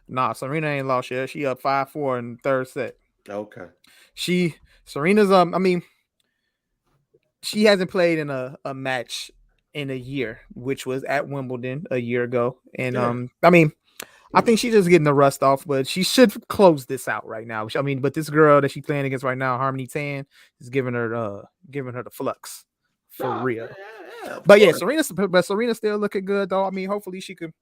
Nah, Serena ain't lost yet. She up 5-4 in the third set. Okay. Serena's I mean, she hasn't played in a match in a year, which was at Wimbledon a year ago. And Yeah. I mean, I think she's just getting the rust off, but she should close this out right now. I mean, but this girl that she's playing against right now, Harmony Tan, is giving her the flux for Oh, real. yeah, of But yeah, course. Serena's still looking good though. I mean, hopefully she could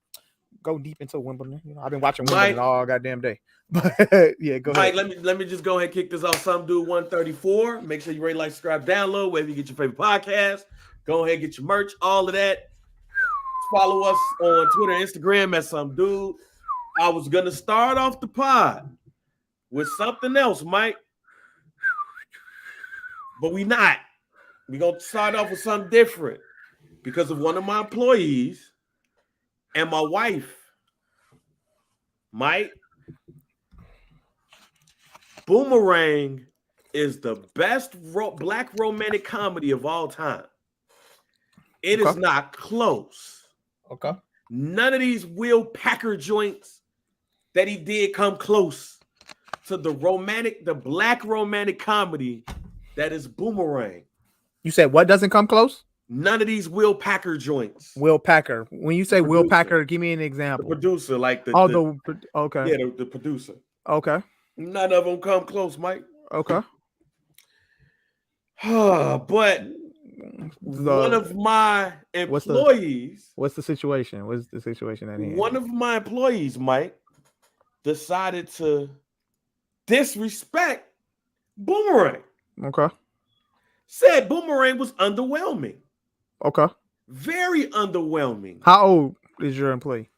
go deep into Wimbledon. You know, I've been watching Wimbledon Mike, all goddamn day. But yeah, go ahead. Mike, let me just go ahead and kick this off. Some dude 134. Make sure you rate, like, subscribe, download, wherever you get your favorite podcast. Go ahead, get your merch, all of that. Follow us on Twitter and Instagram at some dude. I was gonna start off the pod with something else, Mike, but we not. We gonna start off with something different because of one of my employees and my wife. Mike, Boomerang is the best black romantic comedy of all time. It is not close. Okay. None of these Will Packer joints that he did come close to the black romantic comedy that is Boomerang. You said what doesn't come close? None of these Will Packer joints. Will Packer. When you say Will Packer, give me an example. The producer, like okay. Yeah, the producer. Okay. None of them come close, Mike. Okay. But one of my employees. What's the situation? What's the situation at hand? One of my employees, Mike, decided to disrespect Boomerang. Okay. Said Boomerang was underwhelming. Okay. Very underwhelming. How old is your employee?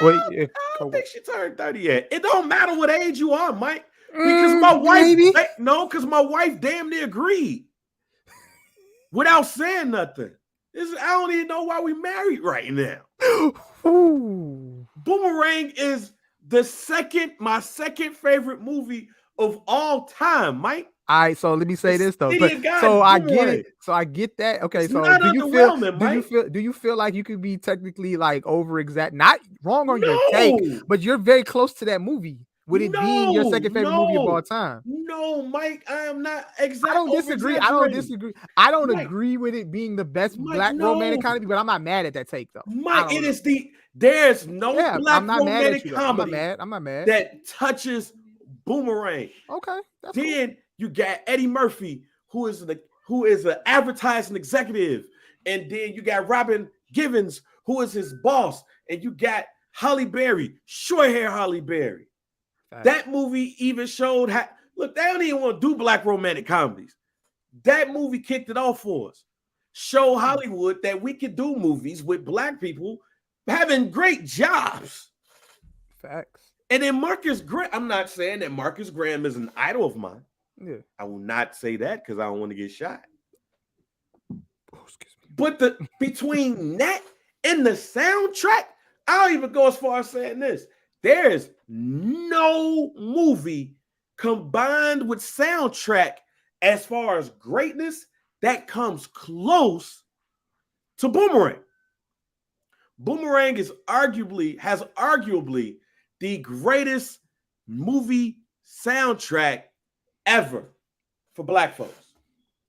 I don't think she turned 30 yet. It don't matter what age you are, Mike. Because my wife, because my wife damn near agreed without saying nothing. I don't even know why we married right now. Boomerang is my second favorite movie of all time, Mike. All right, so let me say this though. I get it. So I get that. Okay, it's so do you feel like you could be technically like over exact, not wrong on your take, but you're very close to that movie? Would it be your second favorite movie of all time? No, Mike, I am not exactly. I don't disagree. I don't agree with it being the best black romantic comedy, but I'm not mad at that take though. Mike, there's no black romantic comedy. I'm not mad. That touches Boomerang. Okay. Then you got Eddie Murphy, who is an advertising executive, and then you got Robin Givens, who is his boss, and you got Halle Berry, short hair Halle Berry. That movie even showed how. Look, they don't even want to do black romantic comedies. That movie kicked it off for us. Show Hollywood that we could do movies with black people having great jobs. Facts. And then Marcus Graham. I'm not saying that Marcus Graham is an idol of mine. Yeah. I will not say that because I don't want to get shot. But between that and the soundtrack, I don't even go as far as saying this. There is no movie combined with soundtrack as far as greatness that comes close to Boomerang. Boomerang has arguably the greatest movie soundtrack ever for black folks.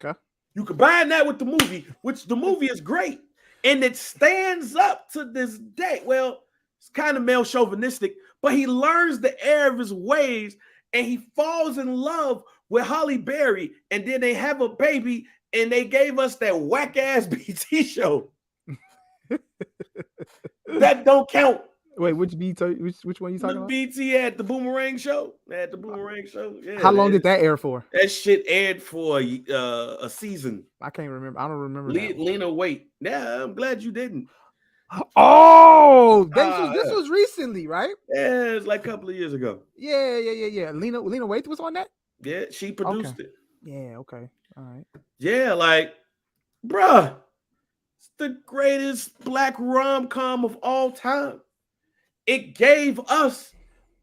Okay. You combine that with the movie, which the movie is great, and it stands up to this day. Well, it's kind of male chauvinistic, but he learns the error of his ways, and he falls in love with Halle Berry, and then they have a baby, and they gave us that whack-ass BT show. That don't count. Wait, which one are you talking about? BT at the Boomerang show. At the Boomerang show. Yeah, how long did that air for? That shit aired for a season. I can't remember. I don't remember. Lena Waithe. Yeah, I'm glad you didn't. Oh, this was recently, right? Yeah, it's like a couple of years ago. Yeah. Lena Waithe was on that? Yeah, she produced it. Yeah, okay. All right. Yeah, like, bruh, it's the greatest black rom-com of all time. It gave us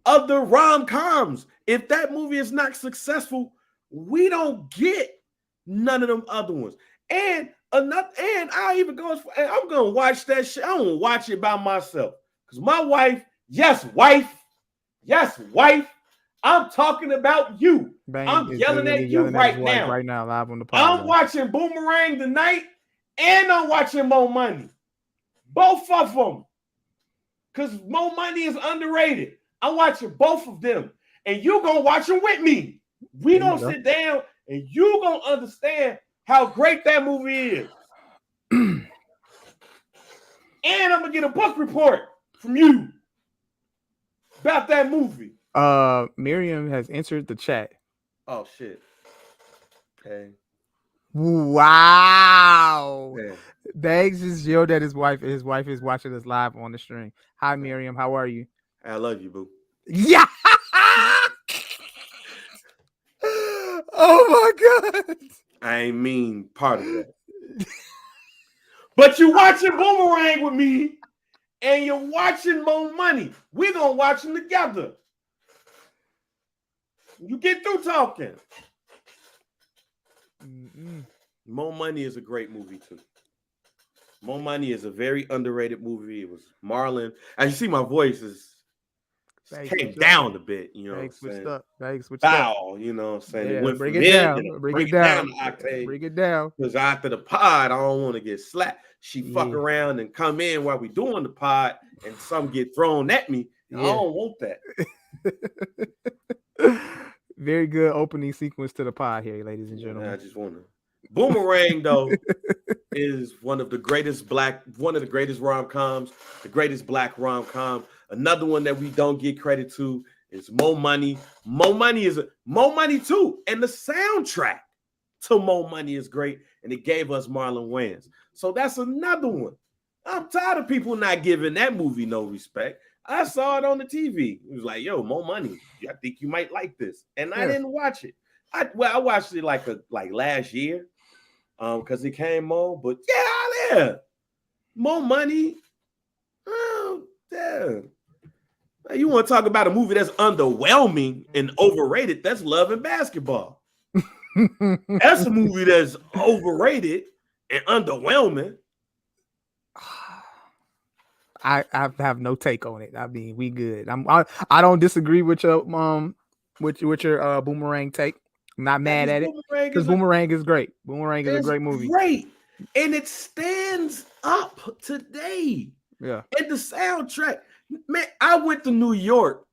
other rom-coms. If that movie is not successful, we don't get none of them other ones. And I even go, I'm gonna watch that shit. I don't watch it by myself. Because my wife, Yes, wife. I'm talking about you. Bang I'm is yelling literally at you yelling at his right wife now. right now, live on the I'm podcast. watching Boomerang tonight, and I'm watching Mo Money. Both of them. Because Mo Money is underrated. I'm watching both of them. And you going to watch them with me. We There you going to go. sit down, and you going to understand how great that movie is. And I'm going to get a book report from you about that movie. Miriam has entered the chat. Oh, shit. Okay. Wow. Yeah. Banks just yelled at his wife. His wife is watching us live on the stream. Hi, Miriam. How are you? I love you, boo. Yeah. Oh my God. I ain't mean part of that. But you watching Boomerang with me, and you're watching Mo Money. We're going to watch them together. You get through talking. Mo Money is a great movie, too. Mo Money is a very underrated movie. It was Marlon. As you see, my voice came down a bit, you know what I'm saying? Bow, you know what I'm saying? Yeah, it went bring from it down. then, Bring it down. the octave. Bring it down. Because after the pod, I don't want to get slapped. She fuck around and come in while we doing the pod, and some get thrown at me. I don't want that. Very good opening sequence to the pod here, ladies and gentlemen. I just want to. Boomerang, though, is one of the greatest rom-coms, the greatest black rom-com. Another one that we don't get credit to is Mo Money. Mo Money too. And the soundtrack to Mo Money is great. And it gave us Marlon Wayans. So that's another one. I'm tired of people not giving that movie no respect. I saw it on the TV. It was like, yo, Mo Money, I think you might like this. And I didn't watch it. I watched it like last year. Because it came on, but Mo Money. Oh, damn. You want to talk about a movie that's underwhelming and overrated? That's Love and Basketball. That's a movie that's overrated and underwhelming. I have no take on it. I mean, we good. I don't disagree with your Boomerang take. I'm not mad at it because Boomerang is great. Boomerang is a great movie. Great. And it stands up today. Yeah. And the soundtrack. Man, I went to New York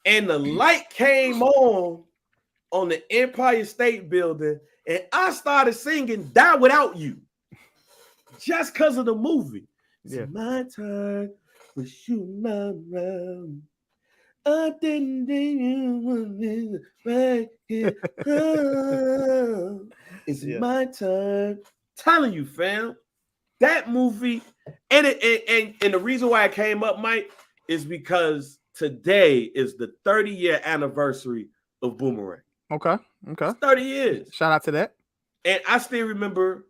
and the light came on the Empire State Building and I started singing Die Without You just because of the movie. It's my turn. Wish you my round. I didn't do right here. It's my turn. Telling you, fam, that movie, and the reason why it came up, Mike, is because today is the 30-year anniversary of Boomerang. Okay. It's 30 years. Shout out to that. And I still remember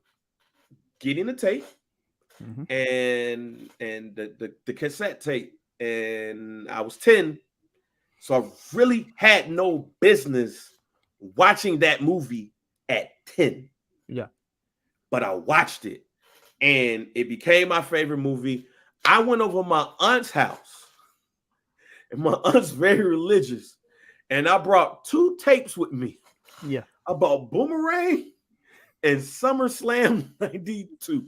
getting the tape and the cassette tape, and I was 10. So I really had no business watching that movie at 10. Yeah. But I watched it and it became my favorite movie. I went over my aunt's house and my aunt's very religious. And I brought 2 tapes with me. Yeah. I bought Boomerang and SummerSlam 92.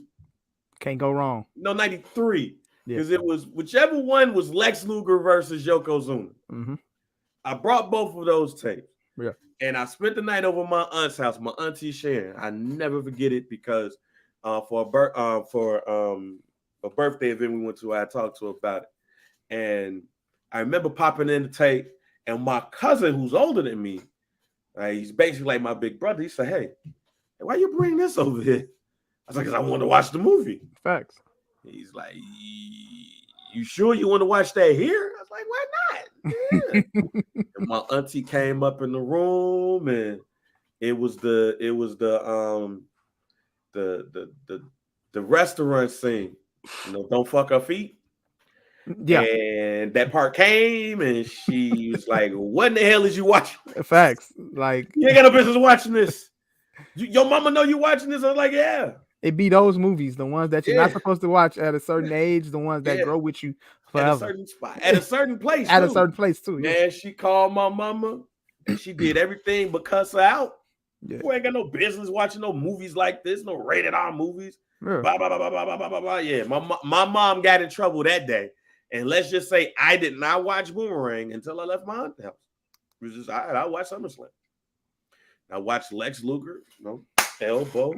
Can't go wrong. No, 93. Because it was whichever one was Lex Luger versus Yokozuna. Mm-hmm. I brought both of those tapes. Yeah. And I spent the night over my aunt's house, my auntie Sharon. I never forget it because for a birthday event we went to, I talked to her about it. And I remember popping in the tape, and my cousin, who's older than me, he's basically like my big brother. He said, hey, why you bring this over here? I was like, because I want to watch the movie. Facts. He's like, you sure you want to watch that here? I was like, why not? Yeah. And my auntie came up in the room, and it was the restaurant scene. You know, don't fuck her feet. Yeah. And that part came, and she was like, what in the hell is you watching? Facts. Like, you ain't got no business watching this. Your mama know you watching this? I was like, yeah. It be those movies, the ones that you're not supposed to watch at a certain age, the ones that grow with you at a Forever. certain spot, at a certain place, At too. a certain place too. Yeah. Man, she called my mama and she did everything but cuss her out. Yeah. Who ain't got no business watching no movies like this, no rated R movies. Yeah. Blah, blah, blah, blah, blah, blah, blah, blah, blah. Yeah, my mom got in trouble that day. And let's just say I did not watch Boomerang until I left my aunt's house. It was just, I watched SummerSlam. I watched Lex Luger, elbow.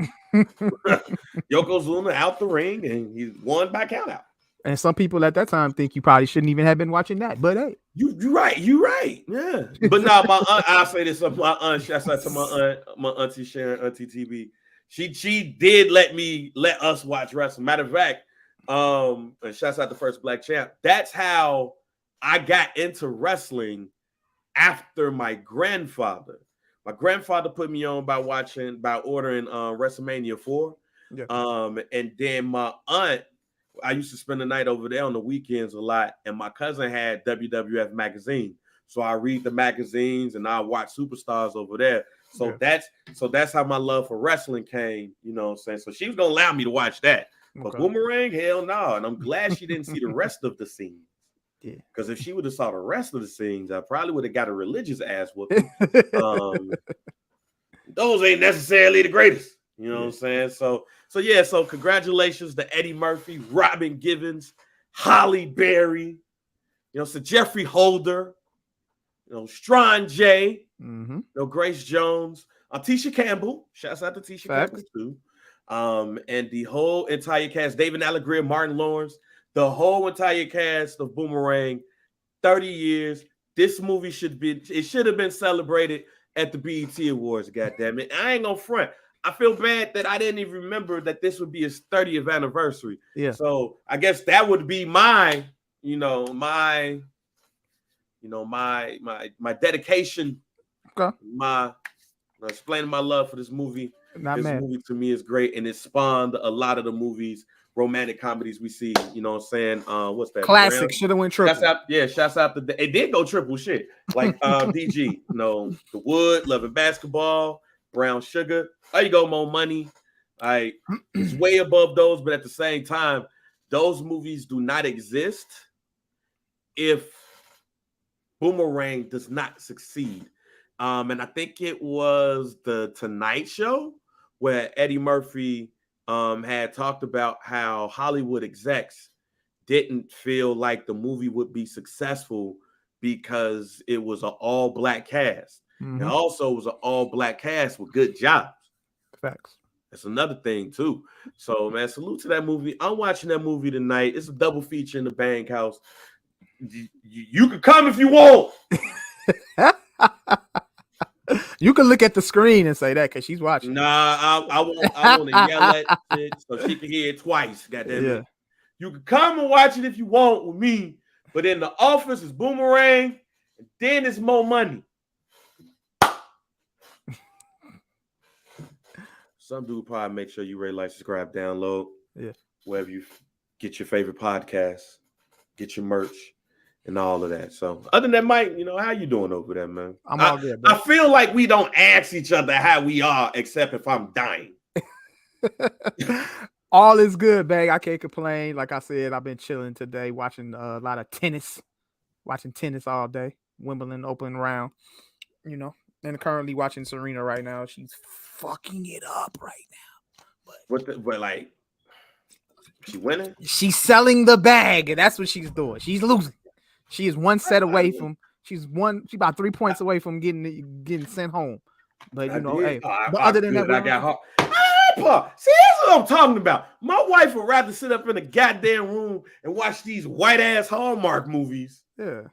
Yokozuna out the ring, and he won by countout. And some people at that time think you probably shouldn't even have been watching that. But hey, you're right. Yeah. But now my aunt, I'll say this: my aunt, shouts out to my auntie Sharon, Auntie TB. She did let us watch wrestling. Matter of fact, and shouts out to First Black Champ. That's how I got into wrestling after my grandfather. My grandfather put me on by ordering WrestleMania 4. Yeah. And then my aunt, I used to spend the night over there on the weekends a lot, and my cousin had WWF magazine. So I read the magazines and I watch Superstars over there. So that's how my love for wrestling came, you know what I'm saying? So she was gonna allow me to watch that. But Boomerang, hell no. And I'm glad she didn't see the rest of the scenes. Yeah. Because if she would have saw the rest of the scenes, I probably would have got a religious ass whooping. Those ain't necessarily the greatest. You know what I'm saying? So congratulations to Eddie Murphy, Robin Givens, Holly Berry, so Jeffrey Holder, Strawn J, Grace Jones, Tisha Campbell. Shouts out to Tisha Campbell too. And the whole entire cast, David Allegria, Martin Lawrence, the whole entire cast of Boomerang, 30 years. This movie should have been celebrated at the BET Awards, goddammit. I ain't gonna front. I feel bad that I didn't even remember that this would be his 30th anniversary. Yeah. So I guess that would be my dedication. Okay. Explaining my love for this movie. Movie to me is great, and it spawned a lot of the movies, romantic comedies we see. You know what I'm saying? What's that? Classic. Should have went triple. Shouts out to it did go triple shit. Like DG, The Wood, Love and Basketball, Brown Sugar. There you go, More Money. It's way above those, but at the same time, those movies do not exist if Boomerang does not succeed. And I think it was the Tonight Show where Eddie Murphy had talked about how Hollywood execs didn't feel like the movie would be successful because it was an all-black cast. And also it was an all-black cast with good jobs. Facts. That's another thing too. So, man, salute to that movie. I'm watching that movie tonight. It's a double feature in the Bank House. You can come if you want. You can look at the screen and say that because she's watching. Nah, I want to yell at it so she can hear it twice. Goddamn it. You can come and watch it if you want with me, but in the office is Boomerang, and then it's More Money. Some dude probably make sure you rate, like, subscribe, download. Yeah. Wherever you get your favorite podcasts, get your merch, and all of that. So other than that, Mike, how you doing over there, man? I'm all good, bro. I feel like we don't ask each other how we are, except if I'm dying. All is good, bag. I can't complain. Like I said, I've been chilling today, watching a lot of tennis. Watching tennis all day. Wimbledon open round. And currently watching Serena right now. She's fucking it up right now. But she winning? She's selling the bag, and that's what she's doing. She's losing. She is one set away from. She's about 3 points away from getting sent home. But but other than that, I got hard. See, that's what I'm talking about. My wife would rather sit up in a goddamn room and watch these white ass Hallmark movies. Yeah.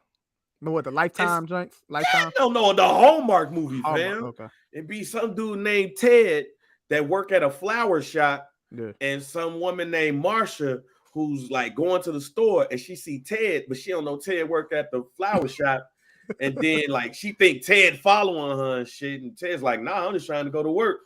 But what, the Lifetime joints? Lifetime? No, the Hallmark movies, man. Okay. And be some dude named Ted that work at a flower shop, and some woman named Marsha who's like going to the store and she see Ted, but she don't know Ted work at the flower shop. And then like she think Ted following her and shit. And Ted's like, nah, I'm just trying to go to work.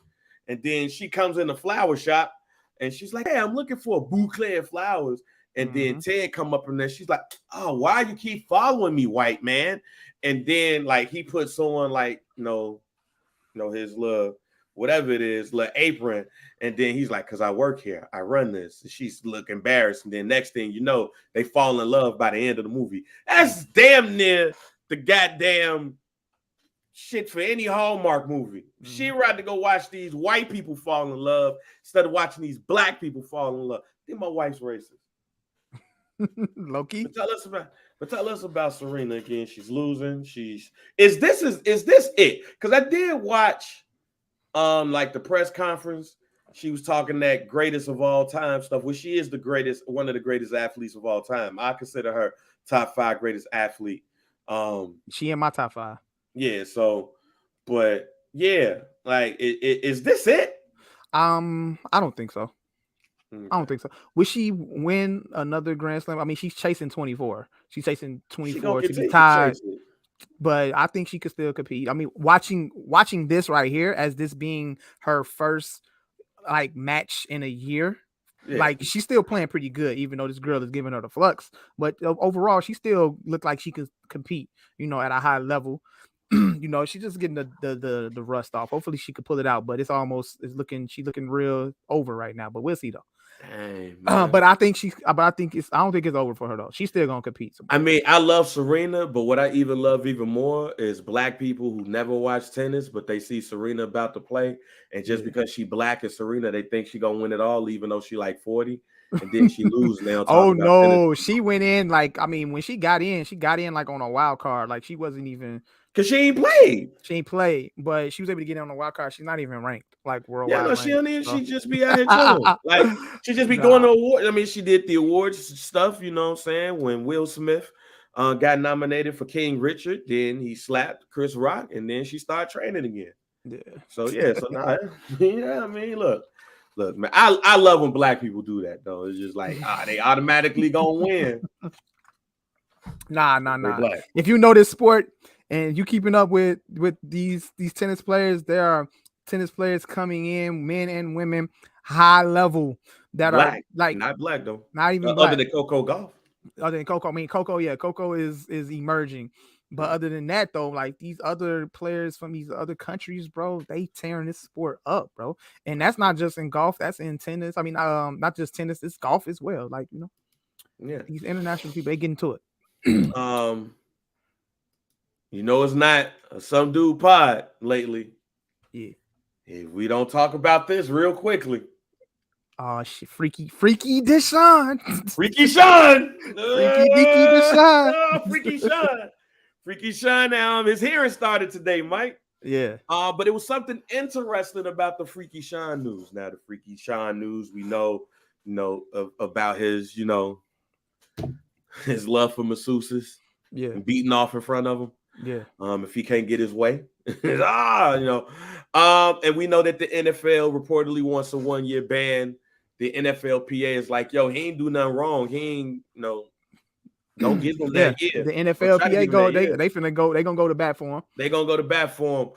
And then she comes in the flower shop and she's like, hey, I'm looking for a bouquet of flowers. And then Ted come up in there. She's like, oh, why you keep following me, white man? And then like he puts on like, his little whatever it is, little apron. And then he's like, because I work here, I run this. And she's look embarrassed. And then next thing you know, they fall in love by the end of the movie. That's damn near the goddamn shit for any Hallmark movie. She'd rather go watch these white people fall in love instead of watching these black people fall in love. I think my wife's racist. Low-key. But tell us about Serena again. She's losing. Is this it? Because I did watch like the press conference. She was talking that greatest of all time stuff. Well, she is the greatest, one of the greatest athletes of all time. I consider her top 5 greatest athlete. She in my top 5. Yeah. So, but yeah, like, is this it? I don't think so. Okay. I don't think so. Will she win another Grand Slam? I mean, she's chasing 24. She's chasing 24 to be tied. But I think she could still compete. I mean, watching this right here as this being her first like match in a year, like she's still playing pretty good, even though this girl is giving her the flux. But overall, she still looked like she could compete, at a high level. She's just getting the rust off. Hopefully she could pull it out, but she's looking real over right now. But we'll see though. Dang, but I don't think it's over for her though. She's still gonna compete. I mean, I love Serena, but what I love even more is black people who never watch tennis, but they see Serena about to play, and just because she black as Serena, they think she gonna win it all, even though she like 40, and then she lose now. Oh no, she went in like, I mean, when she got in like on a wild card, like she wasn't even. Because she ain't played. But she was able to get on the wild card. She's not even ranked like worldwide. Yeah, no, she don't even. She just be out here chilling. Like she just be going to awards. I mean, she did the awards stuff. You know what I'm saying? When Will Smith got nominated for King Richard, then he slapped Chris Rock, and then she started training again. Yeah. So now, yeah. I mean, look, man. I love when black people do that though. It's just like they automatically gonna win. Nah. If you know this sport and you keeping up with these tennis players, there are tennis players coming in, men and women, high level that black, are like not black though, not even black. Other than Coco Gauff. Other than Coco, I mean Coco is emerging. But other than that, though, like these other players from these other countries, bro, they tearing this sport up, bro. And that's not just in golf, that's in tennis. I mean, not just tennis, it's golf as well. Like, yeah, these international people, they get into it. It's not a Some Dude pod lately. Yeah. If we don't talk about this real quickly. Oh shit, Freaky Deshaun. Freaky Sean. Deshaun. Freaky Sean. Freaky Sean. Now his hearing started today, Mike. Yeah. But it was something interesting about the Freaky Sean news. Now the Freaky Sean news, we know, about his, his love for masseuses. Yeah. And beating off in front of him. Yeah. If he can't get his way. And we know that the NFL reportedly wants a 1-year ban. The NFLPA is like, yo, he ain't do nothing wrong. He ain't, don't give him that year. The NFLPA they gonna go to bat for him. They gonna go to bat for him.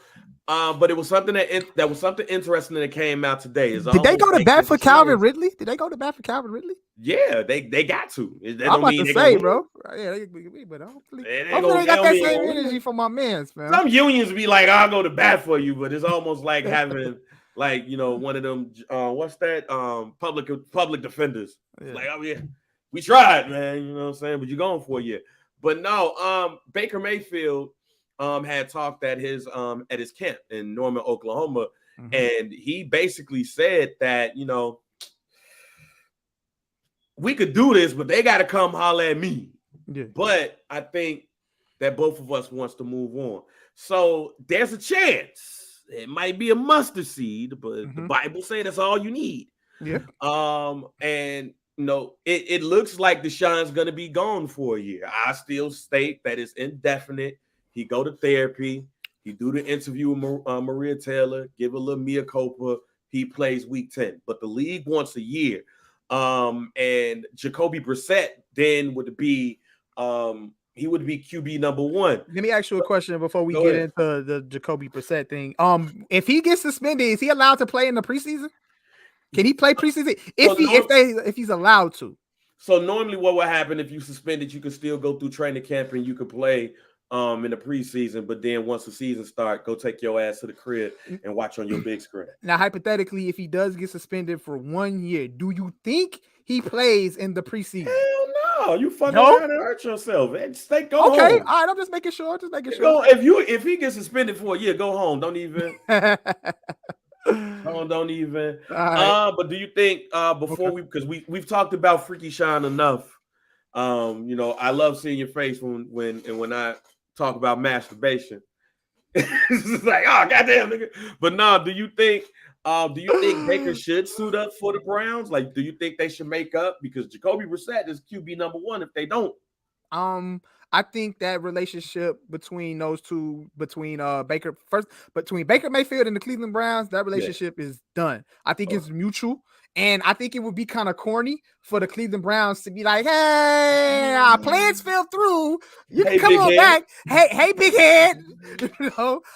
But it was something that was something interesting that came out today. Did they go to bat for Calvin Ridley? Did they go to bat for Calvin Ridley? Yeah, they got to. I'm about to say, bro. Yeah, but hopefully they got that same energy for my mans, man. Some unions be like, I'll go to bat for you, but it's almost like having one of them what's that? Public defenders. Yeah. Like, oh yeah, we tried, man. You know what I'm saying? But you're going for a year. But no, Baker Mayfield had talked at his camp in Norman, Oklahoma, and he basically said that, we could do this, but they got to come holler at me. Yeah. But I think that both of us wants to move on. So there's a chance. It might be a mustard seed, but the Bible says that's all you need. Yeah. And it looks like Deshaun's going to be gone for a year. I still state that it's indefinite. He go to therapy. He do the interview with Maria Taylor, give a little mea culpa. He plays week 10, but the league wants a year. And Jacoby Brissett then would be he would be QB number 1. Let me ask you a question before we get into the Jacoby Brissett thing. If he gets suspended, is he allowed to play in the preseason? Can he play preseason if he's allowed to? So normally what would happen if you suspended, you could still go through training camp and you could play in the preseason, but then once the season starts, go take your ass to the crib and watch on your big screen. Now, hypothetically, if he does get suspended for 1 year, do you think he plays in the preseason? Hell no, you fucking No? around and hurt yourself. Stay go Okay, home. all right, I'm just making sure. Go, if he gets suspended for a year, go home. Don't even. Don't even. Right. But do you think before because we've talked about Freaky Sean enough. I love seeing your face when I talk about masturbation. It's like, oh goddamn nigga. But no, do you think Baker should suit up for the Browns? Like, do you think they should make up? Because Jacoby Brissett is QB number 1 if they don't. I think that relationship between those two, between Baker Mayfield and the Cleveland Browns, that relationship is done. I think it's mutual. And I think it would be kind of corny for the Cleveland Browns to be like, hey, our plans fell through. You can come on back. Hey, big head.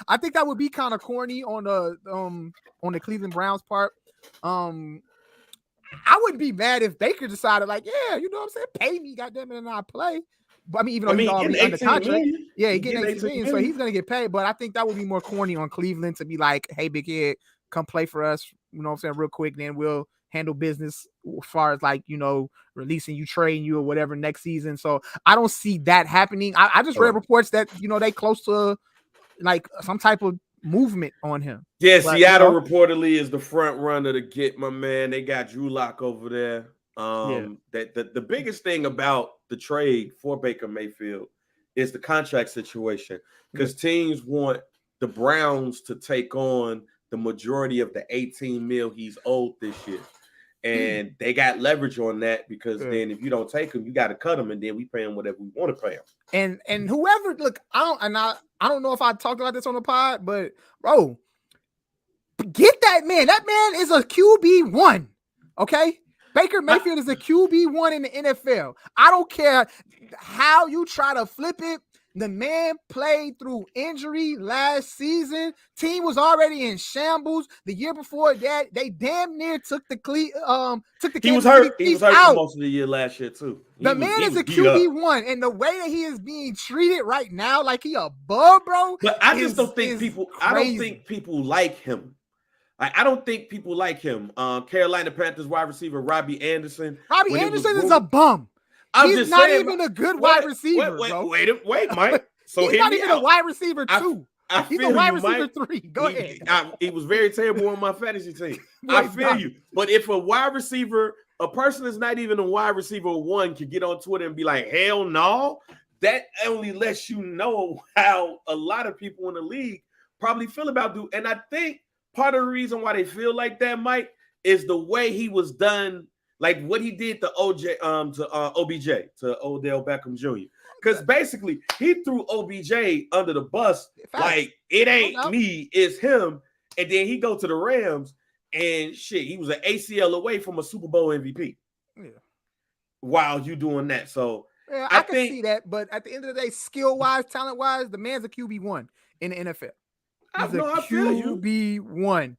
I think that would be kind of corny on the Cleveland Browns part. I wouldn't be mad if Baker decided, like, yeah, you know what I'm saying? Pay me, goddamn it, and I'll play. But I mean, even though he's already under contract, million. Yeah, he's getting 18 million, so he's gonna get paid. But I think that would be more corny on Cleveland to be like, hey, big head, come play for us, you know what I'm saying, real quick, then we'll handle business as far as like, releasing you, trading you or whatever next season. So I don't see that happening. I just read reports that, they close to like some type of movement on him. Yeah, but, Seattle reportedly is the front runner to get my man. They got Drew Lock over there. That the biggest thing about the trade for Baker Mayfield is the contract situation, because teams want the Browns to take on the majority of the 18 mil he's owed this year. And they got leverage on that, because then if you don't take him, you got to cut him, and then we pay him whatever we want to pay him. And whoever, look, I don't know if I talked about this on the pod, but bro, get that man. That man is a QB1. Okay. Baker Mayfield is a QB1 in the NFL. I don't care how you try to flip it. The man played through injury last season. Team was already in shambles. The year before that, they damn near took the He was hurt. He was hurt for most of the year last year too. The man is a QB1, and the way that he is being treated right now, like he a bum, bro. But I just don't think people. I don't think people like him. I don't think people like him. Carolina Panthers wide receiver Robbie Anderson. Robbie Anderson is a bum. He's not even a good wide receiver, bro. Wait, Mike. So he's not even a wide receiver 2. He's a wide receiver 3. Go ahead. He was very terrible on my fantasy team. I feel you. But if a wide receiver, a person that's not even a wide receiver 1, can get on Twitter and be like, hell no, that only lets you know how a lot of people in the league probably feel about dude. And I think part of the reason why they feel like that, Mike, is the way he was done. Like what he did to OBJ, to Odell Beckham Jr. Because basically he threw OBJ under the bus. Like, it ain't me, it's him. And then he go to the Rams and shit, he was an ACL away from a Super Bowl MVP. Yeah. While you doing that. So yeah, I can see that, but at the end of the day, skill-wise, talent-wise, the man's a QB1 in the NFL. He's a QB1.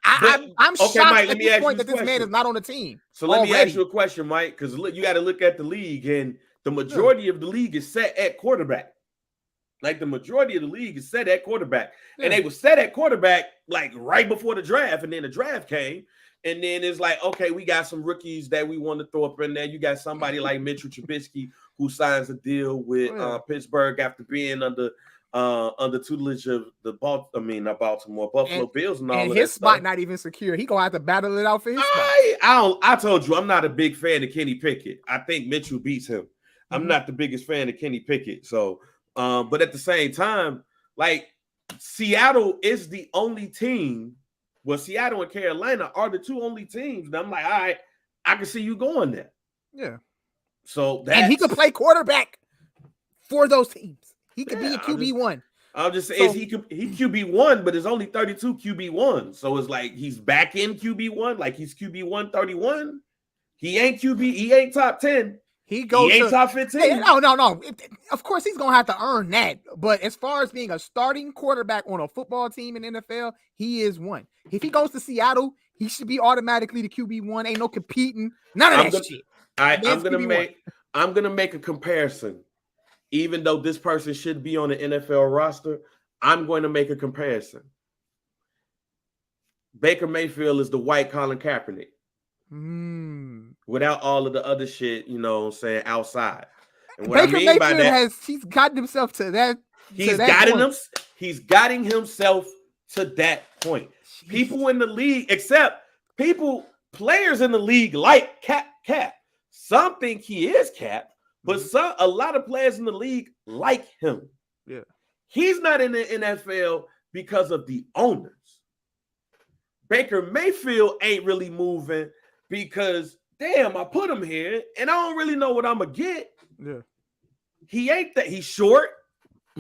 I'm shocked Mike, at this point that this man is not on the team. So let me ask you a question, Mike, because you got to look at the league, and the majority of the league is set at quarterback. Like, the majority of the league is set at quarterback. Yeah. And they were set at quarterback, like, right before the draft, and then the draft came, and then it's like, okay, we got some rookies that we want to throw up in there. You got somebody like Mitchell Trubisky, who signs a deal with Pittsburgh after being under tutelage of the Buffalo Bills and all and of his that spot stuff. Not even secure. He gonna have to battle it out for his spot. I told you I'm not a big fan of Kenny Pickett. I think Mitchell beats him. I'm not the biggest fan of Kenny Pickett. So, but at the same time, like, Seattle is the only team. Well, Seattle and Carolina are the two only teams. And I'm like, all right, I can see you going there. Yeah. So and he could play quarterback for those teams. He could be a QB1. I'm just saying, he QB1, but there's only 32 QB1. So it's like he's back in QB1, like he's QB1 31. He ain't He ain't top 10. He ain't top 15. Hey, no. Of course, he's gonna have to earn that. But as far as being a starting quarterback on a football team in the NFL, he is one. If he goes to Seattle, he should be automatically the QB1. Ain't no competing. None of that shit. I'm gonna make a comparison. even though this person should be on the NFL roster, I'm going to make a comparison. Baker Mayfield is the white Colin Kaepernick. Without all of the other shit, you know what I'm saying, outside. And what Baker I mean by Mayfield that, he's gotten himself to that. He's gotten himself to that point. Jeez. People in the league, players in the league like Cap. Some think he is Cap, but a lot of players in the league like him. Yeah. He's not in the NFL because of the owners. Baker Mayfield ain't really moving because, damn, I put him here and I don't really know what I'm going to get. Yeah. He ain't that. He's short.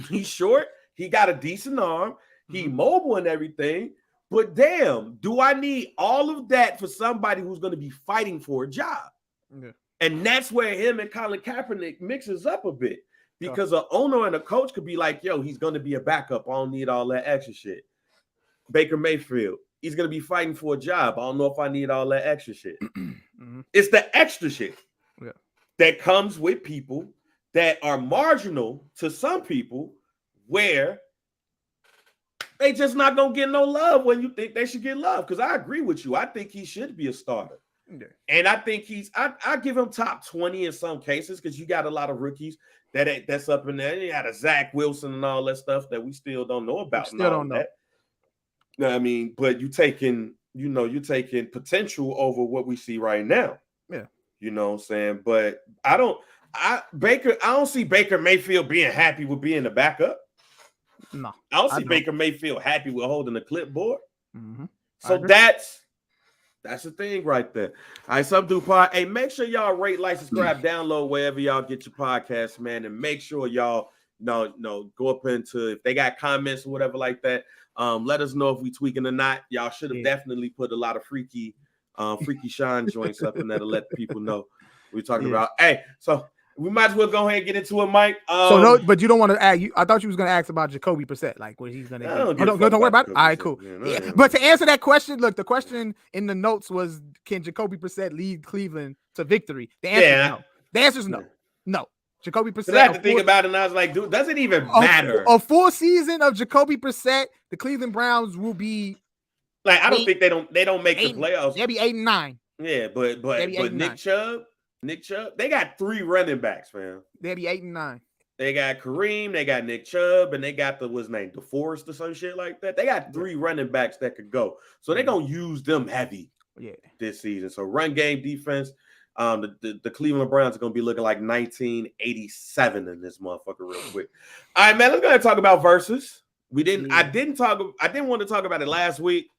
He's short. He got a decent arm. He mobile and everything. But damn, do I need all of that for somebody who's going to be fighting for a job? Yeah. And that's where him and Colin Kaepernick mixes up a bit. Because an owner and a coach could be like, yo, he's going to be a backup. I don't need all that extra shit. Baker Mayfield, he's going to be fighting for a job. I don't know if I need all that extra shit. It's the extra shit that comes with people that are marginal to some people where they just not going to get no love when you think they should get love. Because I agree with you. I think he should be a starter. Yeah. And I think I give him top 20 in some cases because you got a lot of rookies that's up in there. You got a Zach Wilson and all that stuff that we still don't know about. We still don't know. That. I mean, but you're taking potential over what we see right now. Yeah. You know what I'm saying? But I don't see Baker Mayfield being happy with being the backup. No. I don't see Baker Mayfield happy with holding the clipboard. Mm-hmm. So that's the thing right there. All right, some do pod. Hey, make sure y'all rate, like, subscribe, download wherever y'all get your podcasts, man. And make sure y'all go up into, if they got comments or whatever like that, let us know if we tweaking or not. Y'all should have definitely put a lot of freaky shine joints up in there to let people know we're talking about. Hey, so we might as well go ahead and get into it, Mike. But you don't want to ask. I thought you was going to ask about Jacoby Brissett, like what he's going to do. Don't worry about it. All right, cool. Yeah. But to answer that question, look, the question in the notes was, can Jacoby Brissett lead Cleveland to victory? The answer is no. The answer is no. No. Jacoby Brissett. I had to think about it, and I was like, dude, does it even matter? A full season of Jacoby Brissett, the Cleveland Browns will be like, I don't think they don't make the playoffs. They'll be 8-9. Yeah, but Nick Chubb, they got 3 running backs, man. They'll be 8-9. They got Kareem, they got Nick Chubb, and they got what's his name, DeForest or some shit like that. They got 3 running backs that could go. So they're gonna use them heavy this season. So run game defense. The Cleveland Browns are gonna be looking like 1987 in this motherfucker real quick. All right, man. Let's go ahead and talk about versus. I didn't want to talk about it last week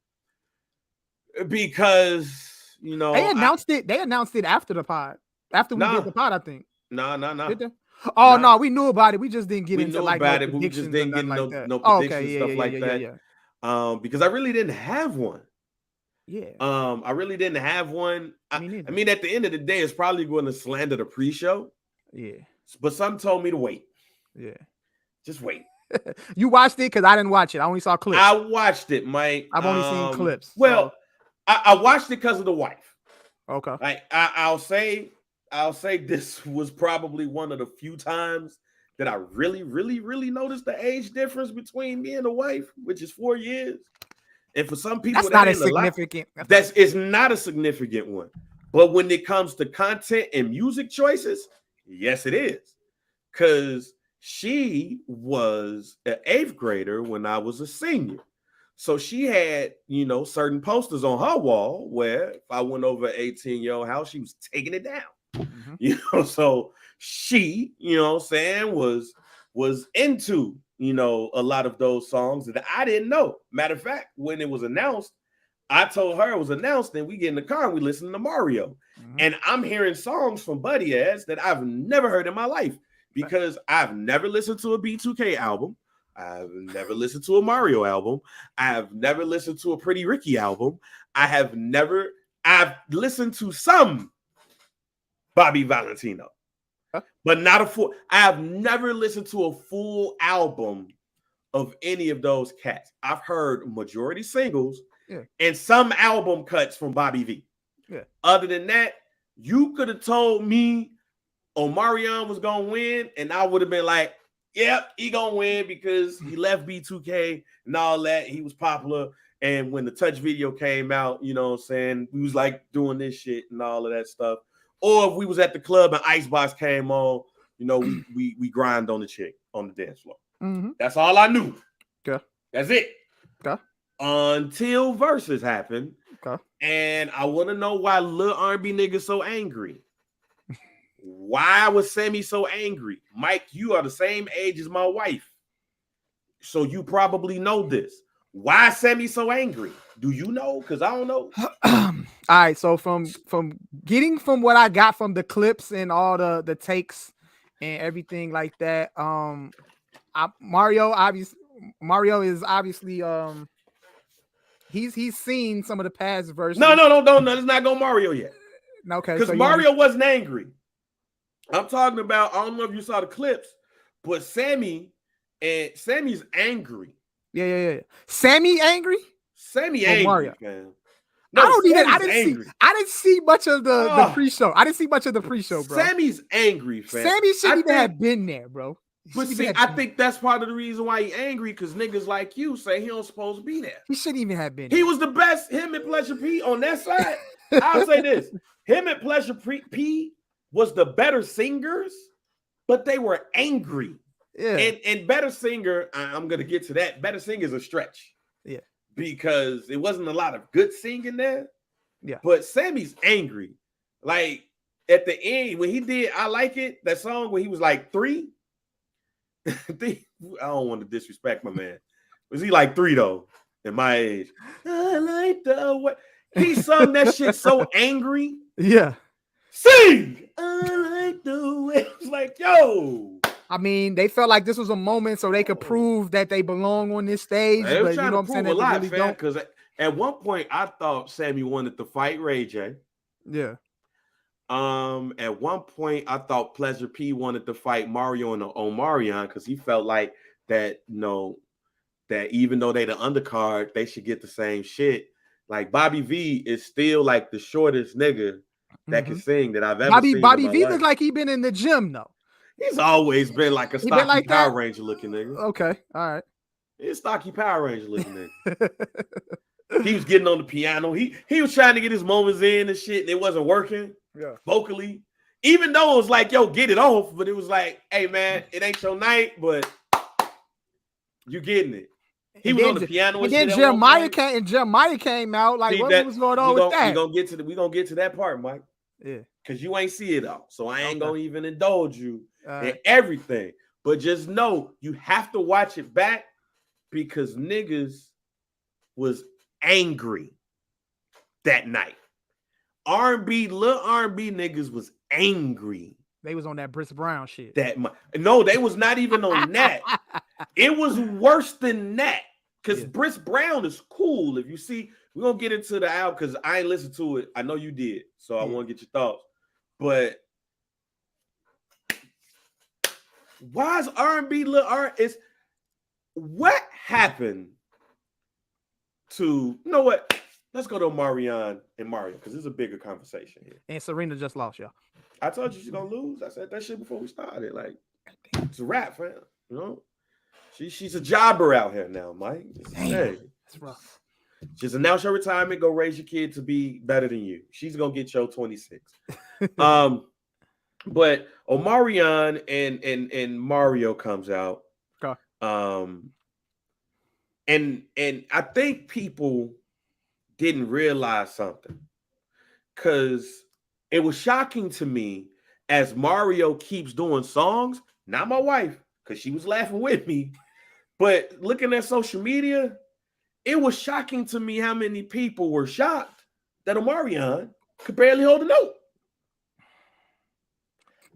because they announced it. They announced it after the pod. After we did the pod, I think. No. No, we knew about it. We just didn't get into like about it, but we just didn't get no predictions stuff like that. Because I really didn't have one. Yeah. I really didn't have one. I mean, at the end of the day, it's probably going to slander the pre-show. Yeah. But some told me to wait. Yeah. Just wait. You watched it? Because I didn't watch it. I only saw clips. I watched it, Mike. I've only seen clips. Well, I watched it because of the wife. Okay. Like I'll say this was probably one of the few times that I really, really, really noticed the age difference between me and the wife, which is 4 years. And for some people, that's not as significant. It's not a significant one. But when it comes to content and music choices, yes, it is. Because she was an 8th grader when I was a senior. So she had, certain posters on her wall where if I went over an 18-year-old house, she was taking it down. Mm-hmm. So she, was into, a lot of those songs that I didn't know. Matter of fact, when it was announced, I told her it was announced, and we get in the car and we listen to Mario. Mm-hmm. And I'm hearing songs from Buddy Ass that I've never heard in my life because I've never listened to a B2K album. I've never listened to a Mario album. I've never listened to a Pretty Ricky album. I've listened to some Bobby Valentino, but not a full. I have never listened to a full album of any of those cats. I've heard majority singles and some album cuts from Bobby V. Yeah. Other than that, you could have told me Omarion was gonna win, and I would have been like, yep, he gonna win because he left B2K and all that. He was popular. And when the touch video came out, you know what I'm saying, we was like doing this shit and all of that stuff. Or if we was at the club and Icebox came on, you know, we grind on the chick on the dance floor. Mm-hmm. That's all I knew. Okay. That's it. Okay. Until Versus happened. Okay. And I want to know why little R&B niggas so angry. Why was Sammy so angry? Mike, you are the same age as my wife. So you probably know this. Why is Sammy so angry? Do you know? Because I don't know. All right. So from what I got from the clips and all the takes and everything like that, Mario is obviously he's seen some of the past versions. No. Let's not go Mario yet. Okay. Because Mario wasn't angry. I'm talking about, I don't know if you saw the clips, but Sammy's angry. Yeah. Sammy angry? Sammy angry, Mario. Man. No, I didn't see much of the pre-show. I didn't see much of the pre-show, bro. Sammy's angry, fam. Sammy shouldn't even have been there, bro. But see, I think that's part of the reason why he angry, because niggas like you say he don't supposed to be there. He shouldn't even have been there. He was the best, him and Pleasure P on that side. I'll say this. Him and Pleasure P was the better singers, but they were angry. Yeah. And Better Singer, I'm going to get to that. Better Singer is a stretch. Yeah. Because it wasn't a lot of good singing there. Yeah. But Sammy's angry. Like, at the end, when he did I Like It, that song when he was like 3. I don't want to disrespect my man. Was he like 3, though, at my age? I like the way. He sung that shit so angry. Yeah. Sing! I like the way. It's like, yo. I mean, they felt like this was a moment so they could prove that they belong on this stage. They were but trying you know to what I'm prove saying? a lot, fam, because at one point I thought Sammy wanted to fight Ray J. Yeah. At one point I thought Pleasure P wanted to fight Mario and Omarion because he felt like that, that even though they the undercard, they should get the same shit. Like Bobby V is still like the shortest nigga that can sing that I've ever seen. Bobby V looks like he been in the gym though. He's always been like a stocky like Power Ranger looking nigga. Okay, all right. He's a stocky Power Ranger looking nigga. He was getting on the piano. He was trying to get his moments in and shit, and it wasn't working. Yeah. Vocally. Even though it was like, yo, get it off, but it was like, hey man, it ain't your night, but you getting it. He was on the piano and then shit. Jeremiah came out. Like, what was going on with that? We gonna get to that part, Mike. Yeah. Because you ain't see it all. So I ain't gonna even indulge you in everything. But just know you have to watch it back because niggas was angry that night. Little R&B niggas was angry. They was on that Briss Brown shit. No, they was not even on that. It was worse than that. Because Briss Brown is cool. If you see, we're gonna get into the album because I ain't listened to it. I know you did, so I want to get your thoughts. But why is R&B little R? What happened to? You know what? Let's go to Omarion and Mario because this is a bigger conversation here. And Serena just lost, y'all. I told you she's gonna lose. I said that shit before we started. Like, it's a wrap, fam. You know, she's a jobber out here now, Mike. Hey, that's rough. Just announce your retirement. Go raise your kid to be better than you. She's gonna get your 26. But Omarion and Mario comes out. Okay. And I think people didn't realize something because it was shocking to me as Mario keeps doing songs. Not my wife because she was laughing with me, but looking at social media. It was shocking to me how many people were shocked that Omarion could barely hold a note.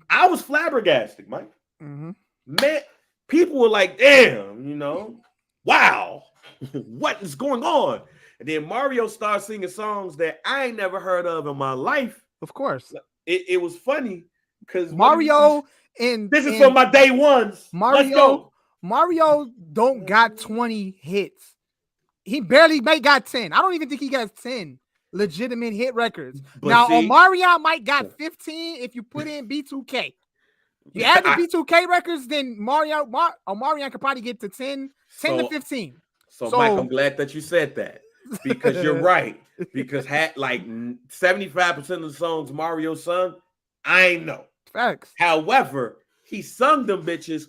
I was flabbergasted, Mike. Mm-hmm. Man, people were like, damn, wow, what is going on? And then Mario started singing songs that I ain't never heard of in my life. Of course. It was funny because Mario this is for my day ones. Mario don't got 20 hits. He barely got 10. I don't even think he got 10 legitimate hit records. But now, Omarion might got 15 if you put in B2K. You add the B2K records, then Omarion could probably get to 10 to 15. So Mike, I'm glad that you said that because you're right. Because had like 75% of the songs Mario sung, I ain't know. Facts. However, he sung them bitches.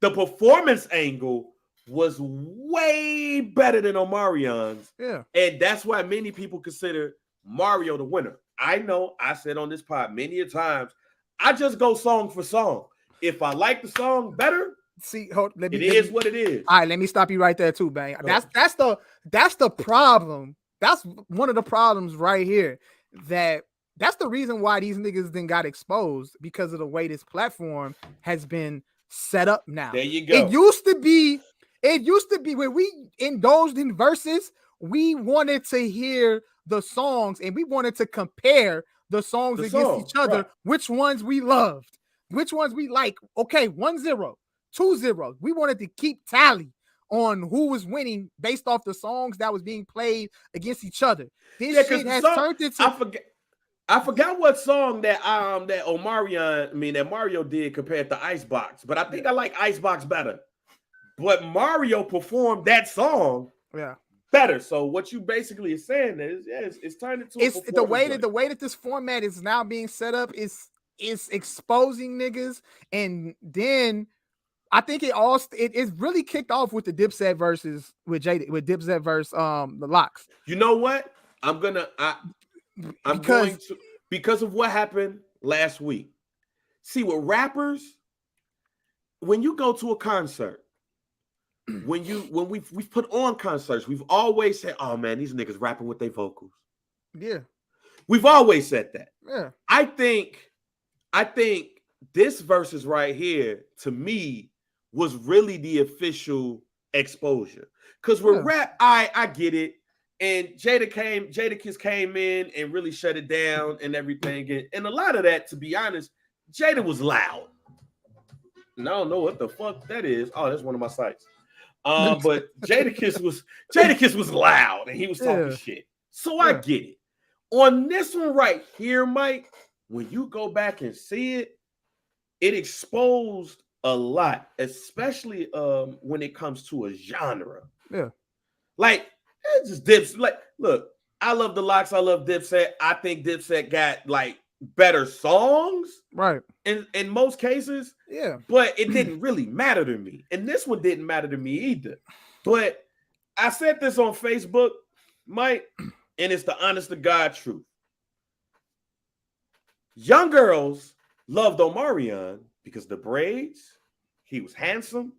The performance angle was way better than Omarion's. Yeah. And that's why many people consider Mario the winner. I know I said on this pod many a times, I just go song for song. If I like the song better, it is what it is. All right, let me stop you right there too, bang. That's the problem. That's one of the problems right here. That's the reason why these niggas then got exposed, because of the way this platform has been set up now. There you go. It used to be when we indulged in verses, we wanted to hear the songs and we wanted to compare the songs against each other, right. Which ones we loved, which ones we like. Okay, 1-0, 2-0. We wanted to keep tally on who was winning based off the songs that was being played against each other. This shit has turned into. I forgot what song that Mario did compared to Icebox, but I think I like Icebox better. But Mario performed that song better. So what you basically is saying is, it's turned into the way that this format is now being set up is exposing niggas, and then I think it really kicked off with the Dipset versus with Dipset versus the Locks. You know what? Because of what happened last week. See, with rappers, when you go to a concert, when we've put on concerts, we've always said, "Oh man, these niggas rapping with their vocals." Yeah, we've always said that. Yeah, I think this versus right here to me was really the official exposure, because with rap, I get it. And Jadakiss came in and really shut it down and everything. And a lot of that, to be honest, Jada was loud. And I don't know what the fuck that is. Oh, that's one of my sites. But Jadakiss was loud and he was talking shit. So I get it. On this one right here, Mike, when you go back and see it, it exposed a lot, especially when it comes to a genre. Yeah. Like, it's just Dipset. Like, look, I love the Locks. I love Dipset. I think Dipset got like better songs, right? In most cases, yeah. But it didn't really matter to me, and this one didn't matter to me either. But I said this on Facebook, Mike, and it's the honest to God truth. Young girls loved Omarion because the braids, he was handsome,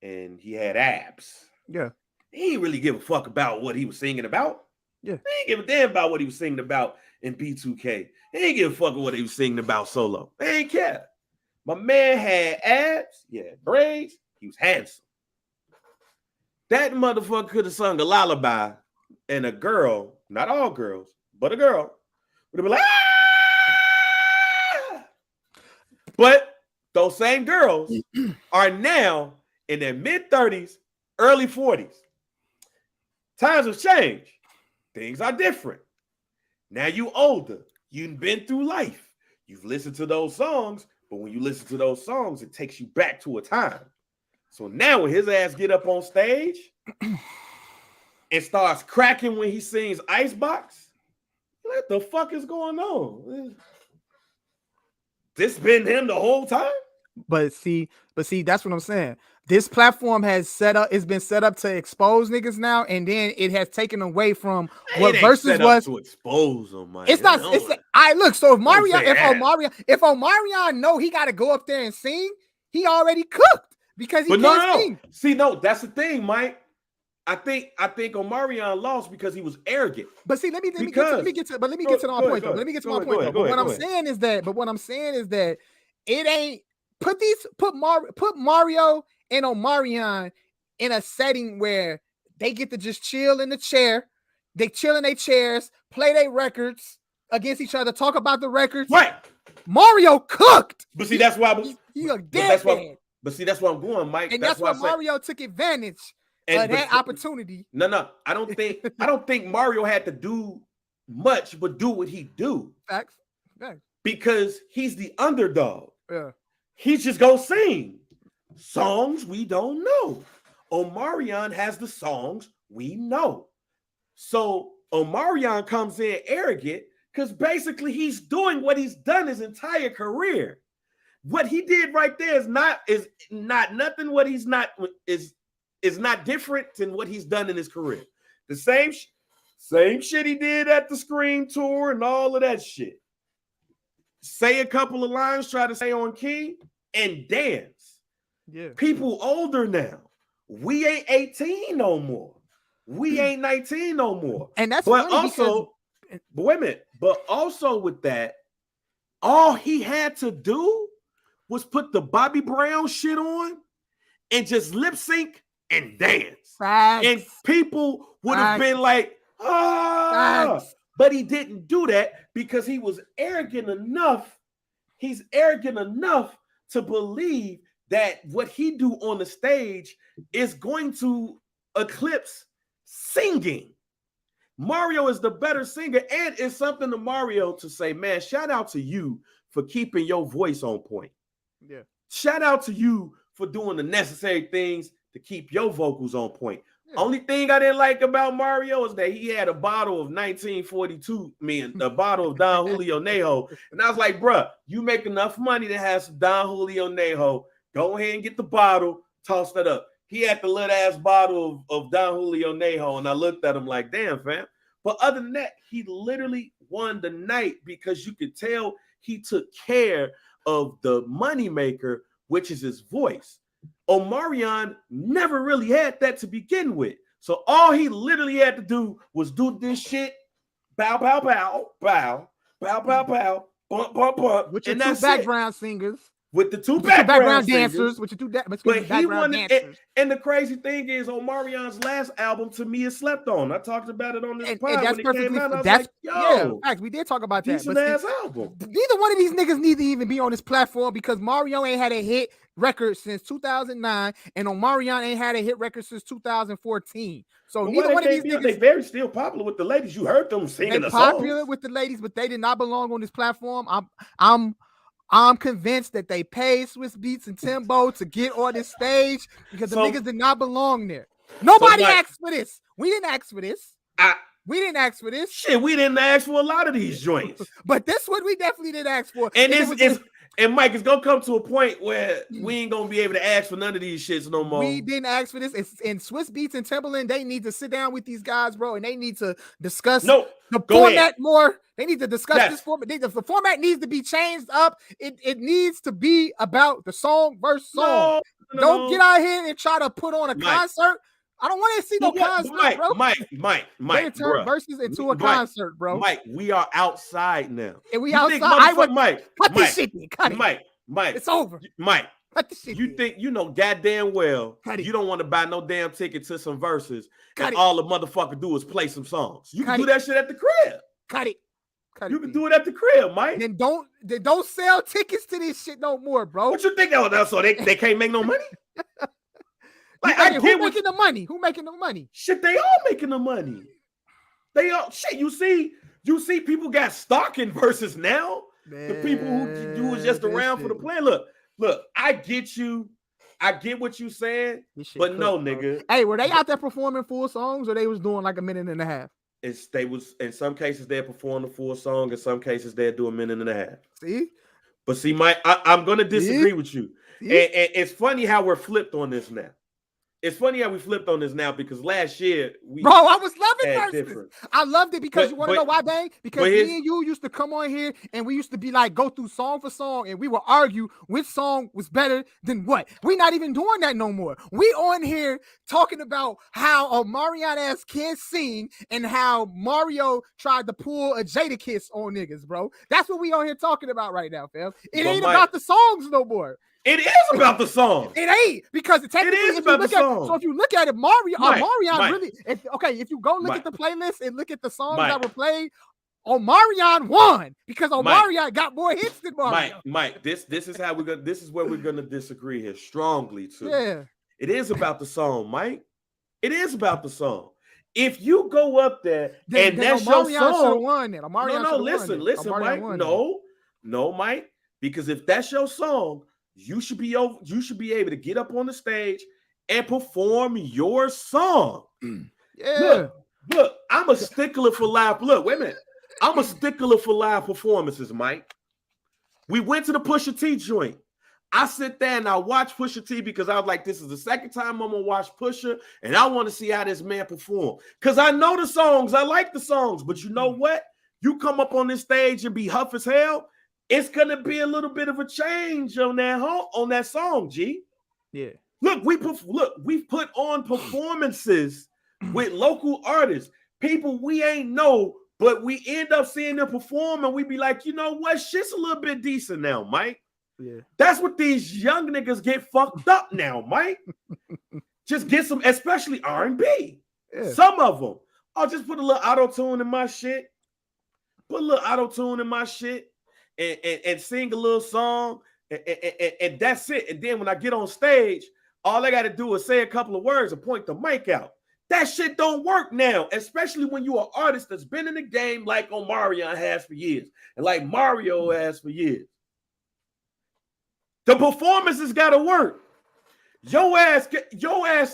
and he had abs. Yeah. He didn't really give a fuck about what he was singing about. Yeah. He didn't give a damn about what he was singing about in B2K. He didn't give a fuck what he was singing about solo. They didn't care. My man had abs, braids, he was handsome. That motherfucker could have sung a lullaby, and a girl, not all girls, but a girl, would have been like, ah! But those same girls are now in their mid-30s, early 40s. Times have changed. Things are different. Now you older. You've been through life. You've listened to those songs, but when you listen to those songs, it takes you back to a time. So now when his ass get up on stage and starts cracking when he sings Icebox, what the fuck is going on? This been him the whole time? But see, that's what I'm saying. This platform has been set up to expose niggas now, and then it has taken away from what versus was to expose them. Man. It's not. I look. So if Omarion know he got to go up there and sing, he already cooked because he can't sing. See, no, that's the thing, Mike. I think Omarion lost because he was arrogant. But see, let me get to my point. Let me get to my point. But what I'm saying is that it ain't put Mario and Omarion in a setting where they get to just chill in the chair. They chill in their chairs, play their records against each other, talk about the records. Right. Mario cooked. But see, that's why he a dead man. But see, that's where I'm going, Mike. And that's why Mario took advantage of that opportunity. No. I don't think Mario had to do much but do what he do. Facts. Because he's the underdog. Yeah. he's just gonna sing songs we don't know. Omarion has the songs we know. So Omarion comes in arrogant because basically he's doing what he's done his entire career. What he did right there is not nothing. What he's not is not different than what he's done in his career. The same shit he did at the Scream tour and all of that shit. Say a couple of lines, try to stay on key, and dance. Yeah. People older now. We ain't 18 no more. We ain't 19 no more. And that's but also, but wait a minute. But also with that, all he had to do was put the Bobby Brown shit on and just lip sync and dance. Facts. And people would have been like, ah. But he didn't do that because he was arrogant enough. He's arrogant enough to believe that what he do on the stage is going to eclipse singing. Mario is the better singer, and it's something to Mario to say, man, shout out to you for keeping your voice on point. Yeah. Shout out to you for doing the necessary things to keep your vocals on point. Yeah. Only thing I didn't like about Mario is that he had a bottle of 1942, a bottle of Don Julio Nejo. And I was like, bruh, you make enough money to have some Don Julio Nejo. Go ahead and get the bottle, toss that up. He had the little ass bottle of Don Julio Nejo, and I looked at him like, damn, fam. But other than that, he literally won the night because you could tell he took care of the moneymaker, which is his voice. Omarion never really had that to begin with. So all he literally had to do was do this shit, bow, bow, bow, bow, bow, bow, bow, bump, bump, bump. With your two background singers. With the two background dancers. With your two but he wanted it, and the crazy thing is, Omarion's last album to me is slept on. I talked about it on this pod when it came out. I was like, yo, yeah, we did talk about that. Decent ass album. Neither one of these niggas need to even be on this platform because Mario ain't had a hit record since 2009, and Omarion ain't had a hit record since 2014. So neither one of these niggas, they very still popular with the ladies. You heard them singing the songs. Popular with the ladies, but they did not belong on this platform. I'm convinced that they paid Swiss Beats and Timbo to get on this stage because the niggas did not belong there. Nobody asked for this. We didn't ask for this. We didn't ask for this. Shit, we didn't ask for a lot of these joints. But this one we definitely didn't ask for. And Mike, it's gonna come to a point where we ain't gonna be able to ask for none of these shits no more. We didn't ask for this. And Swiss Beats and Timberland, they need to sit down with these guys, bro, and they need to discuss the format more. They need to discuss this format. The format needs to be changed up. It needs to be about the song versus song. Don't get out here and try to put on a concert. I don't want to see no concert, bro. Mike, turn verses into a concert, bro. Mike, we are outside now. And we outside. Cut this shit. Cut it. Mike, it's over. Mike, cut this shit. You think you know goddamn well you don't want to buy no damn ticket to some verses, and all the motherfucker do is play some songs. You can do that shit at the crib. Cut it. You can do it at the crib, Mike. Then don't sell tickets to this shit no more, bro. What you think? So they can't make no money? Who making the money? Who making the money? Shit, they all making the money. They all shit. You see, people got stock in verses now. Man, the people who was just around for the play. Look. I get you. I get what you saying, but no, nigga. Hey, were they out there performing full songs, or they was doing like a minute and a half? They was in some cases they're performing the full song, in some cases they'll do a minute and a half. But see, Mike, I'm gonna disagree with you. And it's funny how we're flipped on this now. It's funny how we flipped on this now because last year I was loving verses. I loved it because you want to know why, Bang? Because me and you used to come on here and we used to be like, go through song for song and we would argue which song was better than what. We're not even doing that no more. We on here talking about how Omarion ass can't sing and how Mario tried to pull a Jadakiss on niggas, bro. That's what we on here talking about right now, fam. It ain't about the songs no more. It is about the song. It ain't because technically, if you look at it, Omarion really. If you go look at the playlist and look at the songs that were played, Omarion won because Omarion got more hits than Mario. Mike, this is how we're gonna. This is where we're gonna disagree here strongly too. Yeah, it is about the song, Mike. It is about the song. If you go up there and that's your song, listen, Mike. No, Mike, because if that's your song. you should be able to get up on the stage and perform your song. Yeah. Look, I'm a stickler for live. Look, wait a minute. I'm a stickler for live performances, Mike. We went to the Pusha T joint. I sit there and I watch Pusha T because I was like, this is the second time I'm gonna watch Pusha, and I want to see how this man perform. Because I know the songs, I like the songs, but you know what? You come up on this stage and be huff as hell, it's gonna be a little bit of a change on that song, G. Yeah. Look, we've put on performances with local artists, people we ain't know, but we end up seeing them perform, and we be like, you know what? Shit's a little bit decent now, Mike. Yeah. That's what these young niggas get fucked up now, Mike. Just get some, especially R&B. Yeah. Some of them. I'll just put a little auto-tune in my shit. Put a little auto-tune in my shit and sing a little song, and that's it. And then when I get on stage, all I got to do is say a couple of words and point the mic out. That shit don't work now, especially when you're an artist that's been in the game like Omarion has for years and like Mario has for years. The performances got to work. Your ass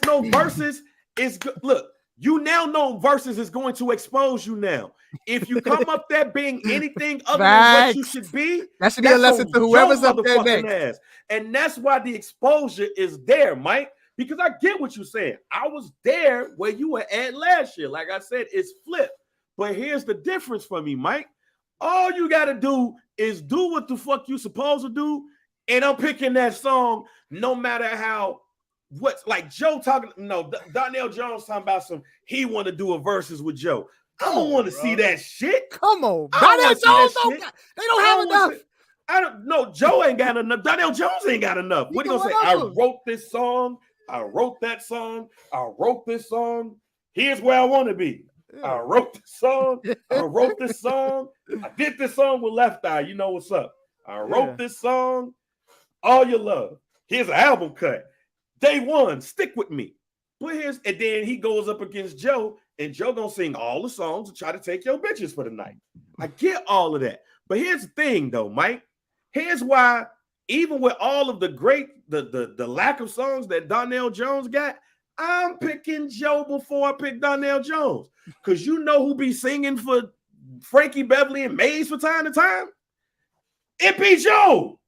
know verses is good. Look, you now know verses is going to expose you now. If you come up there being anything other than what you should be, that should be a lesson to whoever's up there next. Ass. And that's why the exposure is there, Mike. Because I get what you're saying. I was there where you were at last year. Like I said, it's flipped. But here's the difference for me, Mike. All you got to do is do what the fuck you supposed to do. And I'm picking that song no matter how, what's like Joe talking, no, Donnell Jones talking about he want to do a verses with Joe. I don't want to see that shit. Come on. Donnell Jones, they don't have enough. I don't know. Joe ain't got enough. Donnell Jones ain't got enough. What are you going to say? I wrote this song. I wrote that song. I wrote this song. Here's where I want to be. Yeah. I wrote this song. I wrote this song. I did this song with Left Eye. You know what's up. I wrote this song. All Your Love. Here's an album cut. Day one, stick with me. And then he goes up against Joe, and Joe gonna sing all the songs and try to take your bitches for the night. I get all of that. But here's the thing, though, Mike. Here's why, even with all of the lack of songs that Donnell Jones got, I'm picking Joe before I pick Donnell Jones. Because you know who be singing for Frankie Beverly and Maze from time to time? It be Joe.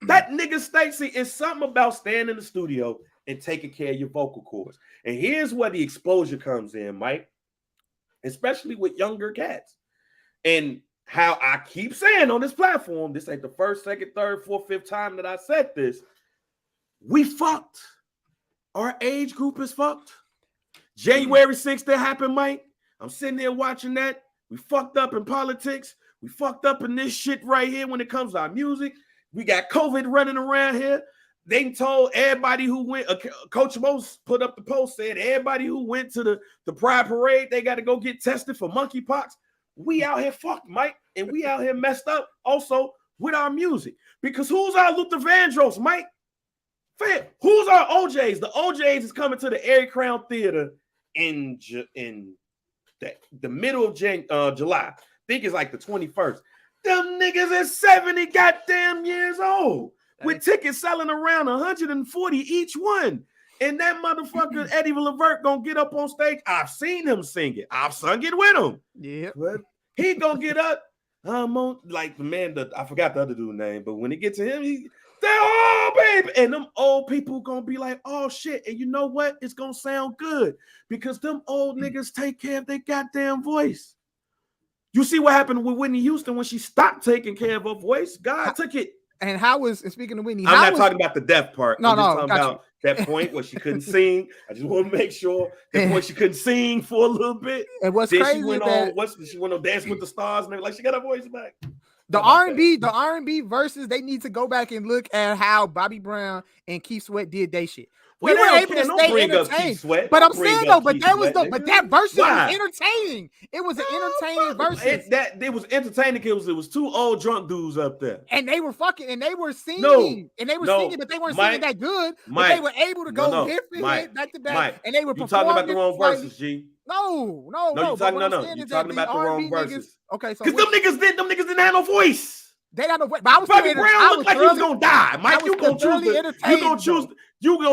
That nigga Stacey is something about staying in the studio and taking care of your vocal cords. And here's where the exposure comes in, Mike, especially with younger cats. And how I keep saying on this platform, this ain't the first, second, third, fourth, fifth time that I said this, we fucked. Our age group is fucked. January 6th that happened, Mike. I'm sitting there watching that. We fucked up in politics. We fucked up in this shit right here when it comes to our music. We got COVID running around here. They told everybody who went, Coach Mose put up the post saying everybody who went to the Pride Parade, they got to go get tested for monkeypox. We out here fucked, Mike, and we out here messed up also with our music. Because who's our Luther Vandross, Mike? Who's our OJs? The OJs is coming to the Airy Crown Theater in the middle of July. I think it's like the 21st. Them niggas is 70 goddamn years old with tickets selling around 140 each one. And that motherfucker Eddie Levert gonna get up on stage. I've seen him sing it. I've sung it with him. Yeah. He gonna get up. On like the man that I forgot the other dude's name, but when it gets to him, they're all baby. And them old people gonna be like, oh shit. And you know what? It's gonna sound good because them old niggas take care of their goddamn voice. You see what happened with Whitney Houston when she stopped taking care of her voice? God took it. And speaking of Whitney, I'm not talking about the death part. No, I'm just no, talking about that point where she couldn't sing. I just want to make sure that point she couldn't sing for a little bit. And what's crazy she went on Dance with the Stars and like she got her voice back. The R&B verses, they need to go back and look at how Bobby Brown and Keith Sweat did they shit. We were able to stay entertained. But I'm saying though, but that verse was entertaining. It was an entertaining verse. It was entertaining because it was two old drunk dudes up there. And they were fucking and they were singing. But they weren't singing that good. But they were able to go hit for hit back to back. And they were performing. You talking about the wrong verses, G. No. You're talking about the wrong verses. Okay, so because them niggas didn't have no voice. They got no way. But I was Bobby Brown looked like he was gonna die. Mike, you gonna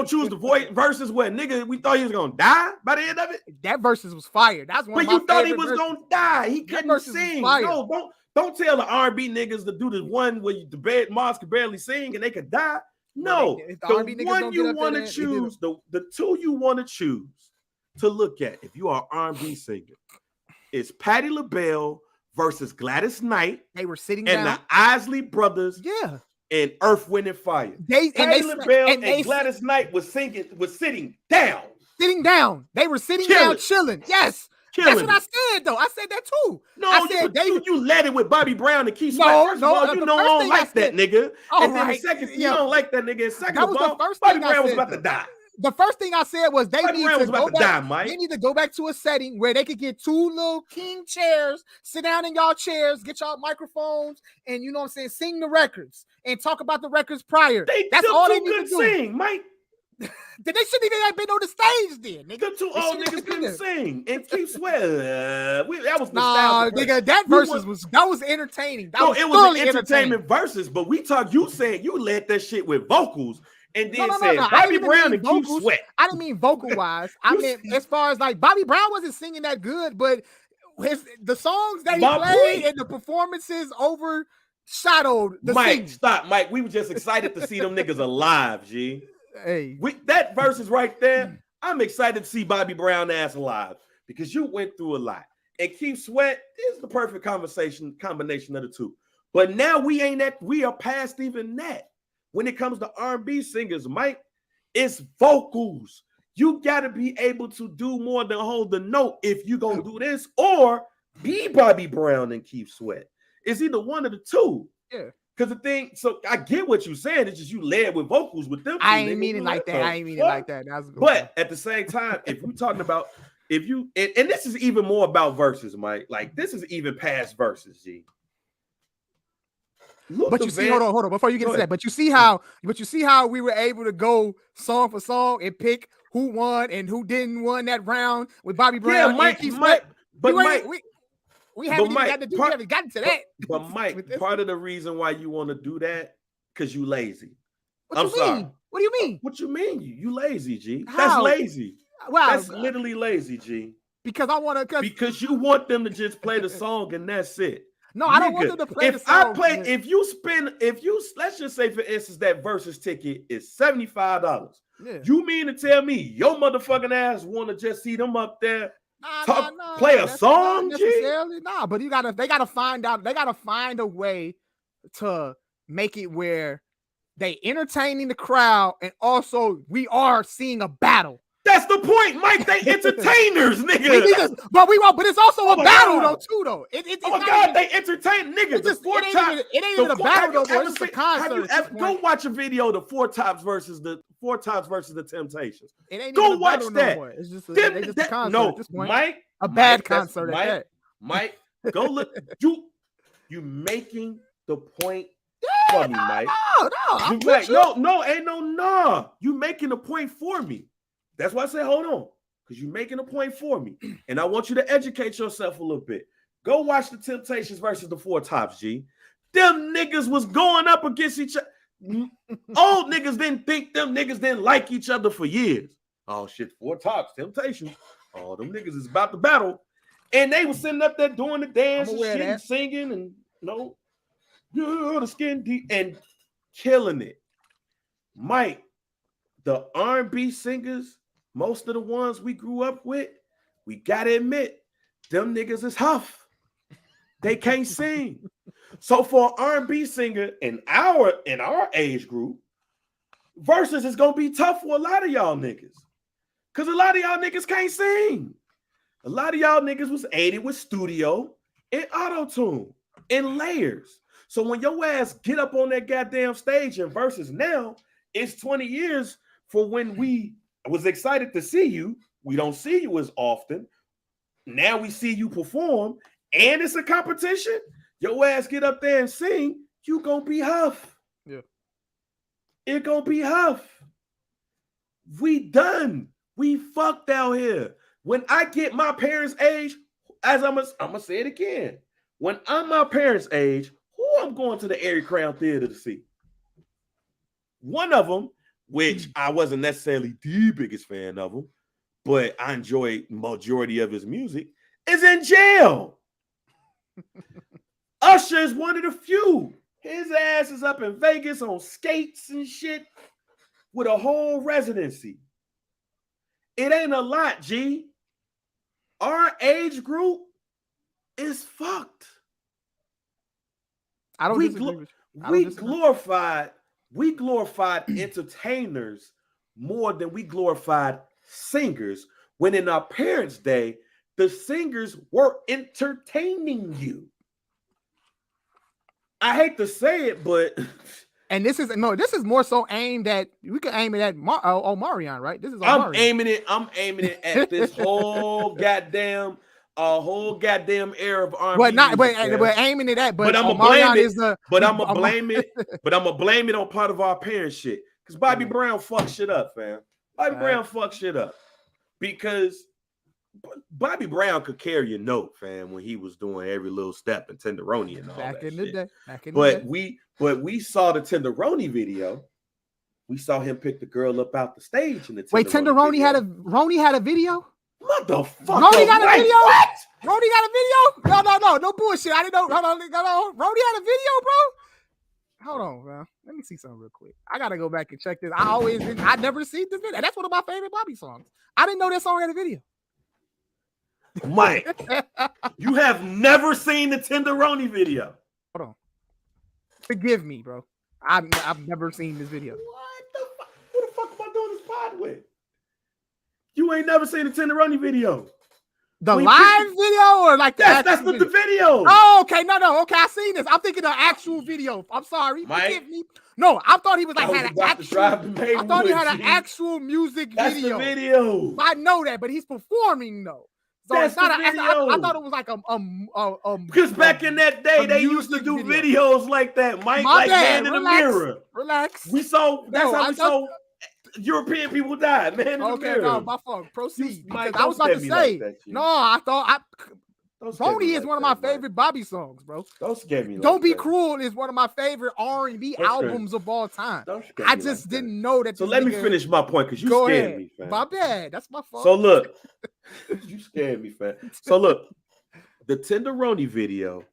choose the voice versus what nigga we thought he was gonna die by the end of it. That versus was fire. That's one. But you thought he was gonna die. He couldn't sing. No, don't tell the R&B niggas to do the one where the bad Mars could barely sing and they could die. No, the one you want to choose, the two you want to choose to look at if you are R&B singer is Patti LaBelle versus Gladys Knight. They were sitting down. And the Isley Brothers. Yeah. And Earth, Wind, and Fire. Patti LaBelle and Gladys Knight was sitting down. Sitting down. They were sitting down, chilling. Yes. That's what I said, though. I said that too. No, you led it with Bobby Brown and Keith Sweat. First of all, you don't like that nigga. And then the second, you don't like that nigga. And second of all, Bobby Brown was about to die. The first thing I said was they need to go back to a setting where they could get two little king chairs, sit down in y'all chairs, get y'all microphones, and you know what I'm saying, sing the records and talk about the records prior. That's all they need to sing, Mike. They shouldn't even have been on the stage then. Nigga. The two old niggas couldn't sing. And Keith Sweat, that was nigga, that versus was entertaining. It was an entertainment versus, but you said you led that shit with vocals. And then said Bobby Brown and Keith Sweat. I didn't mean vocal wise. I meant as far as like Bobby Brown wasn't singing that good, but the songs that he played and the performances overshadowed the singing. Stop, Mike. We were just excited to see them niggas alive, G. Hey, that versus right there, I'm excited to see Bobby Brown ass alive because you went through a lot. And Keith Sweat is the perfect combination of the two. But now we are past even that. When it comes to R&B singers, Mike, it's vocals. You got to be able to do more than hold the note if you're going to do this or be Bobby Brown and Keith Sweat. It's either one of the two. Yeah. Because so I get what you're saying. It's just you led with vocals with them. I ain't mean it like that. But at the same time, if we're talking about, and this is even more about verses, Mike. Like, this is even past verses, G. But you see, hold on, before you get to that. But you see how we were able to go song for song and pick who won and who didn't win that round with Bobby Brown. Yeah, Mike. We haven't gotten to that. But Mike, part of the reason why you want to do that because you lazy. I'm sorry. What do you mean? What you mean? You lazy, G? How? That's lazy. Wow, that's literally lazy, G. Because I want to. Because you want them to just play the song and that's it. No, I don't want them to play the song. Let's just say, for instance, that versus ticket is $75. Yeah. You mean to tell me your motherfucking ass want to just see them up there play a song? Not necessarily, but they gotta find a way to make it where they entertaining the crowd and also we are seeing a battle. That's the point, Mike. They entertainers, nigga. But it's also a battle though. They entertain niggas. It ain't even a battle though. It's just a concert. Go watch a video of the Four Tops versus the Temptations. It ain't go even a watch battle that. No more. It's just a concert. No, at this point. Mike. A bad concert at that. Mike, go look. You making the point for me, Mike. No. You making the point for me. That's why I say hold on, because you're making a point for me. And I want you to educate yourself a little bit. Go watch the Temptations versus the Four Tops, G. Them niggas was going up against each other. Old niggas didn't think them niggas didn't like each other for years. Oh, shit, Four Tops, Temptations. Oh, them niggas is about to battle. And they was sitting up there doing the dance and shit and singing and, the skin deep and killing it. Mike, the R&B singers, most of the ones we grew up with, we gotta admit, them niggas is huff. They can't sing. So for an R&B singer in our age group, versus is gonna be tough for a lot of y'all niggas. Because a lot of y'all niggas can't sing. A lot of y'all niggas was aided with studio and auto-tune and layers. So when your ass get up on that goddamn stage and versus now, it's 20 years for when we was excited to see you. We don't see you as often. Now we see you perform and it's a competition. Your ass get up there and sing, you gonna be huff. Yeah. It gonna be huff. We done. We fucked out here. When I get my parents' age, as I'm gonna say it again. When I'm my parents' age, who I'm going to the Airy Crown Theater to see? One of them, which I wasn't necessarily the biggest fan of him, but I enjoy majority of his music, is in jail. Usher is one of the few. His ass is up in Vegas on skates and shit with a whole residency. It ain't a lot, G. Our age group is fucked. I don't disagree with you. We glorified entertainers more than we glorified singers. When in our parents' day, the singers were entertaining you. I hate to say it, but and this is more so aimed at, we can aim it at Omarion, right? This is I'm aiming it at this whole goddamn era of R&B. But aiming it at, but I'm gonna blame it. But I'm gonna blame it. But I'm gonna blame it on part of our parents' shit. Because Bobby Brown fucked shit up, fam. Brown fucked shit up because Bobby Brown could carry a note, fam, when he was doing every little step and Tenderoni and all back that in the shit. day. But we saw the Tenderoni video. We saw him pick the girl up out the stage in the Tenderoni had a video. Motherfucker. Roni got a video? What? Roni got a video? No bullshit. I didn't know. Hold on. Roni had a video, bro? Hold on, man. Let me see something real quick. I gotta go back and check this. I never seen this video. That's one of my favorite Bobby songs. I didn't know that song had a video. Mike, you have never seen the Tenderoni video. Hold on. Forgive me, bro. I've never seen this video. What the fuck? Who the fuck am I doing this pod with? You ain't never seen the Tenderoni video. The live video or like the that's the video. Oh, okay. No. Okay, I seen this. I'm thinking the actual video. I'm sorry. Mike, forgive me. No, I thought he was like had an actual. I thought he had an G. actual music That's video. The video. I know that, but he's performing though. So that's it's not the video. I thought it was like because back in that day they used to do videos like that, Mike. My like bad. Man in the mirror. Relax. We saw. That's how we saw European people die. Man in the mirror. No, my fault. Proceed. Mike, I was about to say. Like no, I thought Roni is one of my favorite Bobby songs, bro. Don't scare me. Don't Be Cruel is one of my favorite R&B albums of all time. I just didn't know that. So let me finish my point because you scared me, fam. My bad. That's my fault. So look, you scared me, fam. So look, the Tenderoni video.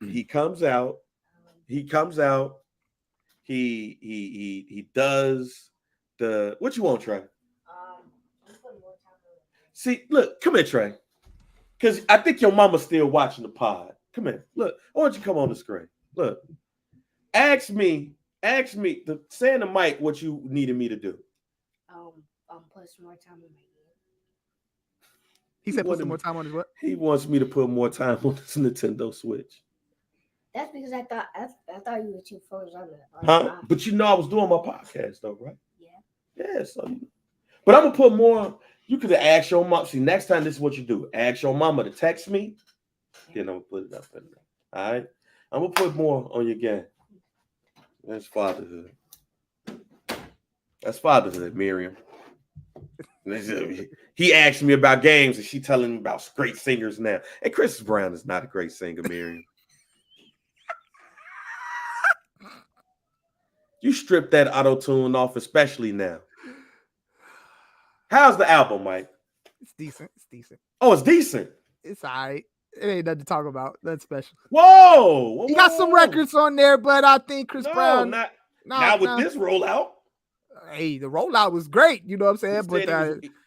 He comes out. He does the what you want, Trey? See, look, come here, Trey. Because I think your mama's still watching the pod. Come here. Look, I want you to come on the screen. Look. Ask me, say in the mic what you needed me to do. Put some more time on my game. He said put some more time on his what? He wants me to put more time on this Nintendo Switch. That's because I thought you were too focused on that. Huh? But you know I was doing my podcast though, right? Yeah. Yeah, so but I'm gonna put more. You could have asked your mom. See, next time this is what you do. Ask your mama to text me. Then I'm gonna put it up in there. All right. I'm gonna put more on your game. That's fatherhood. That's fatherhood, Miriam. He asked me about games and she telling me about great singers now. And Chris Brown is not a great singer, Miriam. You strip that auto-tune off, especially now. How's the album, Mike? It's decent. Oh, it's decent. It's all right. It ain't nothing to talk about. That's special. Whoa! He got some records on there, but I think Chris Brown. Not with this rollout. Hey, the rollout was great. You know what I'm saying? But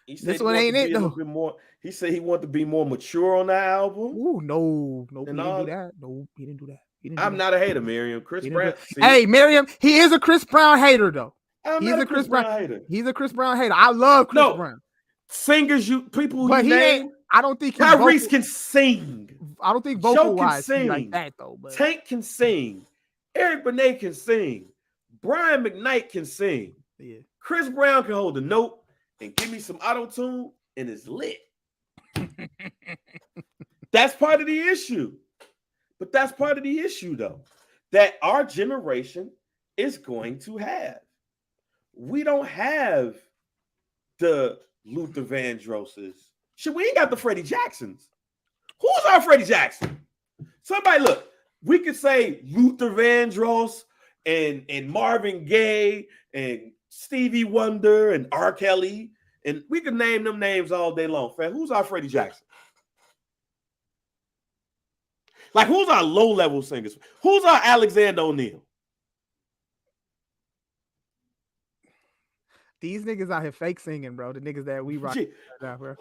this one ain't it though. He said he wanted to be more mature on the album. Ooh, no, he didn't do that. No, he didn't do that. I'm not a hater, Miriam. Chris Brown. Hey, Miriam, he is a Chris Brown hater though. He's a Chris Brown hater. He's a Chris Brown hater. I love Chris Brown. Singers, people but he name. I don't think Kyrie can sing. I don't think vocal wise like that though. But Tank can sing. Eric Benet can sing. Brian McKnight can sing. Yeah. Chris Brown can hold a note and give me some auto-tune and it's lit. That's part of the issue. But that's part of the issue though, that our generation is going to have. We don't have the Luther Vandrosses. Shit, we ain't got the Freddie Jacksons. Who's our Freddie Jackson? Somebody look. We could say Luther Vandross and Marvin Gaye and Stevie Wonder and R. Kelly, and we could name them names all day long. Fam, who's our Freddie Jackson? Like, who's our low-level singers? Who's our Alexander O'Neal? These niggas out here fake singing, bro. The niggas that we rock right now, bro.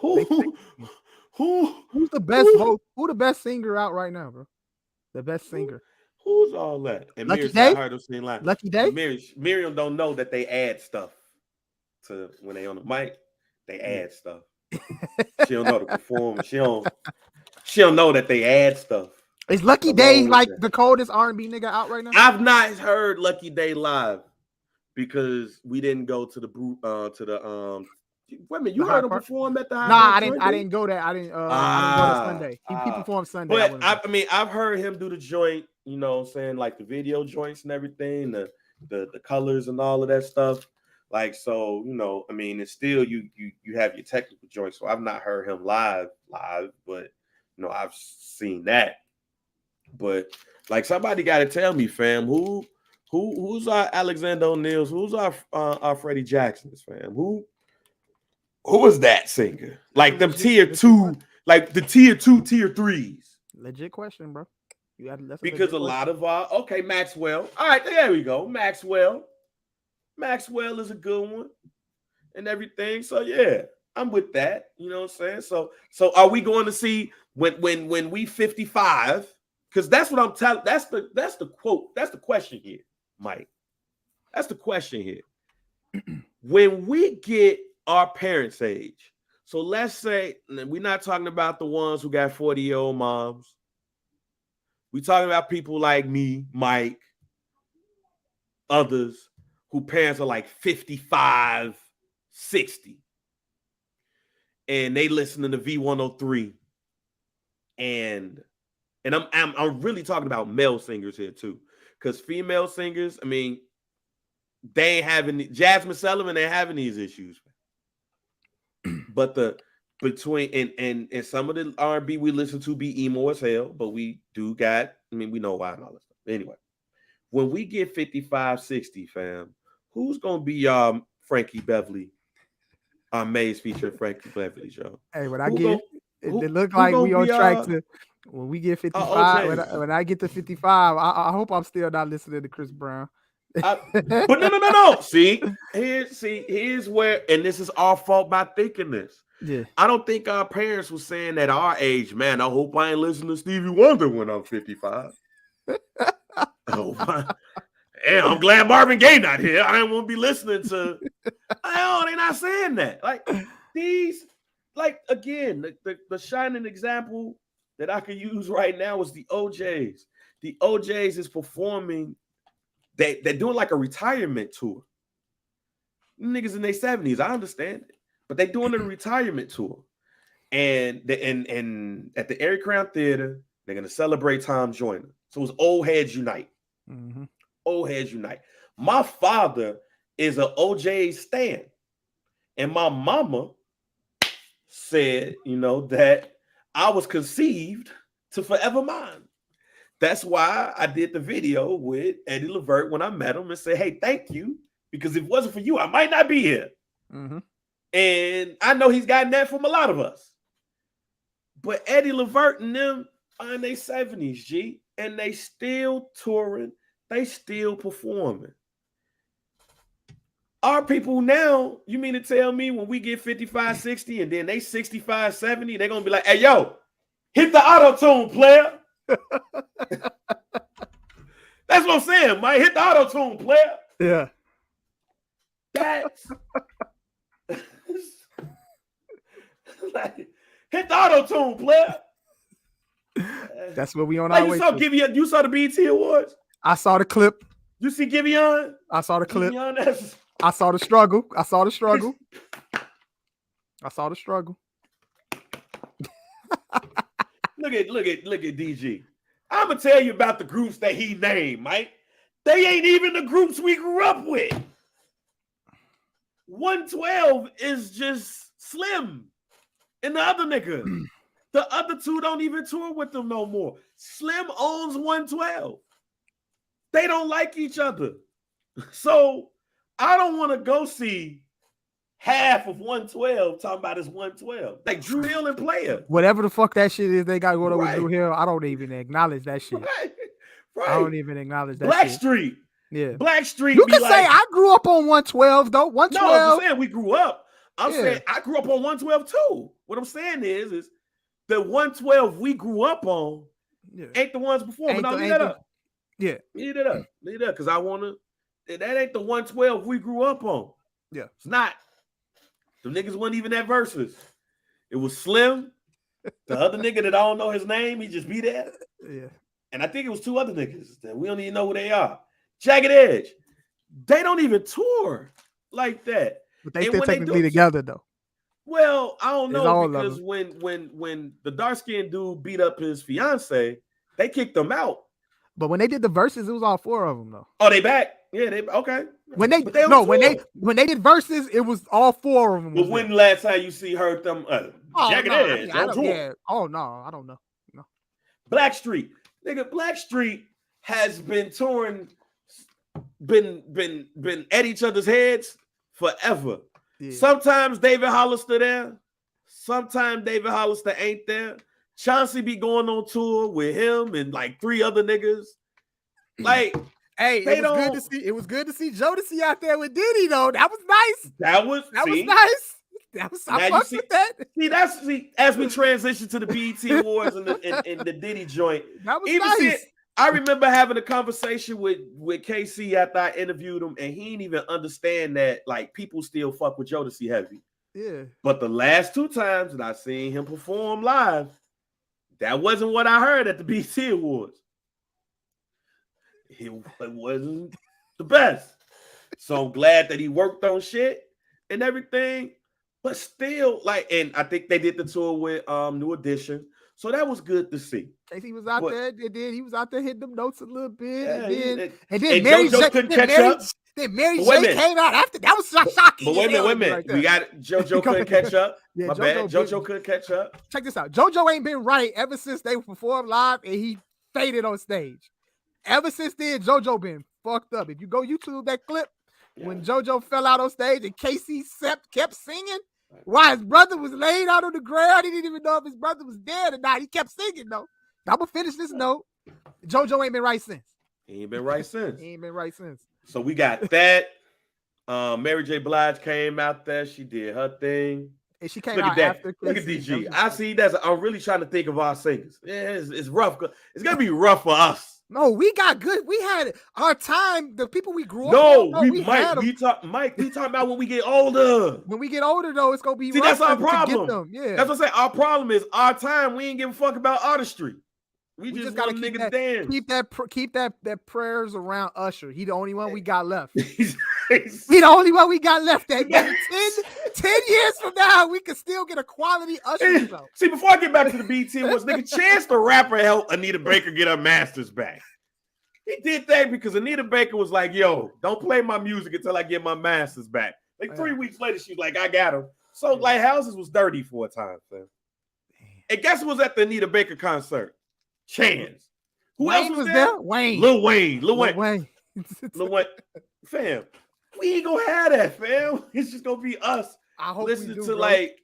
Who's the best vote? Who the best singer out right now, bro? The best singer. Who's all that? And Lucky Miriam Day? said I heard him sing live. Lucky Day? Miriam don't know that they add stuff to when they on the mic. They add stuff. She don't know to perform. She don't know that they add stuff. Is Lucky Day like the coldest R&B nigga out right now? I've not heard Lucky Day live because we didn't go to the wait a minute, you heard him perform at the High Nah, Park I didn't go there. I didn't go to Sunday. He performed Sunday. But I mean, I've heard him do the joint, you know what I'm saying, like the video joints and everything, the colors and all of that stuff. Like, so, you know, I mean, it's still you have your technical joints. So I've not heard him live, but you know, I've seen that. But like, somebody got to tell me, fam, who's our Alexander O'Neal's, who's our Freddie Jackson's, fam? Who is that singer? Like them tier 2, like the tier 2, tier 3s. Legit question, bro. Because a lot of Maxwell. All right, there we go. Maxwell is a good one and everything. So yeah, I'm with that. You know what I'm saying? So are we going to see when we 55? Because that's what I'm telling. That's the quote. That's the question here, Mike. That's the question here. When we get our parents' age, so let's say we're not talking about the ones who got 40-year-old moms. We're talking about people like me, Mike, others who parents are like 55, 60. And they listening to V103. And I'm really talking about male singers here too. Because female singers, I mean, they ain't having Jasmine Sullivan ain't having these issues. But and some of the R&B we listen to be emo as hell, but we do got, I mean, we know why and all that stuff. Anyway, when we get 55, 60, fam, who's gonna be Frankie Beverly, our Maze featuring Frankie Beverly, Joe? Hey, when it look like we on track to when we get 55. When I get to 55, I hope I'm still not listening to Chris Brown. But no. See, here's where, and this is our fault by thinking this. Yeah, I don't think our parents were saying at our age, man, I hope I ain't listening to Stevie Wonder when I'm 55. I'm glad Marvin Gaye not here. I don't want to be listening to. Oh, they're not saying that. Like these, like again, the shining example that I could use right now is the OJs. The OJs is performing. They're doing like a retirement tour. Niggas in their 70s, I understand it, but they're doing a retirement tour, and at the Airy Crown Theater, they're gonna celebrate Tom Joyner. So it's Old Heads Unite. Mm-hmm. Old Heads Unite. My father is an OJ stan, and my mama said, you know, that I was conceived to forever mine. That's why I did the video with Eddie Levert when I met him and said, hey, thank you, because if it wasn't for you, I might not be here. Mm-hmm. And I know he's gotten that from a lot of us. But Eddie Levert and them are in their 70s, G, and they still touring. They still performing. Our people now, you mean to tell me when we get 55, 60, and then they 65, 70, they're going to be like, hey, yo, hit the auto-tune, player. That's what I'm saying, Mike. Hit the auto-tune, player. Yeah. That's like, hit the auto-tune, player. That's what we on like our way to. You saw the BET Awards? I saw the clip. You see Giveon? I saw the clip. Giveon, I saw the struggle. I saw the struggle. Look at DG. I'm gonna tell you about the groups that he named, Mike. They ain't even the groups we grew up with. 112 is just Slim and the other nigga. The other two don't even tour with them no more. Slim owns 112. They don't like each other. So I don't want to go see half of 112 talking about his 112. Like Drew Hill and Player. Whatever the fuck that shit is they got going on with Right. Drew Hill, I don't even acknowledge that shit. Right. I don't even acknowledge that Blackstreet. Yeah. Blackstreet. You can say I grew up on 112 though. 112. No, I'm saying we grew up. I'm saying I grew up on 112 too. What I'm saying is the 112 we grew up on ain't the ones before. But leave that up. Yeah. Leave it up. Leave it up. Because I want to. That ain't the 112 we grew up on. Yeah. It's not. The niggas wasn't even at verses. It was Slim. The other nigga that I don't know his name, he just be there. Yeah. And I think it was two other niggas that we don't even know who they are. Jagged Edge. They don't even tour like that. But they still technically together though. Well, I don't know because when the dark-skinned dude beat up his fiance, they kicked him out. But when they did the verses, it was all four of them though. Oh, they back? Yeah, they okay. When they did verses, it was all four of them. But when the last time you heard them Jagged Edge? Oh no, I don't know. No. Blackstreet. Nigga, Blackstreet has been touring, been at each other's heads forever. Yeah. Sometimes David Hollister there. Sometimes David Hollister ain't there. Chauncey be going on tour with him and like three other niggas. Like, hey, it was good to see Jodeci out there with Diddy though. That was nice. That was nice. I fucked with that. See, as we transition to the BET Awards and the Diddy joint, that was nice. I remember having a conversation with KC after I interviewed him, and he didn't even understand that like people still fuck with Jodeci heavy. Yeah. But the last two times that I seen him perform live, that wasn't what I heard at the BET Awards. It wasn't the best. So I'm glad that he worked on shit and everything. But still, like, and I think they did the tour with New Edition. So that was good to see. Casey was out there, and then he was out there hitting them notes a little bit. Yeah, and then Mary J couldn't catch up. Then Mary J came out after. That was shocking. But wait a minute. We got JoJo couldn't catch up. Yeah, my bad. JoJo couldn't catch up. Check this out. JoJo ain't been right ever since they performed live and he faded on stage. Ever since then, JoJo been fucked up. If you go YouTube that clip, when JoJo fell out on stage and Casey kept singing, while his brother was laid out on the ground, he didn't even know if his brother was dead or not. He kept singing though. I'm gonna finish this note. JoJo ain't been right since. He ain't been right since. He ain't been right since. So we got that. Mary J. Blige came out there. She did her thing. And she came out after. Look at DG. I see that. I'm really trying to think of our singers. Yeah, it's rough. It's gonna be rough for us. No, we got good. We had our time. The people we grew up. No, we talking about when we get older. When we get older, though, it's gonna be. See, rough that's our problem. Yeah, that's what I'm saying. Our problem is our time. We ain't give a fuck about artistry. We just gotta keep that prayers around Usher. He the only one we got left. He the only one we got left. That 10 years from now, we can still get a quality Usher show. See, before I get back to the BT, was nigga Chance the Rapper helped Anita Baker get her masters back. He did that because Anita Baker was like, "Yo, don't play my music until I get my masters back." Like 3 weeks later, she was like, "I got him." So like houses was dirty for a time, fam. And guess who was at the Anita Baker concert? Chance. Who else was there? Wayne. Lil Wayne. Fam, we ain't gonna have that, fam. It's just gonna be us. I hope listening we do, to bro. Like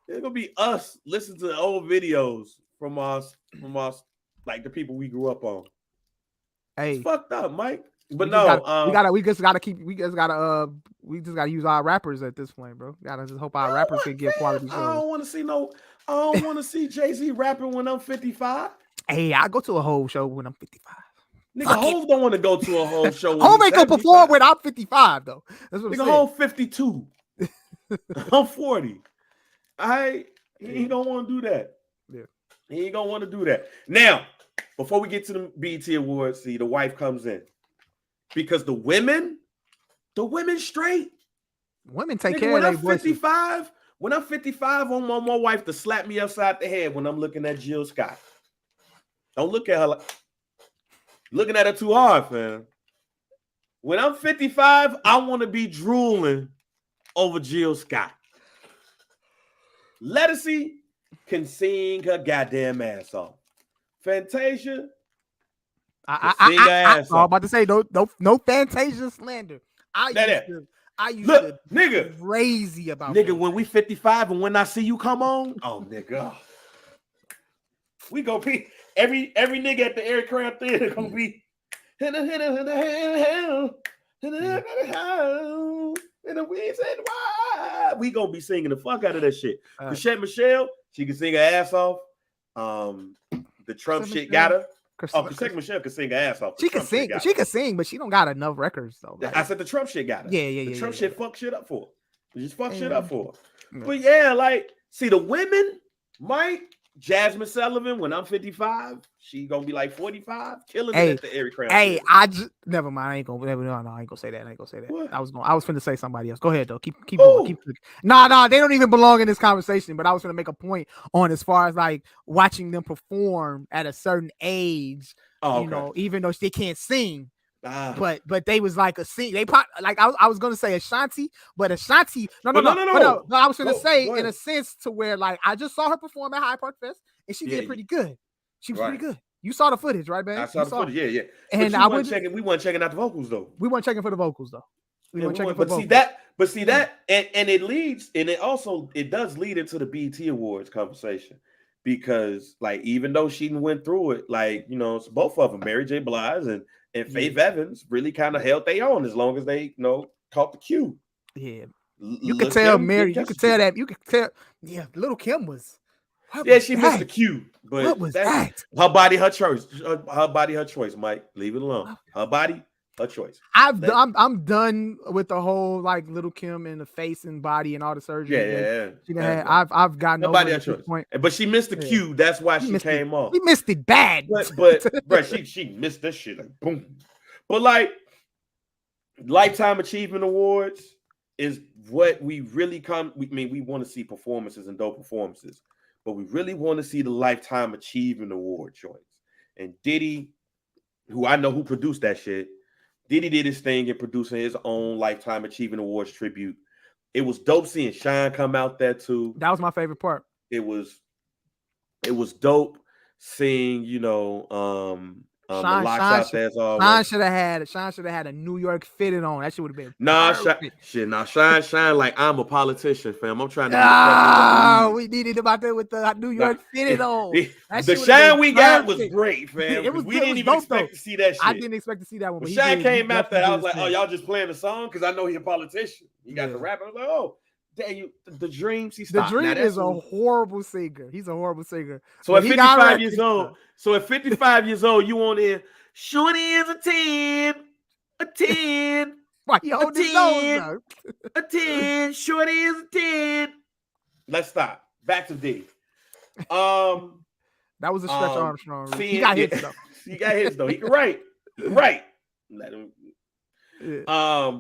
it's gonna be us listening to the old videos from us, like the people we grew up on. Hey, it's fucked up, Mike. But we just gotta use our rappers at this point, bro. Gotta just hope our rappers can get quality shows. I don't want to see Jay-Z rapping when I'm 55. Hey, I go to a whole show when I'm 55. Nigga, Hov don't want to go to a whole show. Hov ain't gonna perform when I'm 55 though. That's what I'm saying. Hov 52. I'm 40. He ain't gonna want to do that. Yeah, he ain't gonna want to do that. Now, before we get to the BET Awards, see the wife comes in because the women straight. Women take care of their voices. 55. When I'm 55, I want my wife to slap me upside the head when I'm looking at Jill Scott. Don't look at her like looking at her too hard, fam. When I'm 55, I want to be drooling over Jill Scott. Lettucey can sing her goddamn ass off. Fantasia. I was about to say no Fantasia slander. I used Look, to nigga, crazy about nigga. Fantasia. When we 55 and when I see you come on, oh nigga, we gonna be every nigga at the Eric Crown Theater gonna be in the weeds and why we gonna be singing the fuck out of that shit. Chrisette Michelle, she can sing her ass off. The Trump shit got her. Chrisette Michelle can sing her ass off. She can sing. She can sing, but she don't got enough records though. Like, I said the Trump shit got her. Yeah. The Trump shit fuck shit up for her. Just fuck shit up for her. Yeah. But yeah, like, see the women, Mike, Jasmine Sullivan, when I'm 55, she gonna be like 45, killing it at the Eric Crown. Hey, I just never mind. I ain't gonna say that. What? I was finna say somebody else. Go ahead though. Keep going. Nah, they don't even belong in this conversation. But I was gonna make a point on as far as like watching them perform at a certain age. You know, even though they can't sing. But they was like a sing. They like I was gonna say Ashanti, but Ashanti no. I was gonna say in a sense to where like I just saw her perform at Hyde Park Fest and she did pretty good. She was pretty good. You saw the footage, right, man? I saw the footage. Yeah. And we weren't checking out the vocals though. We weren't checking for the vocals though. See that, and it leads, and it does lead into the BET Awards conversation. Because like even though she went through it, like it's both of them, Mary J. Blige and Faith Evans, really kind of held they own as long as they caught the cue. Yeah, you could tell Mary. You could tell that. You could tell. Yeah, Little Kim was. She missed the cue, but what was that? Her body, her choice. Her body, her choice. Mike, leave it alone. Her body, her choice. I'm done with the whole like Little Kim and the face and body and all the surgery. Yeah. I've gotten over at this point. But she missed the cue. That's why she came off. She missed it bad. But bro, she missed that shit like boom. But like Lifetime Achievement Awards is what we really we want to see performances and dope performances, but we really want to see the Lifetime Achievement Award joints. And Diddy, who I know who produced that shit, Diddy did his thing in producing his own Lifetime Achievement Awards tribute. It was dope seeing Shine come out there too. That was my favorite part. It was dope seeing, the locks out there as always. Shine should have had a New York fitted on. That shit would have been Shine like I'm a politician, fam. I'm trying to we needed about that with the New York fitted on. The Shine we got was great, fam. We didn't even expect to see that shit. I didn't expect to see that one. When Shine came out there, I was like, oh, y'all just playing the song? Because I know he's a politician. He got the rap. I was like, oh, dang, the Dreams. The Dream is a horrible singer. He's a horrible singer. So at 55 years old, you want to hear Shorty is a 10. Why you hold his nose a 10. Shorty is a 10. Let's stop. Back to D. That was a Stretch Armstrong. He got hits though. He got hits though. He can write. Let him. Yeah.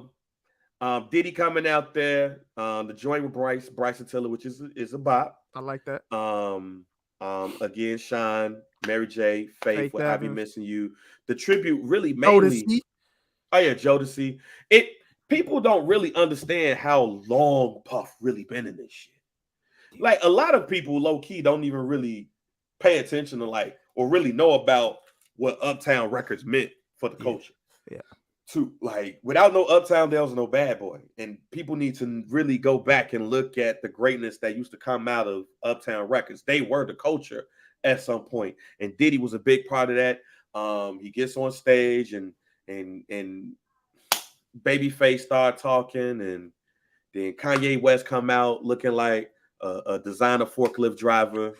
Diddy coming out there, the joint with Bryson Tiller, which is a bop. I like that. Again, Shine, Mary J, Faith, What Have You Missing You. The tribute really mainly. Jodeci. People don't really understand how long Puff really been in this shit. Like a lot of people, low key, don't even really pay attention to or really know about what Uptown Records meant for the culture. Yeah. Without no Uptown, there was no Bad Boy. And people need to really go back and look at the greatness that used to come out of Uptown Records. They were the culture at some point. And Diddy was a big part of that. He gets on stage and Babyface start talking, and then Kanye West come out looking like a designer forklift driver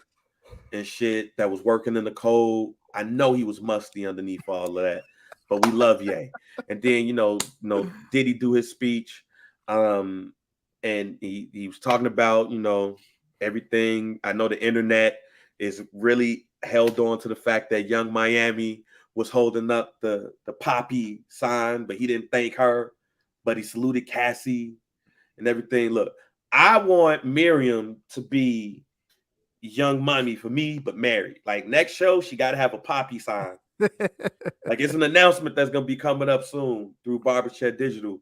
and shit that was working in the cold. I know he was musty underneath all of that. But we love Ye. And then, Diddy do his speech. And he was talking about, everything. I know the internet is really held on to the fact that Young Miami was holding up the Poppy sign, but he didn't thank her, but he saluted Cassie and everything. Look, I want Miriam to be Young Money for me, but married. Like next show, she got to have a Poppy sign. Like it's an announcement that's gonna be coming up soon through Barberchat Digital,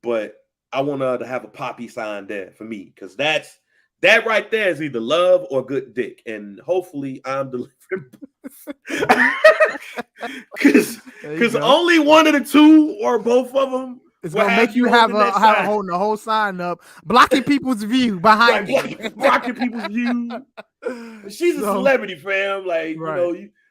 but I want her to have a Poppy sign there for me because that right there is either love or good dick, and hopefully I'm delivering Because only one of the two or both of them it's gonna make you have holding the whole sign up, blocking people's view behind blocking people's view. She's a celebrity, fam. Like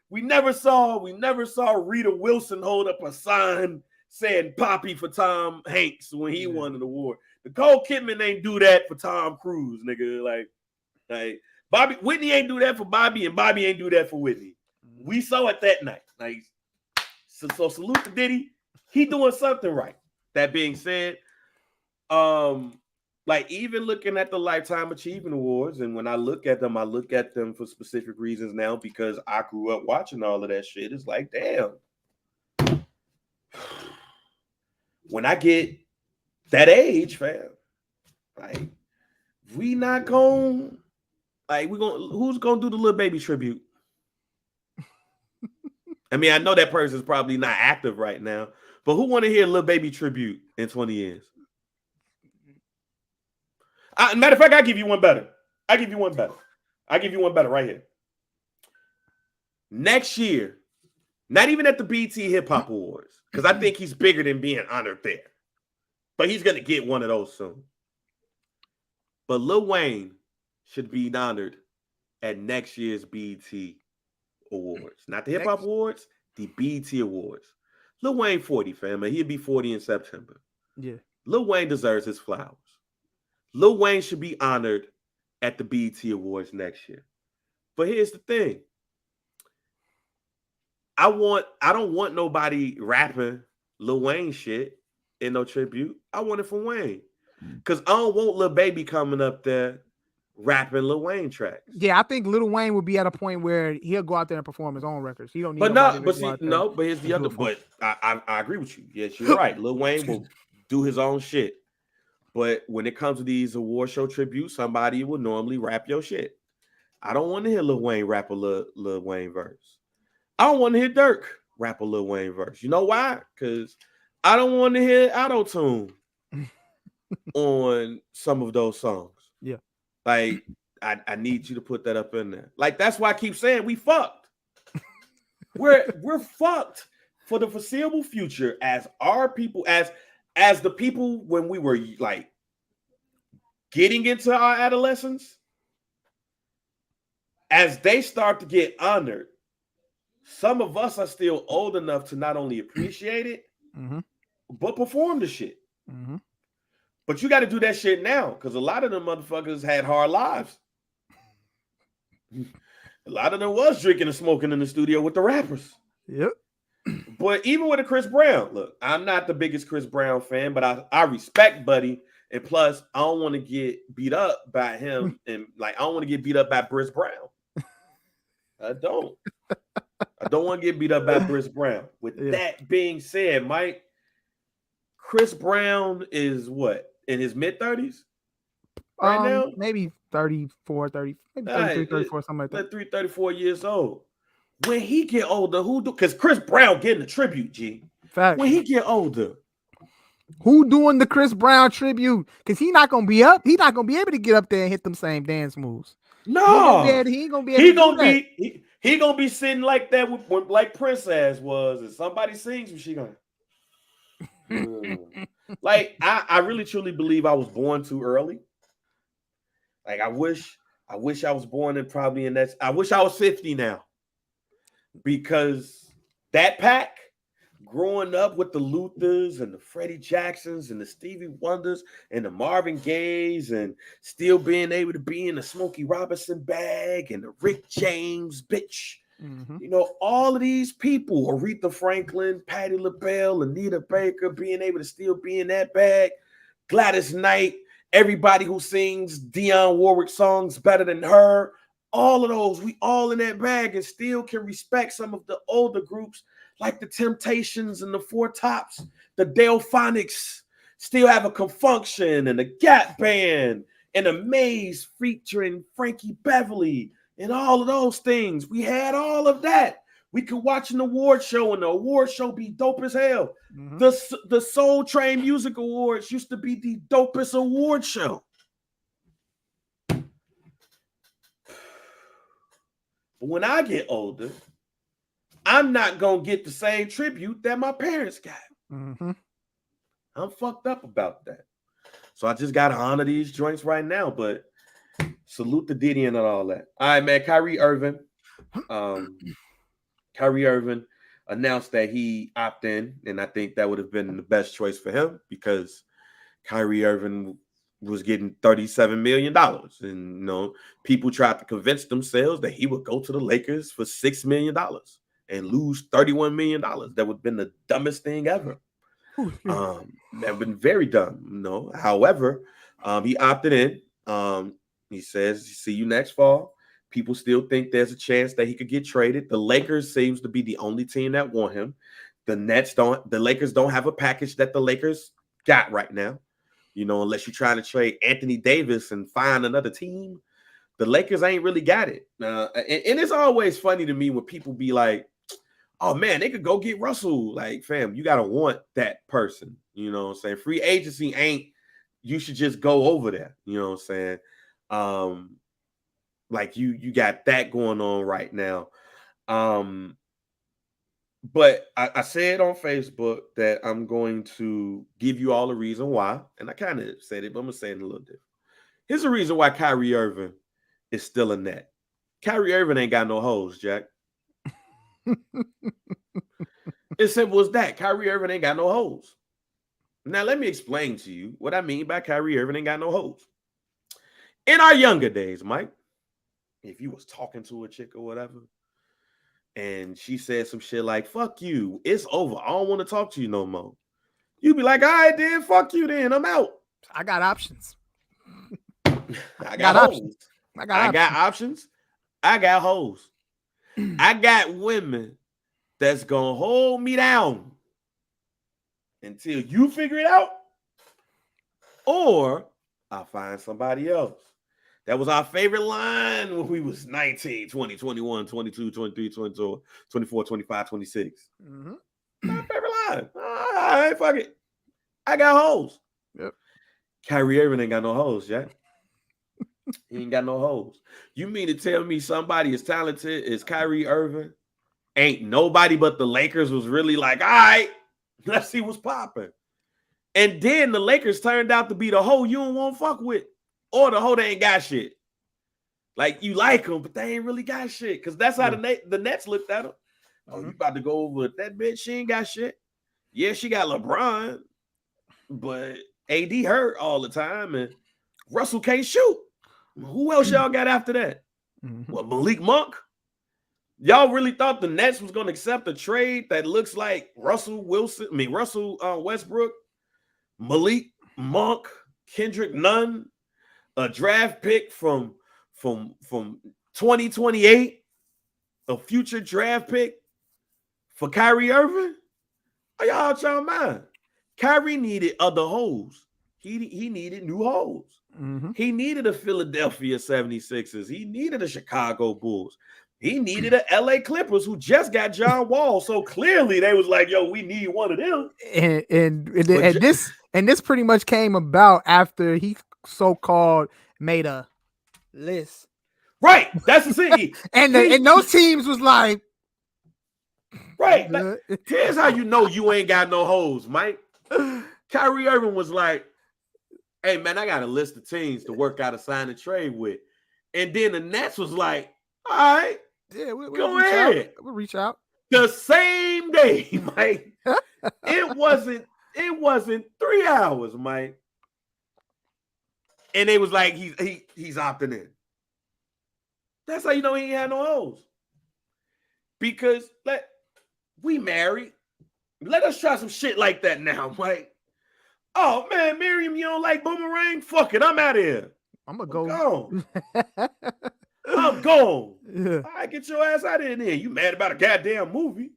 we never saw Rita Wilson hold up a sign saying "Poppy" for Tom Hanks when he won an award. Nicole Kidman ain't do that for Tom Cruise, nigga. Like Whitney ain't do that for Bobby, and Bobby ain't do that for Whitney. We saw it that night. Like, so salute to Diddy. He doing something right. That being said, like even looking at the Lifetime Achievement Awards, and when I look at them for specific reasons now because I grew up watching all of that shit. It's like, damn. When I get that age, fam, like we not going, like who's gonna do the Lil Baby tribute? I mean, I know that person's probably not active right now, but who want to hear Lil Baby tribute in 20 years? Matter of fact, I'll give you one better. I'll give you one better right here. Next year, not even at the BT Hip Hop Awards, because I think he's bigger than being honored there. But he's going to get one of those soon. But Lil Wayne should be honored at next year's BT Awards. Not the Hip Hop Awards, the BT Awards. Lil Wayne 40, fam. He'll be 40 in September. Yeah. Lil Wayne deserves his flowers. Lil Wayne should be honored at the BT Awards next year. But here's the thing. I don't want nobody rapping Lil Wayne shit in no tribute. I want it from Wayne. Because I don't want Lil Baby coming up there rapping Lil Wayne tracks. Yeah, I think Lil Wayne would be at a point where he'll go out there and perform his own records. He don't need. But here's the other. But I agree with you. Yes, you're right. Lil Wayne will do his own shit. But when it comes to these award show tributes, somebody will normally rap your shit. I don't want to hear Lil Wayne rap a Lil Wayne verse. I don't want to hear Dirk rap a Lil Wayne verse. You know why? Because I don't want to hear auto-tune on some of those songs. Yeah. Like, I need you to put that up in there. Like, that's why I keep saying we fucked. We're fucked for the foreseeable future as our people, as the people when we were like getting into our adolescence, as they start to get honored, some of us are still old enough to not only appreciate it, but perform the shit. But you got to do that shit now because a lot of them motherfuckers had hard lives. A lot of them was drinking and smoking in the studio with the rappers. Yep. But even with a Chris Brown, look, I'm not the biggest Chris Brown fan, but I respect Buddy. And plus, I don't want to get beat up by him. And like, I don't want to get beat up by Briss Brown. I don't want to get beat up by Briss Brown. With that being said, Mike, Chris Brown is what? In his mid-30s? Right now? Maybe 34, 30, maybe 33, 34, something like that. 34 years old. When he get older, who do? Because Chris Brown getting a tribute, G. Fact. When he get older, who doing the Chris Brown tribute? Because he's not gonna be up. He's not gonna be able to get up there and hit them same dance moves. No, he ain't gonna be able to he gonna be sitting like that with like Princess was, and somebody sings and she gonna. Like I really truly believe I was born too early. Like I wish I was born in probably in that. I wish I was 50 now. Because that pack, growing up with the Luthers and the Freddie Jacksons and the Stevie Wonders and the Marvin Gayes and still being able to be in the Smokey Robinson bag and the Rick James bitch. You know, all of these people, Aretha Franklin, Patti LaBelle, Anita Baker, being able to still be in that bag, Gladys Knight, everybody who sings Dionne Warwick songs better than her. All of those, we all in that bag and still can respect some of the older groups like the Temptations and the Four Tops, the Delphonics, still have a Confunction and the Gap Band and a Maze featuring Frankie Beverly and all of those things. We had all of that. We could watch an award show and the award show be dope as hell. The Soul Train Music Awards used to be the dopest award show. But when I get older, I'm not gonna get the same tribute that my parents got. Mm-hmm. I'm fucked up about that. So I just gotta honor these joints right now. But salute the Diddy and all that. All right, man. Kyrie Irving announced that he opted in, and I think that would have been the best choice for him because Kyrie Irving was getting $37 million. And people tried to convince themselves that he would go to the Lakers for $6 million and lose $31 million. That would have been the dumbest thing ever. That would have been very dumb. However, he opted in. He says, see you next fall. People still think there's a chance that he could get traded. The Lakers seems to be the only team that want him. The Lakers don't have a package that the Lakers got right now. Unless you're trying to trade Anthony Davis and find another team, the Lakers ain't really got it. And it's always funny to me when people be like, oh man, they could go get Russell. Like, fam, you got to want that person. You know what I'm saying? Free agency ain't, you should just go over there. You know what I'm saying? Like you got that going on right now. But I said on Facebook that I'm going to give you all a reason why. And I kind of said it, but I'm going to say it a little different. Here's the reason why Kyrie Irving is still a net. Kyrie Irving ain't got no hoes, Jack. It's simple as that. Kyrie Irving ain't got no hoes. Now, let me explain to you what I mean by Kyrie Irving ain't got no hoes. In our younger days, Mike, if you was talking to a chick or whatever, and she said some shit like, fuck you, it's over, I don't want to talk to you no more. You be like, all right, then, fuck you then, I'm out. I got options. I got hoes. I got options. I got hoes. I got women that's going to hold me down until you figure it out, or I'll find somebody else. That was our favorite line when we was 19, 20, 21, 22, 23, 22, 24, 25, 26. Mm-hmm. My favorite line. All right, fuck it. I got hoes. Yep. Kyrie Irving ain't got no hoes, Jack. He ain't got no hoes. You mean to tell me somebody as talented as Kyrie Irving ain't nobody but the Lakers was really like, all right, let's see what's popping. And then the Lakers turned out to be the hoe you don't want to fuck with. Or the hoe they ain't got shit. Like, you like them, but they ain't really got shit. Because that's how the Nets looked at them. Oh, you about to go over with that bitch? She ain't got shit. Yeah, she got LeBron, but AD hurt all the time, and Russell can't shoot. Who else y'all got after that? Mm-hmm. What, Malik Monk? Y'all really thought the Nets was going to accept a trade that looks like Russell Westbrook, Malik Monk, Kendrick Nunn, a draft pick from 2028, a future draft pick for Kyrie Irving? Are y'all out your mind? Kyrie needed other hoes. He needed new hoes. Mm-hmm. He needed a Philadelphia 76ers. He needed a Chicago Bulls. He needed a LA Clippers who just got John Wall. So clearly they was like, yo, we need one of them. And this pretty much came about after he so-called made a list. Right. That's the thing. and those teams was like, right. Like, here's how you know you ain't got no hoes, Mike. Kyrie Irving was like, hey, man, I got a list of teams to work out a sign and trade with. And then the Nets was like, all right, yeah, we'll go ahead. We'll reach out. The same day, Mike. It wasn't 3 hours, Mike. And they was like, he's opting in. That's how you know he ain't had no hoes. Because we married. Let us try some shit like that now, Mike. Oh, man, Miriam, you don't like Boomerang? Fuck it, I'm out of here. I'm going to go. I'm gone. Yeah. All right, get your ass out of here. You mad about a goddamn movie?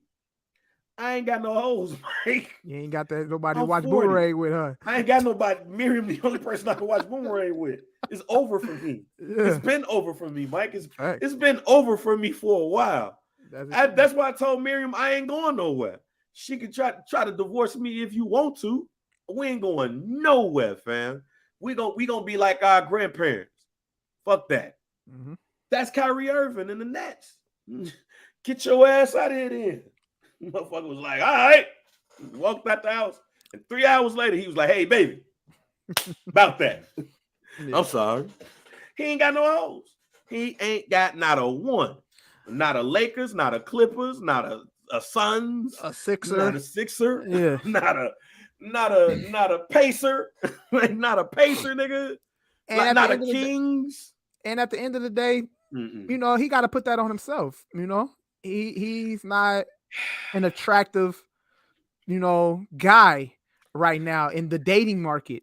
I ain't got no hoes, Mike. You ain't got that nobody to watch 40. Boomerang with, huh? I ain't got nobody. Miriam, the only person I can watch Boomerang with. It's over for me. Yeah. It's been over for me, Mike. It's been over for me for a while. That's why I told Miriam I ain't going nowhere. She can try to divorce me if you want to. We ain't going nowhere, fam. We gonna be like our grandparents. Fuck that. Mm-hmm. That's Kyrie Irving and the Nets. Get your ass out of here then. Motherfucker was like, all right. Walked out the house. And 3 hours later, he was like, hey, baby, about that. Yeah. I'm sorry. He ain't got no hoes. He ain't got not a one. Not a Lakers, not a Clippers, not a Suns, A Sixer. not a Sixer, Yeah. not a Pacer, not a Pacer, nigga. And Not a Kings. And at the end of the day, you know, he got to put that on himself. You know, he's not an attractive, you know, guy right now in the dating market.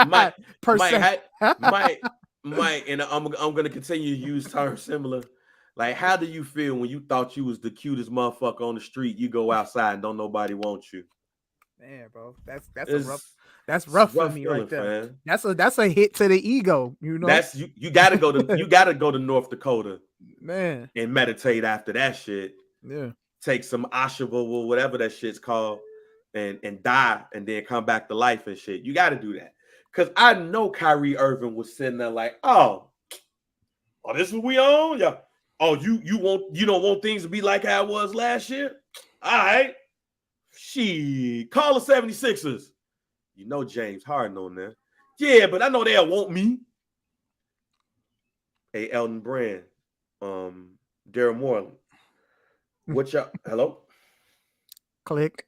Mike, se. and I'm gonna continue to use terms similar. Like, how do you feel when you thought you was the cutest motherfucker on the street? You go outside and don't nobody want you. Man, bro, that's rough for me feeling, right there. Man. That's a hit to the ego. You know, that's you gotta go to North Dakota, man, and meditate after that shit. Yeah, take some Asheva or whatever that shit's called, and die, and then come back to life and shit. You got to do that, because I know Kyrie Irving was sitting there like, oh, this is what we on, yeah. Oh, you don't want things to be like how it was last year? All right. Shit. Call the 76ers. You know James Harden on there. Yeah, but I know they'll want me. Hey, Elton Brand. Daryl Moreland. What y'all? Hello? Click.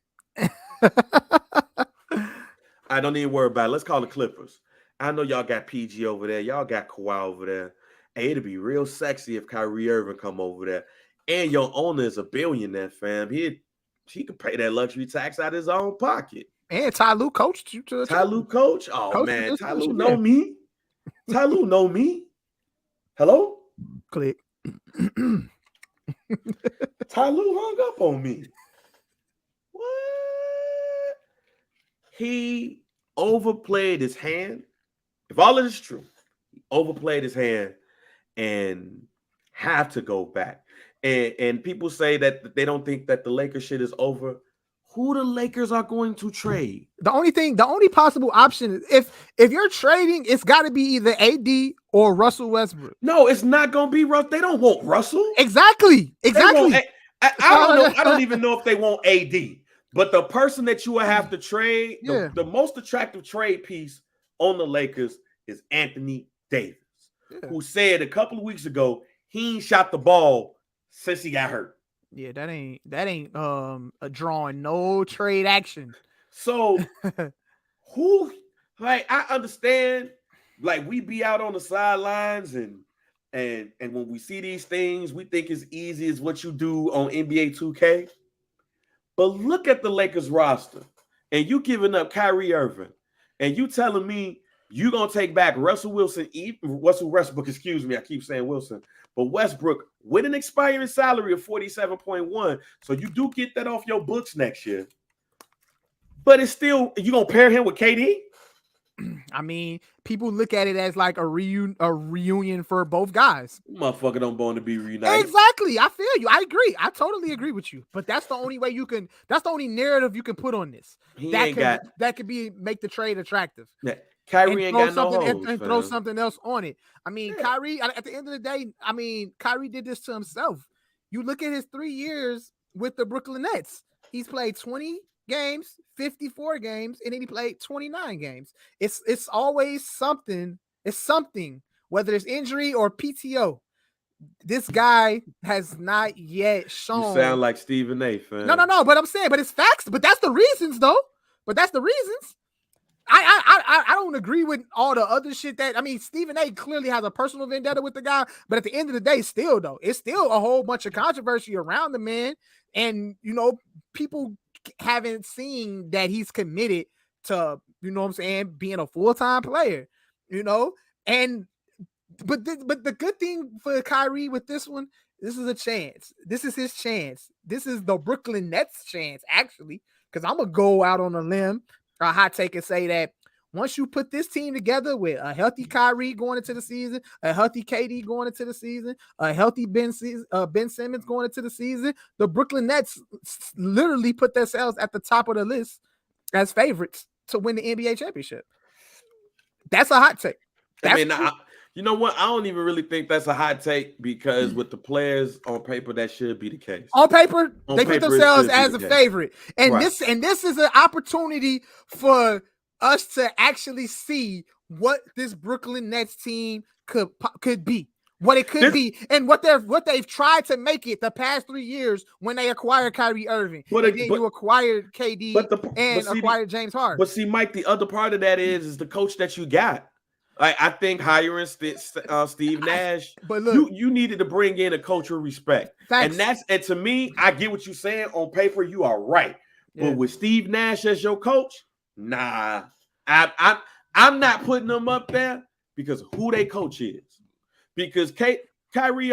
I don't even worry about it. Let's call the Clippers. I know y'all got PG over there. Y'all got Kawhi over there. Hey, it'd be real sexy if Kyrie Irving come over there. And your owner is a billionaire, fam. He could pay that luxury tax out of his own pocket. And Ty Lue coached you to Ty Lue coach? Oh, man. Ty Lue know me. Ty Lue know me. Hello? Click. Ty Lue hung up on me. What? He overplayed his hand. If all of this is true, he overplayed his hand and have to go back. And people say that they don't think that the Lakers shit is over. Who the Lakers are going to trade? The only possible option is if you're trading, it's got to be either AD or Russell Westbrook. No, it's not going to be Russell. They don't want Russell. Exactly. I don't know. I don't even know if they want AD. But the person that you will have to trade, the most attractive trade piece on the Lakers is Anthony Davis, who said a couple of weeks ago he ain't shot the ball since he got hurt. Yeah, that ain't a drawing no trade action. So who, like, I understand, like, we be out on the sidelines and when we see these things, we think it's easy as what you do on NBA 2K. But look at the Lakers roster, and you giving up Kyrie Irving, and you telling me you gonna take back Russell Westbrook, excuse me, I keep saying Wilson, but Westbrook with an expiring salary of 47.1. So you do get that off your books next year. But it's still, you gonna pair him with KD? I mean, people look at it as like a reunion for both guys. Motherfucker don't want to be reunited. Exactly. I feel you. I agree. I totally agree with you. But that's the only way that's the only narrative you can put on this. That could make the trade attractive. Yeah. Kyrie ain't got no hoes, and throw something else on it. I mean, Kyrie, at the end of the day, I mean, Kyrie did this to himself. You look at his 3 years with the Brooklyn Nets. He's played 20 games, 54 games, and then he played 29 games. It's always something. It's something, whether it's injury or PTO. This guy has not yet shown. You sound like Stephen A, fam. No. But I'm saying, but it's facts. But that's the reasons, though. I don't agree with all the other shit that, I mean, Stephen A clearly has a personal vendetta with the guy, but at the end of the day, still though, it's still a whole bunch of controversy around the man. And, you know, people haven't seen that he's committed to, you know what I'm saying, being a full-time player, you know, but the good thing for Kyrie with this one, this is a chance. This is his chance. This is the Brooklyn Nets chance, actually, because I'm going to go out on a limb, a hot take, and say that once you put this team together with a healthy Kyrie going into the season, a healthy KD going into the season, a healthy Ben Simmons going into the season, the Brooklyn Nets literally put themselves at the top of the list as favorites to win the NBA championship. That's a hot take. You know what? I don't even really think that's a hot take because with the players on paper, that should be the case. On paper, On they put paper, it themselves should be as the a case. favorite, and Right. this is an opportunity for us to actually see what this Brooklyn Nets team could be, what it could be, and what they've tried to make it the past 3 years when they acquired Kyrie Irving, and then you acquired KD and acquired James Harden. But see, Mike, the other part of that is the coach that you got. I think hiring Steve Nash, but look, you needed to bring in a coach with respect. Facts. And to me, I get what you're saying. On paper, you are right. Yeah. But with Steve Nash as your coach, nah. I'm not putting them up there because who they coach is. Because Kyrie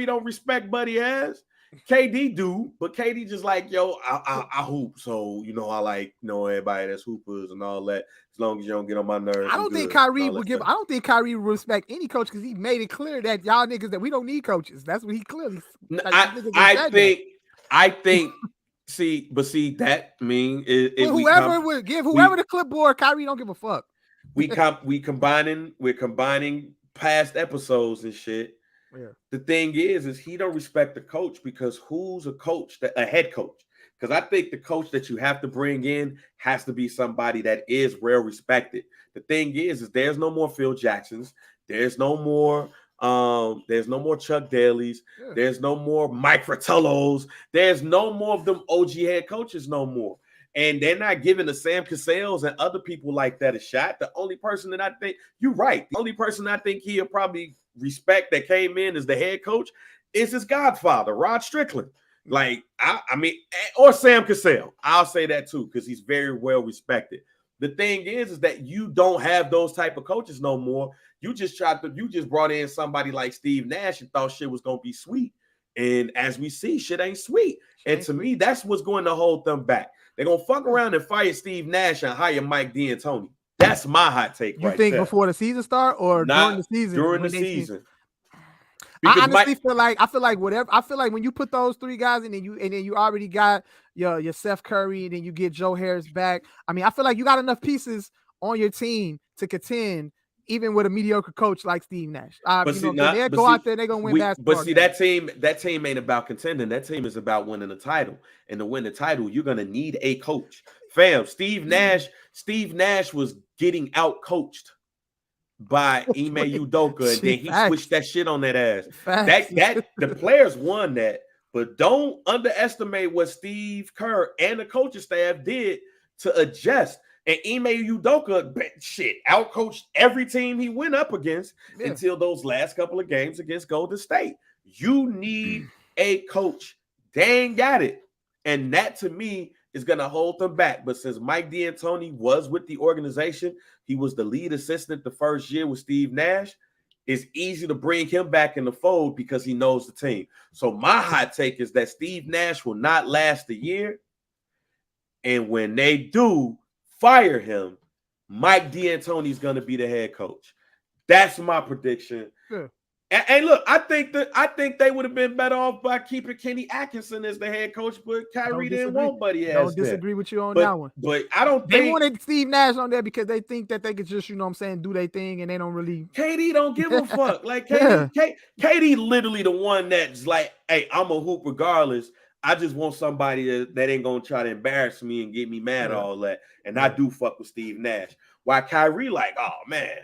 don't respect Buddy as. KD do, but KD just like, yo, I hoop. So, I like everybody that's hoopers and all that. As long as you don't get on my nerves. I don't think Kyrie would respect any coach because he made it clear that y'all niggas that we don't need coaches. That's what he clearly. I think. See that mean whoever would give whoever the clipboard, Kyrie don't give a fuck. We're combining past episodes and shit. Yeah. The thing is he don't respect the coach because who's a head coach? Because I think the coach that you have to bring in has to be somebody that is well respected. The thing is there's no more Phil Jacksons. There's no more Chuck Daly's. Yeah. There's no more Mike Fratello's. There's no more of them OG head coaches no more. And they're not giving the Sam Cassell's and other people like that a shot. The only person that I think, you're right, the only person I think he'll probably respect that came in as the head coach is his godfather, Rod Strickland. Like, I mean, or Sam Cassell. I'll say that too, because he's very well respected. The thing is that you don't have those type of coaches no more. You just brought in somebody like Steve Nash and thought shit was gonna be sweet. And as we see, shit ain't sweet. And to me, that's what's going to hold them back. They're gonna fuck around and fire Steve Nash and hire Mike D'Antoni. That's my hot take. You think there. Before the season start or during the season? During the season. I honestly feel like whatever. I feel like when you put those three guys in, and then you already got your Seth Curry, and then you get Joe Harris back. I mean, I feel like you got enough pieces on your team to contend, even with a mediocre coach like Steve Nash. They'll go out there, they're gonna win basketball. But see, that team ain't about contending. That team is about winning a title. And to win the title, you're gonna need a coach. Fam, Steve Nash was getting out coached by Ime Udoka, and then he switched that shit on that ass. That the players won that, but don't underestimate what Steve Kerr and the coaching staff did to adjust. And Ime Udoka, outcoached every team he went up against until those last couple of games against Golden State. You need a coach. They ain't got it. And that, to me, is going to hold them back. But since Mike D'Antoni was with the organization, he was the lead assistant the first year with Steve Nash, it's easy to bring him back in the fold because he knows the team. So my hot take is that Steve Nash will not last a year. And when they do fire him, Mike D'Antoni is going to be the head coach. That's my prediction. Yeah. And look, I think they would have been better off by keeping Kenny Atkinson as the head coach, but Kyrie didn't want Buddy as. Don't disagree with you on that one. But I don't think they wanted Steve Nash on there because they think that they could just, do their thing, and they don't really. KD don't give a fuck. Like KD literally the one that's like, hey, I'm a hoop regardless. I just want somebody that ain't gonna try to embarrass me and get me mad all that. And I do fuck with Steve Nash. While Kyrie like, oh man,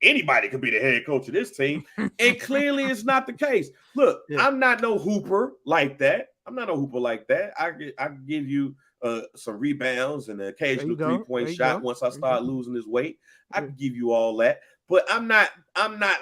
anybody could be the head coach of this team. And clearly it's not the case. Look, I'm not no hooper like that. I can give you some rebounds and an occasional 3-point shot once I start losing this weight. I can give you all that. But I'm not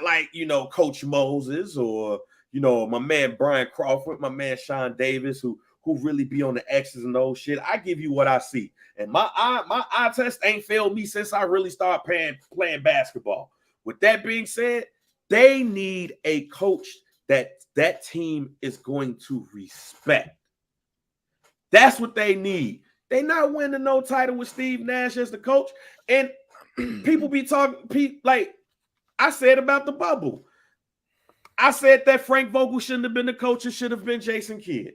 like, Coach Moses or my man Brian Crawford, my man Sean Davis, who really be on the X's and O's shit. I give you what I see. And my eye test ain't failed me since I really started playing basketball. With that being said, they need a coach that team is going to respect. That's what they need. They not winning no title with Steve Nash as the coach. And people be talking, like I said about the bubble. I said that Frank Vogel shouldn't have been the coach. It should have been Jason Kidd.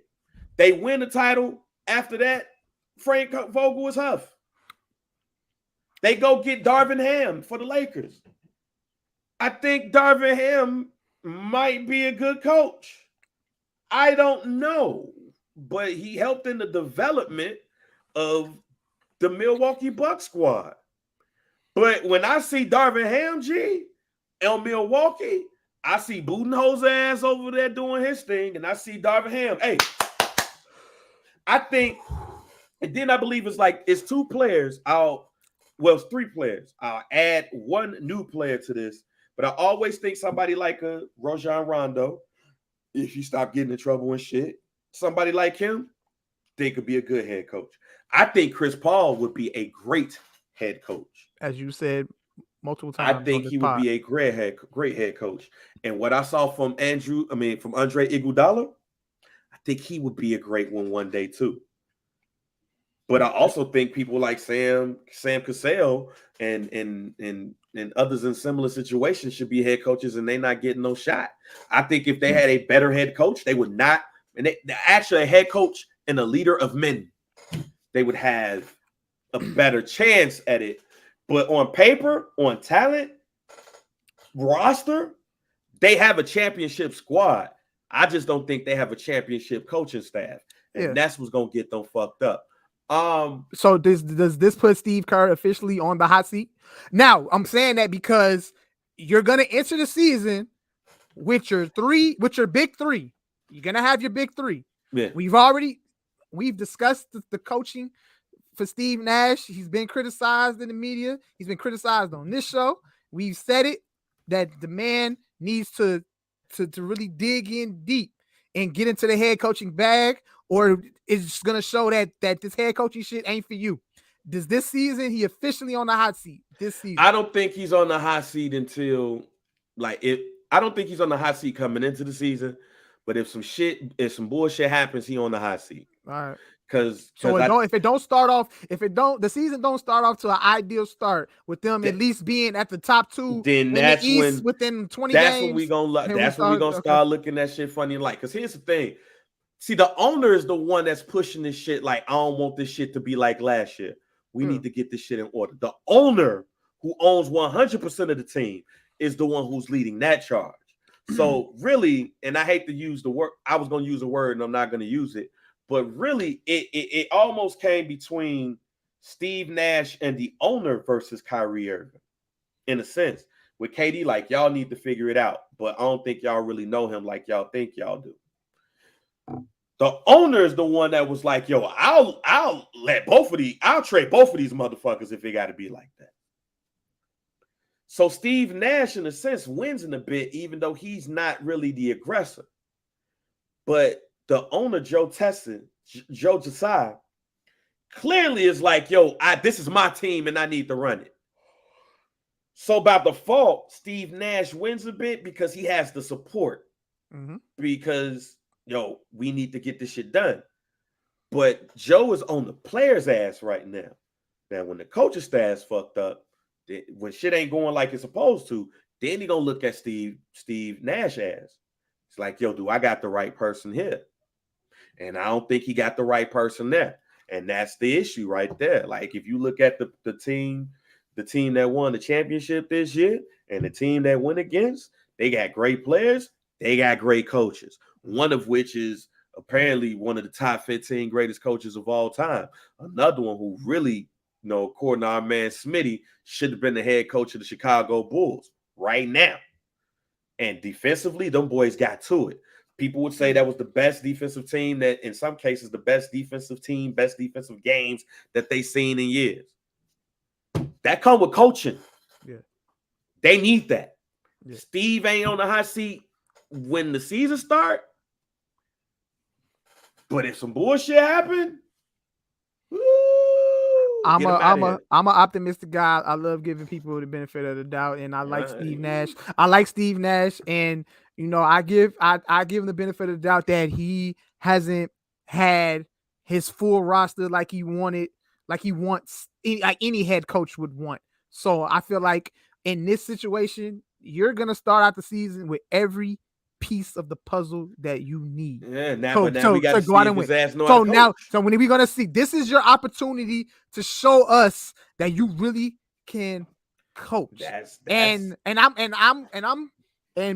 They win the title. After that, Frank Vogel was Huff. They go get Darvin Ham for the Lakers. I think Darvin Ham might be a good coach. I don't know, but he helped in the development of the Milwaukee Bucks squad. But when I see Darvin Ham, G, in Milwaukee, I see Budenholzer ass over there doing his thing, and I see Darvin Ham. Hey, I think, and then I believe it's 2 players. It's 3 players. I'll add 1 new player to this, but I always think somebody like a Rajon Rondo, if you stop getting in trouble and shit, somebody like him, they could be a good head coach. I think Chris Paul would be a great head coach. As you said multiple times. I think he would be a great head coach. And what I saw from Andre Iguodala, I think he would be a great one day too. But I also think people like Sam Cassell and others in similar situations should be head coaches, and they're not getting no shot. I think if they had a better head coach, they would not. And they actually a head coach and a leader of men, they would have a better chance at it. But on paper, on talent, roster, they have a championship squad. I just don't think they have a championship coaching staff. And that's what's going to get them fucked up. So does this put Steve Kerr officially on the hot seat? Now, I'm saying that because you're going to enter the season with your big 3. You're going to have your big 3. Yeah. We've discussed the coaching for Steve Nash. He's been criticized in the media. He's been criticized on this show. We've said it that the man needs to really dig in deep and get into the head coaching bag, or it's going to show that this head coaching shit ain't for you. Does this season he officially on the hot seat this season? I don't think he's on the hot seat until I don't think he's on the hot seat coming into the season, but if some bullshit happens, he on the hot seat. All right. Because if the season don't start off to an ideal start with them at least being at the top 2, then that's the East when within 20 that's games. when we gonna start looking at shit funny. Like, because here's the thing. See, the owner is the one that's pushing this shit. Like, I don't want this shit to be like last year. We need to get this shit in order. The owner, who owns 100% of the team, is the one who's leading that charge. So really, and I hate to use the word, I was going to use a word and I'm not going to use it, but really it almost came between Steve Nash and the owner versus Kyrie Irving, in a sense. With KD, like, y'all need to figure it out, but I don't think y'all really know him like y'all think y'all do. The owner is the one that was like, yo, I'll trade both of these motherfuckers if it got to be like that. So Steve Nash, in a sense, wins in a bit, even though he's not really the aggressor. But the owner, Joe Tsai, clearly is like, yo, this is my team and I need to run it. So by default, Steve Nash wins a bit because he has the support. Mm-hmm. Because, yo, we need to get this shit done. But Joe is on the player's ass right now. Now, when the coaching staff's fucked up, when shit ain't going like it's supposed to, then he gonna look at Steve Nash ass. It's like, yo, do I got the right person here? And I don't think he got the right person there. And that's the issue right there. Like, if you look at the team that won the championship this year and the team that went against, they got great players, they got great coaches. One of which is apparently one of the top 15 greatest coaches of all time. Another one who really, according to our man Smitty, should have been the head coach of the Chicago Bulls right now. And defensively, them boys got to it. People would say that was the best defensive team, that in some cases, the best defensive team, best defensive games that they've seen in years. That come with coaching. Yeah. They need that. Yeah. Steve ain't on the hot seat when the season start. But if some bullshit happen, I'm an optimistic guy. I love giving people the benefit of the doubt, and I like Steve Nash. I like Steve Nash, and I give him the benefit of the doubt that he hasn't had his full roster like he wanted, like he wants, like any head coach would want. So I feel like in this situation, you're gonna start out the season with every piece of the puzzle that you need. Yeah, now we got to go out and win. So when are we gonna see? This is your opportunity to show us that you really can coach. That's And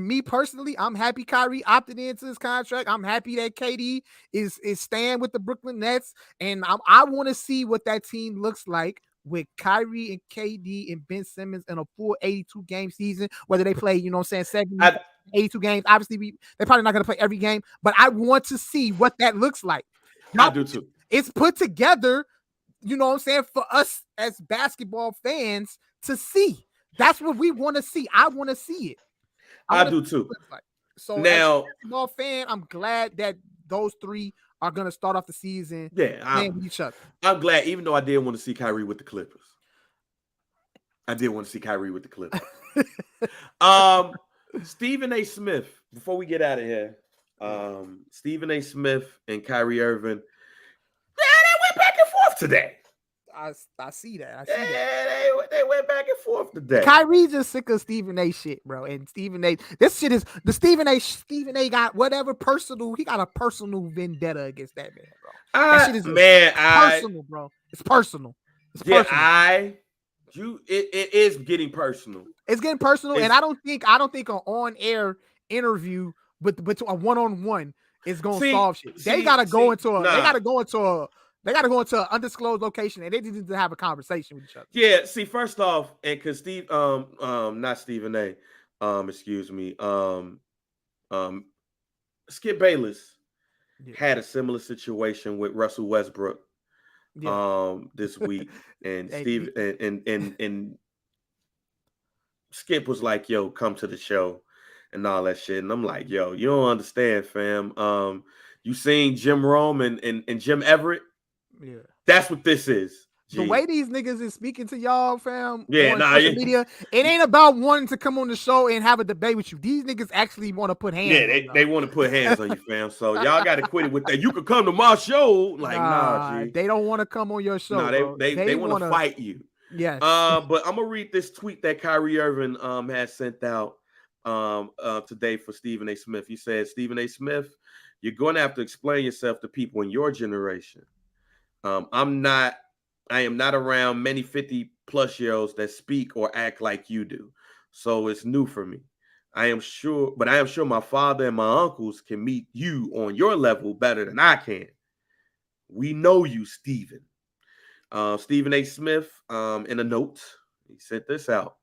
me personally, I'm happy Kyrie opted into his contract. I'm happy that KD is staying with the Brooklyn Nets, and I want to see what that team looks like with Kyrie and KD and Ben Simmons in a full 82 game season. Whether they play, 70, 82 games. Obviously, they're probably not going to play every game, but I want to see what that looks like. I do too. It's put together, for us as basketball fans to see. That's what we want to see. I want to see it. I do too. So now, as a basketball fan, I'm glad that those three are going to start off the season playing with each other. I'm glad, even though I did want to see Kyrie with the Clippers. Stephen A. Smith, before we get out of here, Stephen A. Smith and Kyrie Irving, they went back and forth today. I see that. They went back and forth today. Kyrie just sick of Stephen A. shit, bro. And Stephen A. This shit is the Stephen A. got whatever personal. He got a personal vendetta against that man, bro. That shit is personal, bro. It's personal. It is getting personal. It's getting personal, and I don't think an on-air interview with a one-on-one is gonna solve shit. They gotta go into an undisclosed location, and they need to have a conversation with each other. Yeah. See, first off, and because not Stephen A. Excuse me. Skip Bayless had a similar situation with Russell Westbrook. This week, and Steve and Skip was like, "Yo, come to the show," and all that shit. And I'm like, "Yo, you don't understand, fam. You seen Jim Rome and Jim Everett? Yeah, that's what this is. G. The way these niggas is speaking to y'all, fam, on social media, it ain't about wanting to come on the show and have a debate with you. These niggas actually want to put hands. Yeah, they want to put hands on you, fam. So y'all got to quit it with that. You can come to my show, like nah, G. They don't want to come on your show. Nah, they want to fight you. Yes. But I'm gonna read this tweet that Kyrie Irving has sent out today for Stephen A. Smith. He said, "Stephen A. Smith, you're going to have to explain yourself to people in your generation. I am not around many 50-plus-year-olds that speak or act like you do. So it's new for me. I am sure my father and my uncles can meet you on your level better than I can. We know you, Stephen." Stephen A. Smith, in a note, he sent this out.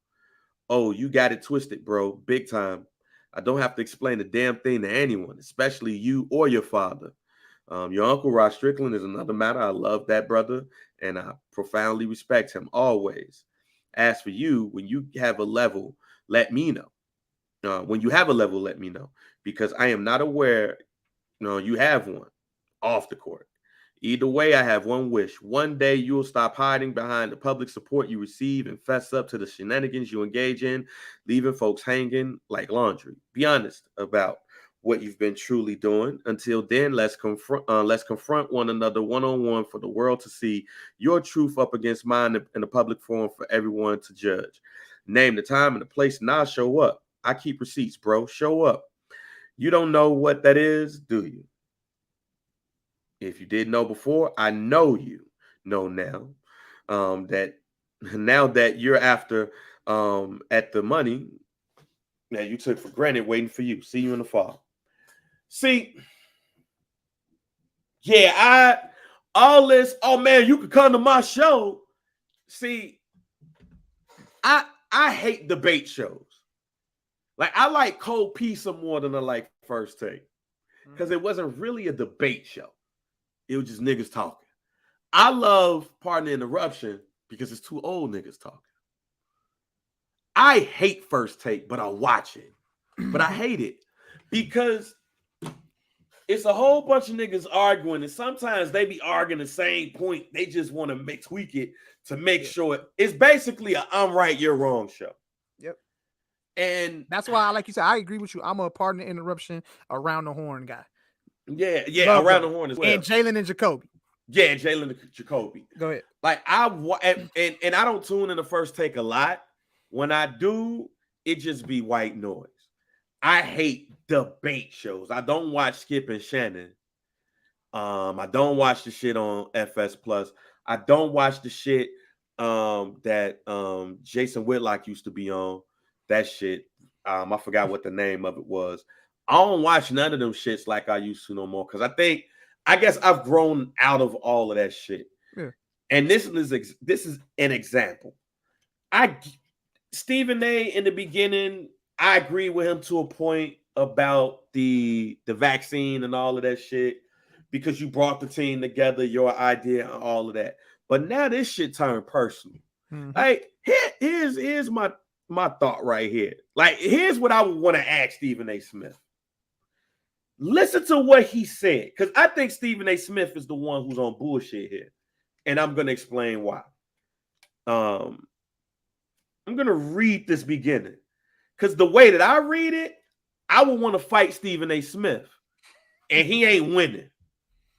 "Oh, you got it twisted, bro. Big time. I don't have to explain a damn thing to anyone, especially you or your father. Your uncle Rod Strickland is another matter. I love that brother, and I profoundly respect him always. As for you, when you have a level, let me know. When you have a level, let me know, because I am not aware you have one off the court. Either way, I have one wish. One day you will stop hiding behind the public support you receive and fess up to the shenanigans you engage in, leaving folks hanging like laundry. Be honest about what you've been truly doing. Until then, let's confront one another one-on-one for the world to see your truth up against mine in a public forum for everyone to judge. Name the time and the place, and I'll show up. I keep receipts, bro. Show up. You don't know what that is, do you? If you didn't know before, I know you know now. That now that you're after at the money that you took for granted, waiting for you. See you in the fall." See, all this, oh man, you could come to my show. See, I hate debate shows. Like, I like Cold Pizza more than I like First Take, because it wasn't really a debate show. It was just niggas talking. I love Pardon the Interruption because it's two old niggas talking. I hate First Take, but I watch it. But I hate it because it's a whole bunch of niggas arguing, and sometimes they be arguing the same point. They just want to tweak it to make sure it's basically a I'm right, you're wrong show. Yep. And that's why, like you said, I agree with you. I'm a Pardon the Interruption, around the horn guy. Yeah, around the horn as well. And Jalen and Jacoby. Yeah, Jalen and Jacoby. Go ahead. Like, and I don't tune in the First Take a lot. When I do, it just be white noise. I hate debate shows. I don't watch Skip and Shannon. I don't watch the shit on FS Plus. I don't watch the shit that Jason Whitlock used to be on. That shit. I forgot what the name of it was. I don't watch none of them shits like I used to no more because I guess I've grown out of all of that shit. Yeah. And this is an example. Stephen A. in the beginning, I agree with him to a point about the vaccine and all of that shit because you brought the team together, your idea, and all of that. But now this shit turned personal. Mhm. Like here's my thought right here. Like here's what I would want to ask Stephen A. Smith. Listen to what he said because I think Stephen A. Smith is the one who's on bullshit here, and I'm gonna explain why. I'm gonna read this beginning because the way that I read it, I would want to fight Stephen A. Smith, and he ain't winning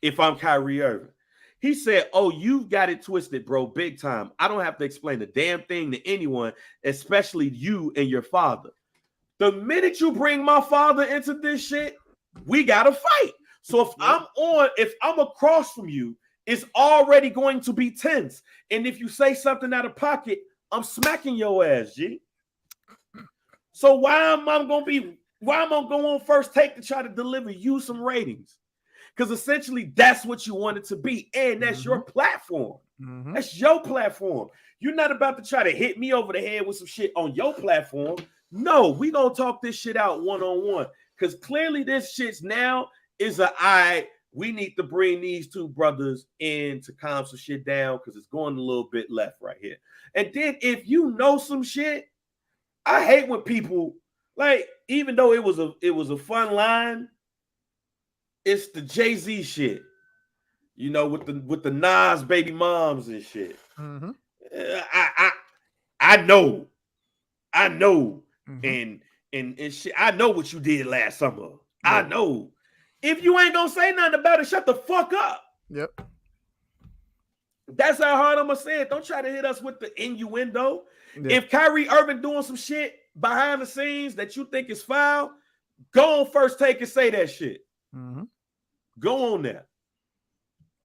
if I'm Kyrie Irving. He said, "Oh, you've got it twisted, bro, big time. I don't have to explain a damn thing to anyone, especially you and your father. The minute you bring my father into this shit, we gotta fight. So if I'm across from you, it's already going to be tense. And if you say something out of pocket, I'm smacking your ass, G. So why am I going on first take to try to deliver you some ratings? Because essentially that's what you want it to be. And that's your platform. That's your platform. You're not about to try to hit me over the head with some shit on your platform. No, we gonna talk this shit out one-on-one. Because clearly this shit's now is we need to bring these two brothers in to calm some shit down because it's going a little bit left right here. And then if you know some shit, I hate when people like, even though it was a fun line, it's the Jay-Z shit, you know, with the Nas baby moms and shit. Mm-hmm. I know, and shit. I know what you did last summer. Yeah. I know. If you ain't gonna say nothing about it, shut the fuck up. Yep. That's how hard I'm gonna say it. Don't try to hit us with the innuendo. Yeah. If Kyrie Irving doing some shit behind the scenes that you think is foul, go on First Take and say that shit. Mm-hmm. Go on there.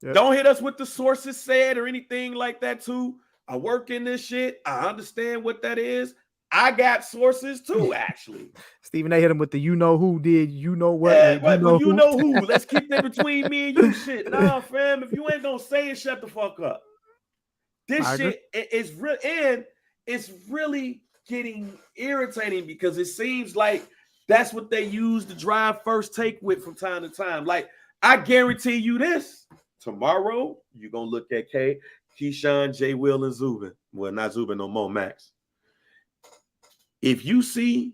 Yep. Don't hit us with the sources said or anything like that too. I work in this shit. I understand what that is. I got sources too, actually. Stephen A. hit him with the you know who did, you know what. Yeah, you know who. Let's keep that between me and you shit. Nah, fam, if you ain't gonna say it, shut the fuck up. This shit is real, and it's really getting irritating because it seems like that's what they use to drive First Take with from time to time. Like, I guarantee you this. Tomorrow, you're gonna look at Keyshawn, J. Will, and Zubin. Well, not Zubin no more, Max. If you see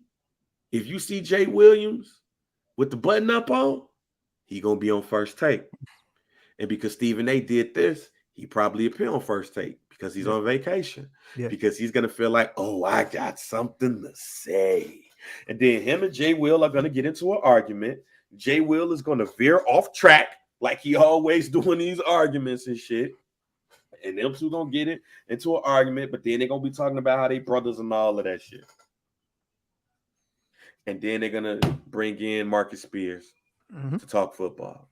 Jay Williams with the button up on, he gonna be on First Take. And because Stephen A. did this, he probably appear on First Take because he's on vacation. Yeah. Because he's gonna feel like, oh, I got something to say. And then him and Jay Will are gonna get into an argument. Jay Will is gonna veer off track like he always doing these arguments and shit. And them two gonna get into an argument, but then they're gonna be talking about how they brothers and all of that shit. And then they're gonna bring in Marcus Spears to talk football.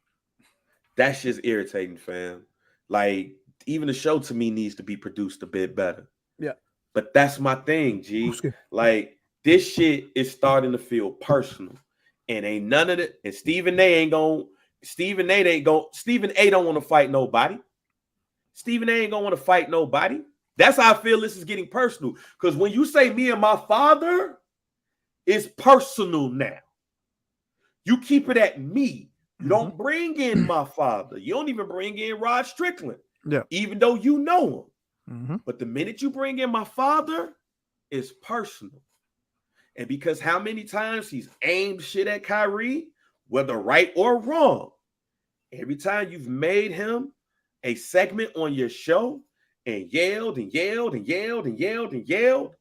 That's just irritating, fam. Like, even the show to me needs to be produced a bit better. Yeah. But that's my thing, G. Like, this shit is starting to feel personal. And ain't none of it. And Stephen A don't want to fight nobody. Stephen A ain't gonna want to fight nobody. That's how I feel this is getting personal. Because when you say me and my father, it's personal now. You keep it at me. You don't bring in my father. You don't even bring in Rod Strickland. Yeah. Even though you know him. But the minute you bring in my father, it's personal. And because how many times he's aimed shit at Kyrie, whether right or wrong, every time you've made him a segment on your show and yelled and yelled and yelled and yelled and yelled,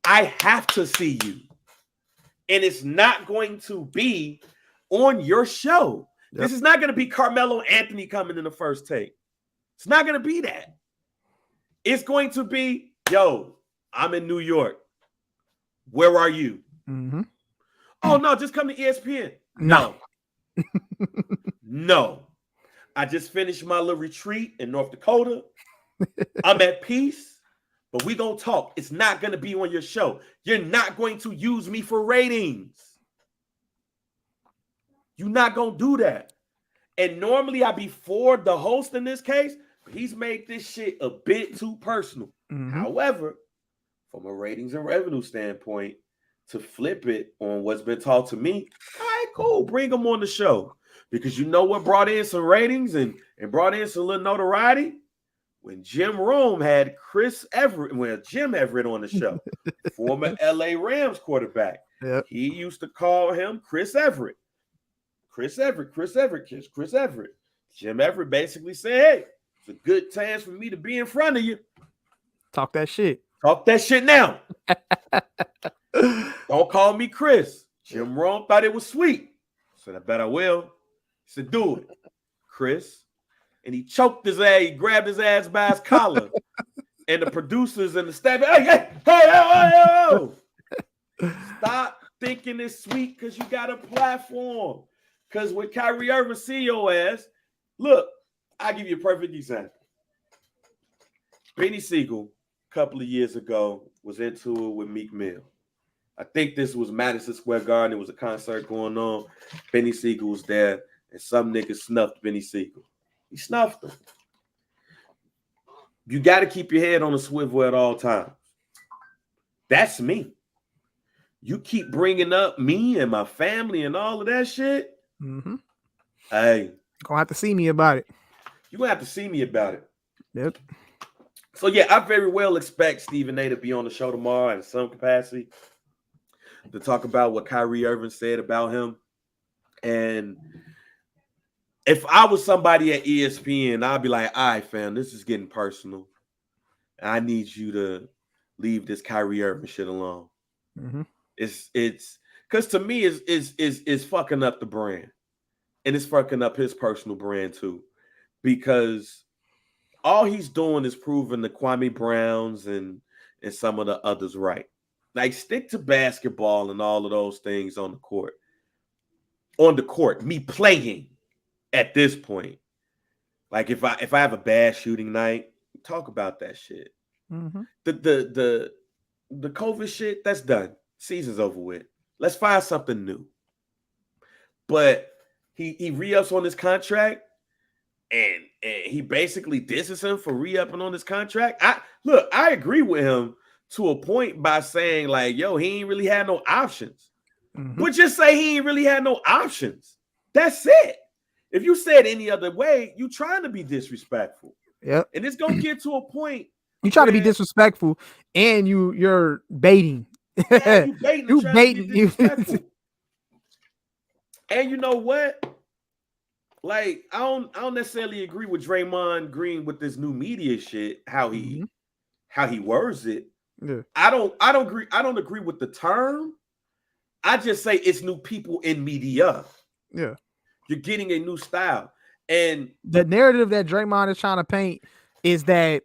I have to see you. And it's not going to be on your show. Yep. This is not going to be Carmelo Anthony coming in the First Take. It's not going to be that. It's going to be, yo, I'm in New York. Where are you? Oh, no, just come to ESPN. No. No. I just finished my little retreat in North Dakota. I'm at peace, but we gonna talk. It's not gonna be on your show. You're not going to use me for ratings. You're not gonna do that. And normally I'd be for the host in this case, but he's made this shit a bit too personal. However, from a ratings and revenue standpoint, to flip it on what's been taught to me, all right, cool, bring him on the show. Because you know what brought in some ratings and brought in some little notoriety? When Jim Rome had Jim Everett on the show, former LA Rams quarterback. Yep. He used to call him Chris Everett. Chris Everett. Jim Everett basically said, hey, it's a good chance for me to be in front of you. Talk that shit. Talk that shit now. Don't call me Chris. Jim Rome thought it was sweet. Said, I bet I will. He said, do it, Chris. And he choked his ass. He grabbed his ass by his collar. And the producers and the staff, hey. Stop thinking it's sweet because you got a platform. Because when Kyrie Irving see your ass, look, I'll give you a perfect example. Benny Siegel, a couple of years ago, was into it with Meek Mill. I think this was Madison Square Garden. There was a concert going on. Benny Siegel was there, and some nigga snuffed Benny Siegel. He snuffed him. You got to keep your head on a swivel at all times. That's me. You keep bringing up me and my family and all of that shit. Hey. Gonna have to see me about it. You're going to have to see me about it. Yep. So, yeah, I very well expect Stephen A to be on the show tomorrow in some capacity to talk about what Kyrie Irving said about him. And if I was somebody at ESPN, I'd be like, all right, fam, this is getting personal. I need you to leave this Kyrie Irving shit alone. It's because to me it's fucking up the brand. And it's fucking up his personal brand too. Because all he's doing is proving the Kwame Browns and some of the others right. Like, stick to basketball and all of those things on the court. On the court, me playing at this point. Like, if I have a bad shooting night, talk about that shit. The COVID shit, that's done. Season's over with. Let's find something new. But he re-ups on his contract, and he basically disses him for re-upping on his contract. I agree with him to a point by saying, like, yo, he ain't really had no options. But just say he ain't really had no options. That's it. If you said any other way, you trying to be disrespectful. Yep. And it's gonna get to a point. You try to be disrespectful, and you're baiting. Yeah, you baiting. And you know what? Like, I don't necessarily agree with Draymond Green with this new media shit. How he words it. Yeah. I don't agree with the term. I just say it's new people in media. Yeah. You're getting a new style. And the narrative that Draymond is trying to paint is that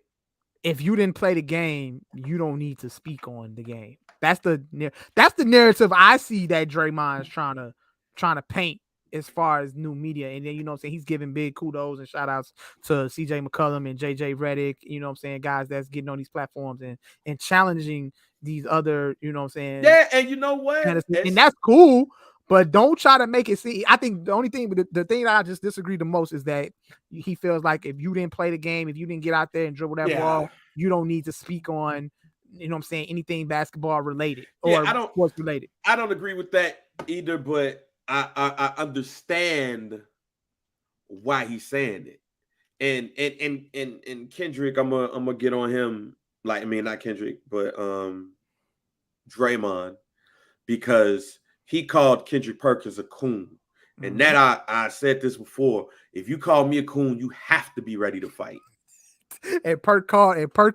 if you didn't play the game, you don't need to speak on the game. That's the narrative I see that Draymond is trying to paint as far as new media. And then, you know what I'm saying, he's giving big kudos and shout outs to CJ McCollum and JJ Redick, you know what I'm saying, guys that's getting on these platforms and challenging these other, you know what I'm saying. Yeah, and you know what? And that's cool, but don't try to make it seem. I think the only thing, the thing that I just disagree the most is that he feels like if you didn't play the game, if you didn't get out there and dribble that ball, you don't need to speak on, you know what I'm saying, anything basketball related or sports related. I don't agree with that either, but I understand why he's saying it. And Kendrick, I'm gonna get on him, like, I mean, not Kendrick, but Draymond, because he called Kendrick Perkins a coon. And that I said this before. If you call me a coon, you have to be ready to fight. And Perk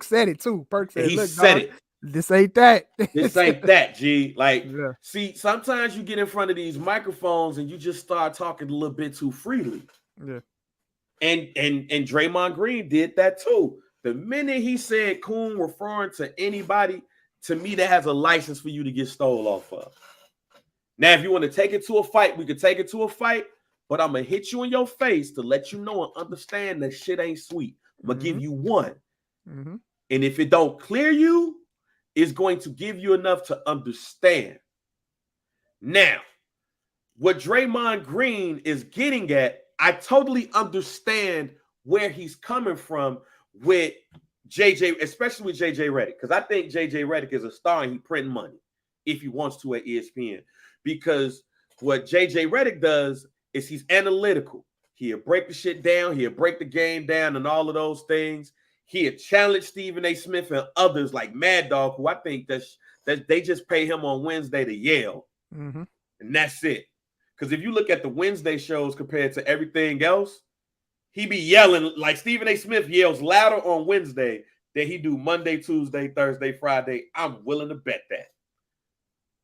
said it too. Perk said, he look, said dog, it. This ain't that. This ain't that, G. Like, see, sometimes you get in front of these microphones and you just start talking a little bit too freely. Yeah. And Draymond Green did that too. The minute he said coon referring to anybody, to me, that has a license for you to get stole off of. Now, if you want to take it to a fight, we could take it to a fight, but I'm going to hit you in your face to let you know and understand that shit ain't sweet. I'm going to give you one. Mm-hmm. And if it don't clear you, it's going to give you enough to understand. Now, what Draymond Green is getting at, I totally understand where he's coming from with JJ, especially with JJ Redick, because I think JJ Redick is a star and he printing money if he wants to at ESPN. Because what JJ Redick does is he's analytical. He'll break the shit down, he'll break the game down and all of those things. He'll challenge Stephen A. Smith and others like Mad Dog, who I think that they just pay him on Wednesday to yell. Mm-hmm. And that's it. Because if you look at the Wednesday shows compared to everything else, he be yelling like Stephen A. Smith yells louder on Wednesday than he do Monday, Tuesday, Thursday, Friday. I'm willing to bet that.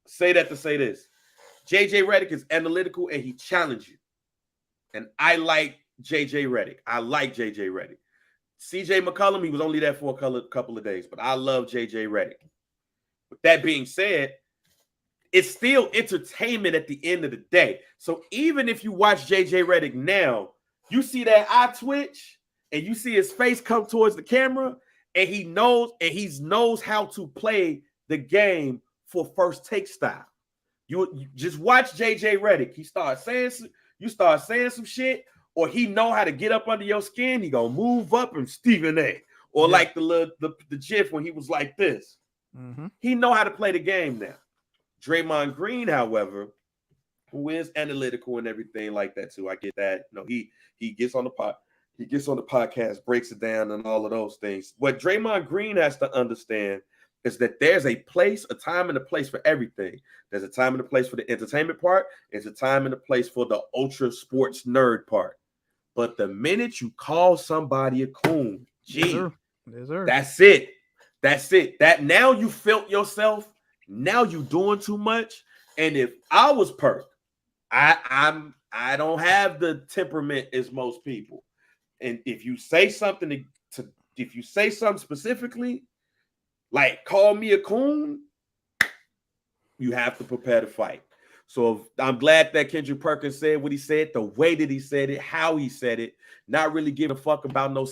Say that to say this. JJ Redick is analytical and he challenges you. And I like JJ Redick. I like JJ Redick. CJ McCollum, he was only there for a couple of days, but I love JJ Redick. With that being said, it's still entertainment at the end of the day. So even if you watch JJ Redick now, you see that eye twitch and you see his face come towards the camera and he knows how to play the game for first take style. You just watch JJ Redick. You start saying some shit, or he know how to get up under your skin. He gonna move up and Stephen A. Or like the GIF when he was like this. Mm-hmm. He know how to play the game now. Draymond Green, however, who is analytical and everything like that too. I get that. No, he gets on the podcast, breaks it down, and all of those things. What Draymond Green has to understand is that there's a place, a time and a place for everything. There's a time and a place for the entertainment part. There's a time and a place for the ultra sports nerd part. But the minute you call somebody a coon, that's it. That's it. That now you felt yourself. Now you doing too much. And if I was Perk, I don't have the temperament as most people. And if you say something if you say something specifically, like call me a coon, you have to prepare to fight. So I'm glad that Kendrick Perkins said what he said, the way that he said it, how he said it, not really giving a fuck about no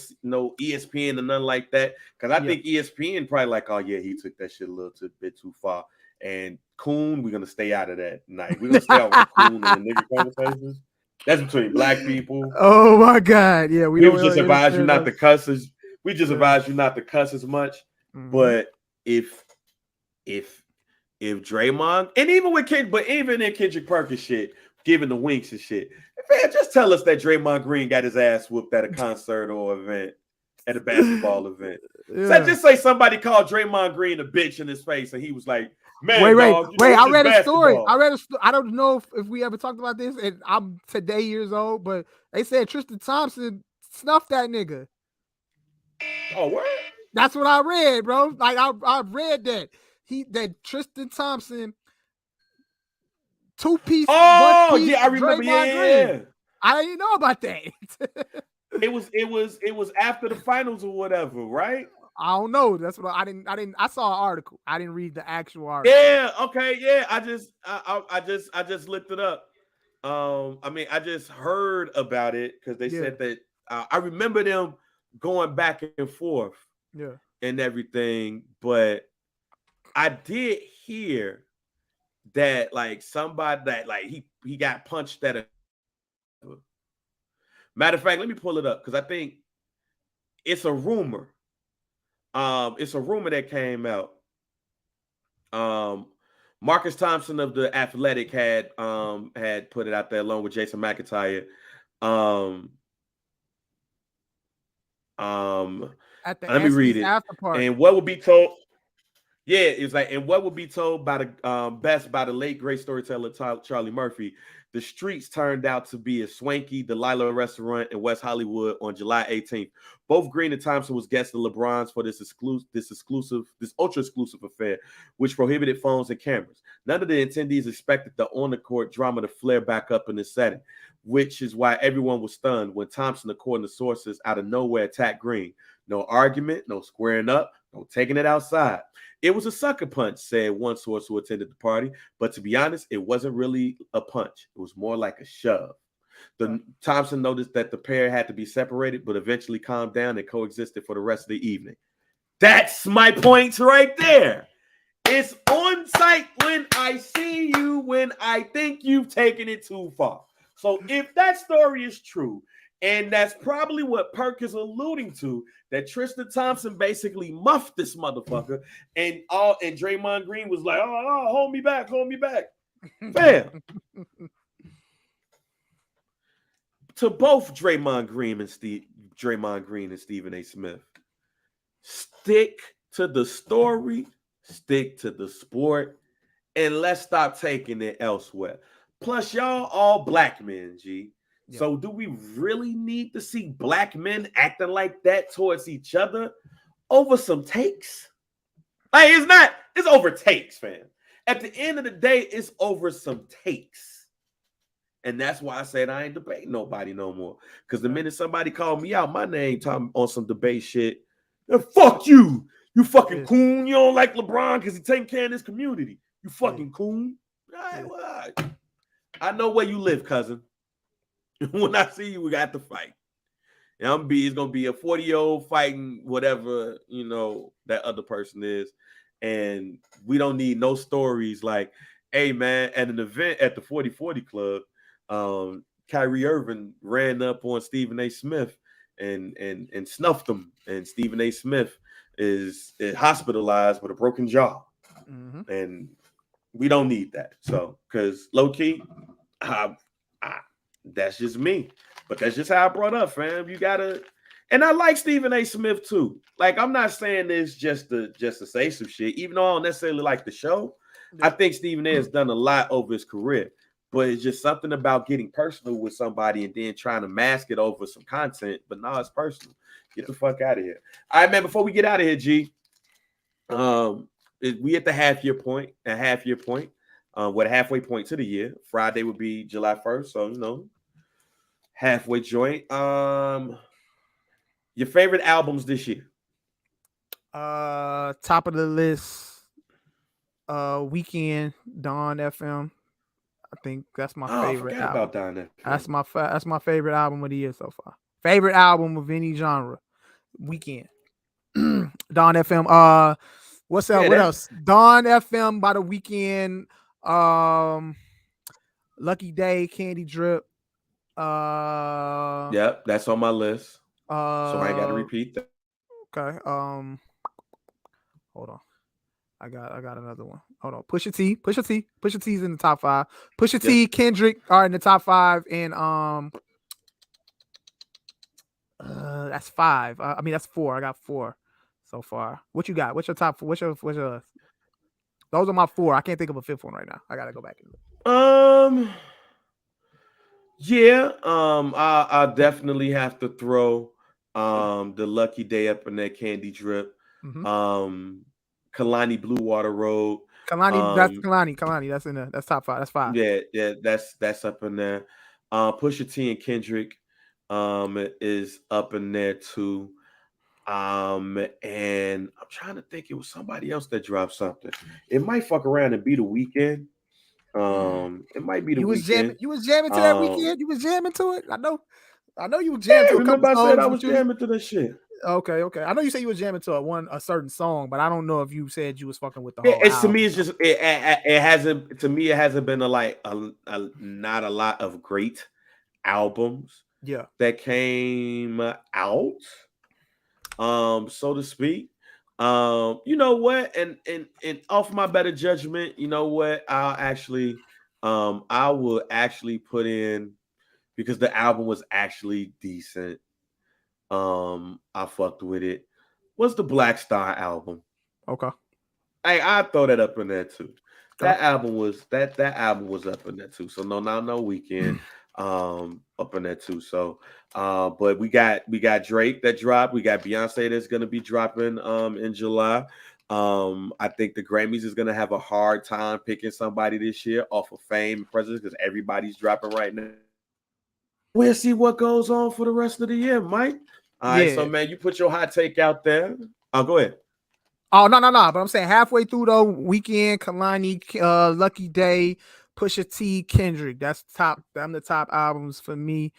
ESPN and nothing like that. Because I think ESPN probably like, oh yeah, he took that shit a little bit too far. And coon, we're gonna stay out of that night. We're gonna stay out with coon and the nigga conversations. That's between black people. Oh my God. Yeah, we just advise you not to cuss as we just advise you not to cuss as much. Mm-hmm. But if Draymond, and even in Kendrick Perkins shit, giving the winks and shit, man, just tell us that Draymond Green got his ass whooped at a concert or event, at a basketball event. Yeah. So just say somebody called Draymond Green a bitch in his face, and he was like, "Man, wait, I read a story. I don't know if we ever talked about this, and I'm today years old, but they said Tristan Thompson snuffed that nigga. Oh, what? That's what I read, bro. Like I read that. That Tristan Thompson 2-piece. Oh, 1-piece yeah, I remember. Yeah. I didn't know about that. It was after the finals or whatever, right? I don't know. That's what I didn't. I saw an article. I didn't read the actual article. Yeah. Okay. Yeah. I just looked it up. I just heard about it because they said that. I remember them going back and forth. Yeah. And everything, but I did hear that like somebody that like he got punched at a matter of fact, let me pull it up because I think it's a rumor. It's a rumor that came out. Marcus Thompson of The Athletic had put it out there along with Jason McIntyre. Let me read it. And what would be told? Yeah, it's like, and what would be told by the best by the late great storyteller Charlie Murphy. The streets turned out to be a swanky Delilah restaurant in West Hollywood on July 18th. Both Green and Thompson was guests of LeBron's for this ultra exclusive affair, which prohibited phones and cameras. None of the attendees expected the on-the-court drama to flare back up in the setting, which is why everyone was stunned when Thompson, according to sources, out of nowhere attacked Green. No argument, no squaring up, no taking it outside. It was a sucker punch, said one source who attended the party. But to be honest, it wasn't really a punch. It was more like a shove. Thompson noticed that the pair had to be separated, but eventually calmed down and coexisted for the rest of the evening. That's my point right there. It's on site when I see you, when I think you've taken it too far. So if that story is true, and that's probably what Perk is alluding to, that Tristan Thompson basically muffed this motherfucker, and Draymond Green was like, oh, hold me back. Fam. To both Draymond Green and Stephen A. Smith, stick to the story, stick to the sport, and let's stop taking it elsewhere. Plus, y'all all black men, G. Yep. So do we really need to see black men acting like that towards each other over some takes? Like, it's over takes, fam. At the end of the day, it's over some takes. And that's why I said I ain't debating nobody no more. Because the minute somebody called me out my name talking on some debate shit, fuck you. You fucking coon. You don't like LeBron because he's taking care of this community. You fucking coon. Right. I know where you live, cousin. When I see you, we got to fight. And it's gonna be a 40-year-old fighting whatever, that other person is. And we don't need no stories like, hey man, at an event at the 40/40 club, Kyrie Irving ran up on Stephen A. Smith and snuffed him, and Stephen A. Smith is hospitalized with a broken jaw. Mm-hmm. And we don't need that. So, because low key, that's just me. But that's just how I brought up, fam. You gotta, and I like Stephen A. Smith too. Like, I'm not saying this just to say some shit, even though I don't necessarily like the show. I think Stephen A. has done a lot over his career. But it's just something about getting personal with somebody and then trying to mask it over some content. But now it's personal. Get the fuck out of here. All right, man, before we get out of here, G, we at the half-year point. What a halfway point to the year. Friday would be July 1st. So, halfway joint. Your favorite albums this year? Top of the list, Weekend, Dawn FM. I think that's my favorite album. About Dawn FM. That's my favorite album of the year so far. Favorite album of any genre. Weekend. Dawn FM. What's up? What else? Dawn FM by The Weeknd. Lucky Day, Candy Drip. Yep, that's on my list. So I ain't got to repeat that. Okay. Hold on. I got another one. Hold on. Pusha T's in the top 5. Pusha T, Kendrick are in the top 5, and that's 5. I mean, that's 4. I got 4 so far. What you got? What's your top? What's your? Those are my 4. I can't think of a 5th one right now. I gotta go back and look. Yeah. I definitely have to throw the Lucky Day up in that Candy Drip. Mm-hmm. Kalani Blue Water Road. That's Kalani. That's in there. That's top 5. That's 5. Yeah, that's up in there. Pusha T and Kendrick is up in there too. And I'm trying to think, it was somebody else that dropped something. It might fuck around and be The Weeknd. It might be The Weeknd. You was jamming to that Weekend. You was jamming to it. I know you were jamming to a couple songs. I said I was jamming to that shit. Okay. I know you said you were jamming to a certain song, but I don't know if you said you was fucking with the whole album. To me, it's just it hasn't. To me, it hasn't been not a lot of great albums. Yeah, that came out, so to speak. You know what? And off my better judgment, you know what? I will actually put in, because the album was actually decent. I fucked with it. What's the Black Star album? Okay. I throw that up in there too. That album was that album was up in there too. So no Weekend up in there too. So but we got Drake that dropped. We got Beyonce that's gonna be dropping in July. I think the Grammys is gonna have a hard time picking somebody this year off of Fame and Presidents, because everybody's dropping right now. We'll see what goes on for the rest of the year, Mike. All right, so man, you put your hot take out there. Oh, go ahead. Oh, no. But I'm saying halfway through though, Weekend, Kalani, Lucky Day, Pusha T, Kendrick. That's top. Them the top albums for me.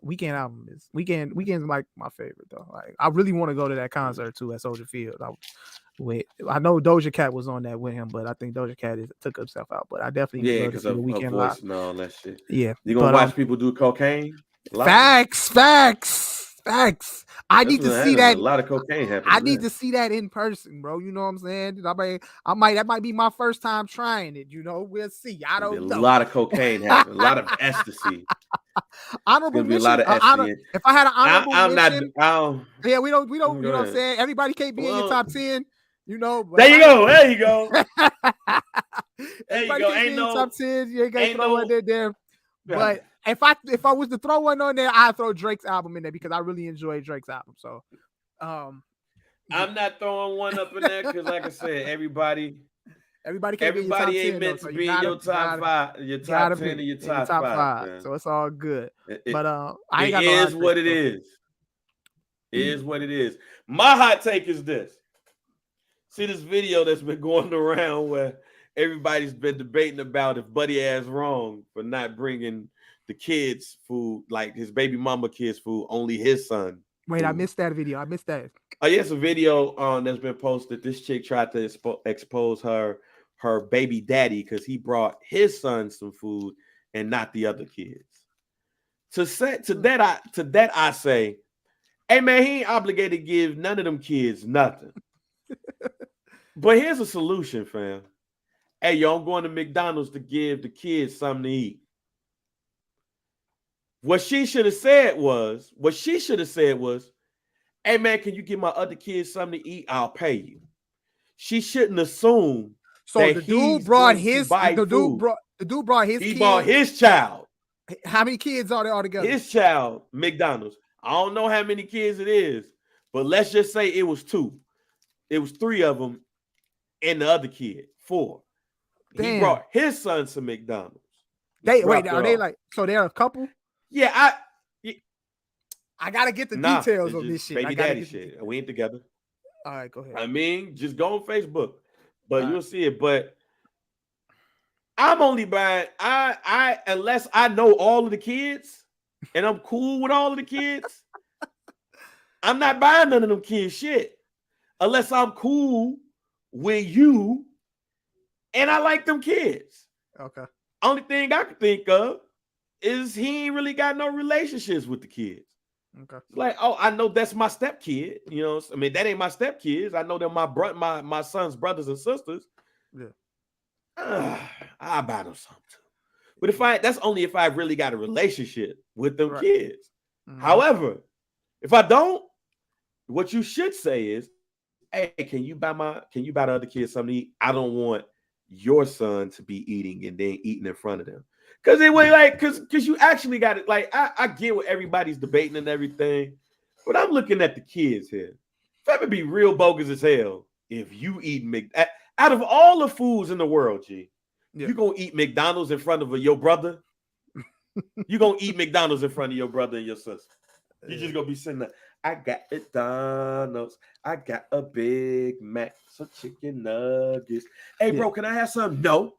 Weekend album is Weekend's like my favorite though. Like I really want to go to that concert too at Soldier Field. I know Doja Cat was on that with him, but I think Doja Cat took himself out. But I definitely would Yeah, love to because see the of her Weekend live. voice and all that shit. Yeah, You gonna watch people do cocaine? Facts. I need to see that. A lot of cocaine happening. I need to see that in person, bro. You know what I'm saying? That might be my first time trying it. You know, we'll see. I don't know. A lot of cocaine happening. A lot of ecstasy. Honorable mention. A lot of ecstasy. If I had an honorable mention, yeah, we don't. You know what I'm saying? Everybody can't be in your top 10. You know. There you go. There you go. There you go. Ain't no top 10. You ain't gonna throw it there. But if I was to throw one on there, I'd throw Drake's album in there because I really enjoy Drake's album. So, I'm not throwing one up in there because, like I said, everybody ain't meant to be in your top 5, your top 10, or your top 5. So it's all good. But I ain't got no is what it is. It is what it is. My hot take is this. See this video that's been going around where everybody's been debating about if Buddy Ass wrong for not bringing the kids food, like his baby mama kids food, only his son. Wait, I missed that video. I missed that. Oh, yes, a video that's been posted. This chick tried to expose her baby daddy because he brought his son some food and not the other kids. To that I say, hey man, he ain't obligated to give none of them kids nothing. But here's a solution, fam. Hey, yo, I'm going to McDonald's to give the kids something to eat. What she should have said was, hey man, can you give my other kids something to eat? I'll pay you. She shouldn't assume. So the dude brought his He bought his child. How many kids are there altogether? His child, McDonald's. I don't know how many kids it is, but let's just say it was 2. It was 3 of them and the other kid, 4. Damn. He brought his son to McDonald's. Are they like, so they're a couple? Yeah, I gotta get the details of this shit. Baby daddy shit. We ain't together. All right, go ahead. I mean, just go on Facebook, but you'll see it. But I'm only buying unless I know all of the kids and I'm cool with all of the kids. I'm not buying none of them kids shit unless I'm cool with you and I like them kids. Okay. Only thing I can think of is he ain't really got no relationships with the kids. Okay. It's like, oh, I know that's my stepkid. You know, I mean, that ain't my stepkids. I know they're my son's brothers and sisters. Yeah. I'll buy them something too. But that's only if I really got a relationship with them kids. Mm-hmm. However, if I don't, what you should say is, hey, can you buy the other kids something to eat? I don't want your son to be eating and then eating in front of them. Because it was like, because you actually got it. Like, I get what everybody's debating and everything, but I'm looking at the kids here. That would be real bogus as hell if you eat out of all the foods in the world, G. Yeah. You gonna eat McDonald's in front of your brother? You gonna eat McDonald's in front of your brother and your sister? You just gonna be sitting there. I got McDonald's. I got a Big Mac, some chicken nuggets. Hey, bro, can I have some? No,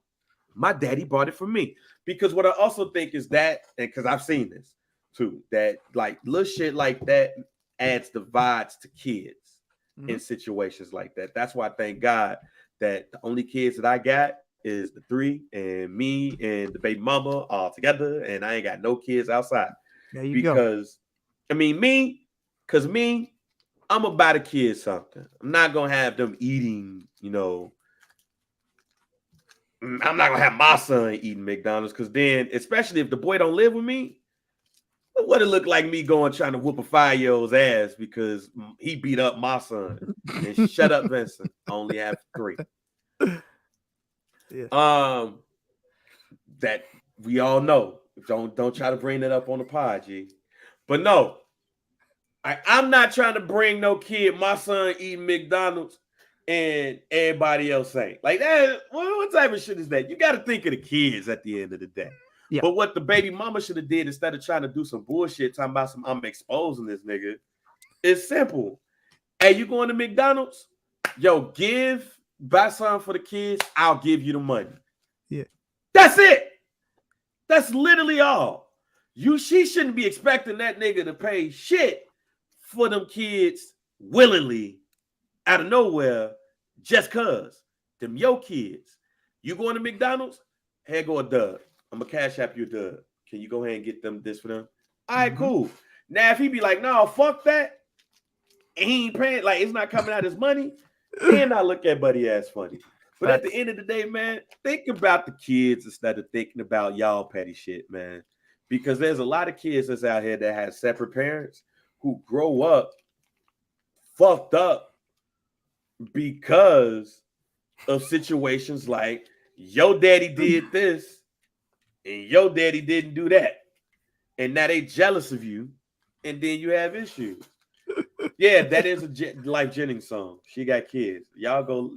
my daddy bought it for me. Because what I also think is that, and because I've seen this too, that like little shit like that adds divides to kids in situations like that. That's why I thank God that the only kids that I got is the 3 and me and the baby mama all together, and I ain't got no kids outside. There you go. Because I mean, I'm gonna buy the kids something. I'm not gonna have them eating, you know. I'm not gonna have my son eating McDonald's because then, especially if the boy don't live with me, what it look like me going trying to whoop a 5-year-old's ass because he beat up my son. And shut up, Vincent. I only have 3. Yeah. That we all know. Don't try to bring that up on the pod, G. But no, I'm not trying to bring no kid, my son eating McDonald's and everybody else ain't. Like that, what type of shit is that? You got to think of the kids at the end of the day. Yeah. But what the baby mama should have did instead of trying to do some bullshit, talking about I'm exposing this nigga, it's simple. Hey, you going to McDonald's? Yo, buy something for the kids. I'll give you the money. Yeah. That's it. That's literally all. She shouldn't be expecting that nigga to pay shit for them kids willingly out of nowhere just cause them your kids. You going to McDonald's? Here go a dub. I'm gonna cash app you a dub. Can you go ahead and get them this for them? All right, cool. Now if he be like, no, fuck that, and he ain't paying, like it's not coming out his money, then I look at buddy ass funny. But at the end of the day, man, think about the kids instead of thinking about y'all petty shit, man. Because there's a lot of kids that's out here that have separate parents who grow up fucked up because of situations like your daddy did this and your daddy didn't do that. And now they jealous of you, and then you have issues. Yeah, that is a Life Jennings song. She got kids. Y'all go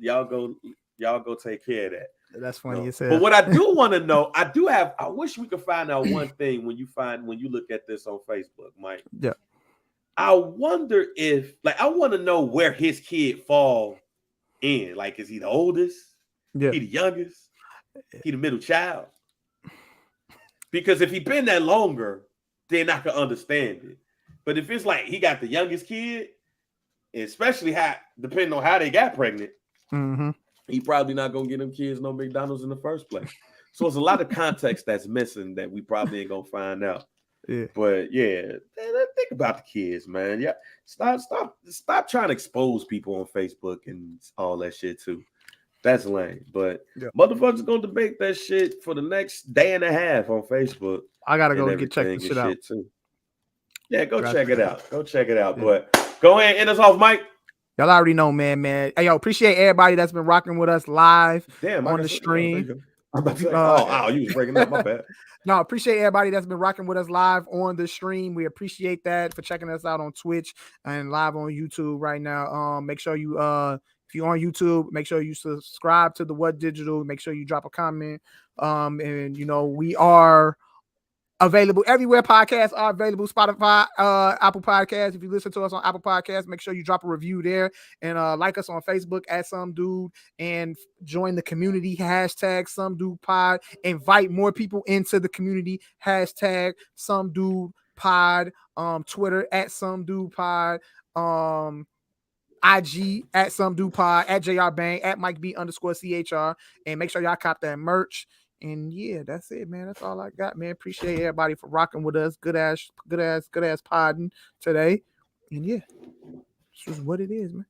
take care of that. That's funny as hell. But what I do want to know, I wish we could find out one thing when you look at this on Facebook, Mike. Yeah. I wonder if, I want to know where his kid fall in. Like, is he the oldest? Yeah. He the youngest? He the middle child? Because if he been that longer, then I can understand it. But if it's like he got the youngest kid, especially depending on how they got pregnant, he probably not gonna get them kids no McDonald's in the first place. So it's a lot of context that's missing that we probably ain't gonna find out. Yeah. But yeah, think about the kids, man. Yeah, stop trying to expose people on Facebook and all that shit too. That's lame. But motherfuckers gonna debate that shit for the next day and a half on Facebook. I gotta go check this shit out too. Yeah, go check it out. Go check it out. Yeah. But go ahead and end us off, Mike. Y'all already know, man. Hey, yo, appreciate everybody that's been rocking with us live on the stream. I'm about to say, you was breaking up, my bad. No, appreciate everybody that's been rocking with us live on the stream. We appreciate that for checking us out on Twitch and live on YouTube right now. Make sure you if you're on YouTube, make sure you subscribe to the What Digital. Make sure you drop a comment. And we are available everywhere podcasts are available. Spotify, Apple Podcasts. If you listen to us on Apple Podcasts, make sure you drop a review there and like us on Facebook at Some Dude and join the community hashtag Some Dude Pod. Invite more people into the community hashtag Some Dude Pod. Twitter at Some Dude Pod. IG at Some Dude Pod, at JR Bang, at Mike B _CHR, and make sure y'all cop that merch. And yeah, that's it, man. That's all I got, man. Appreciate everybody for rocking with us. Good ass podding today. And yeah, this is what it is, man.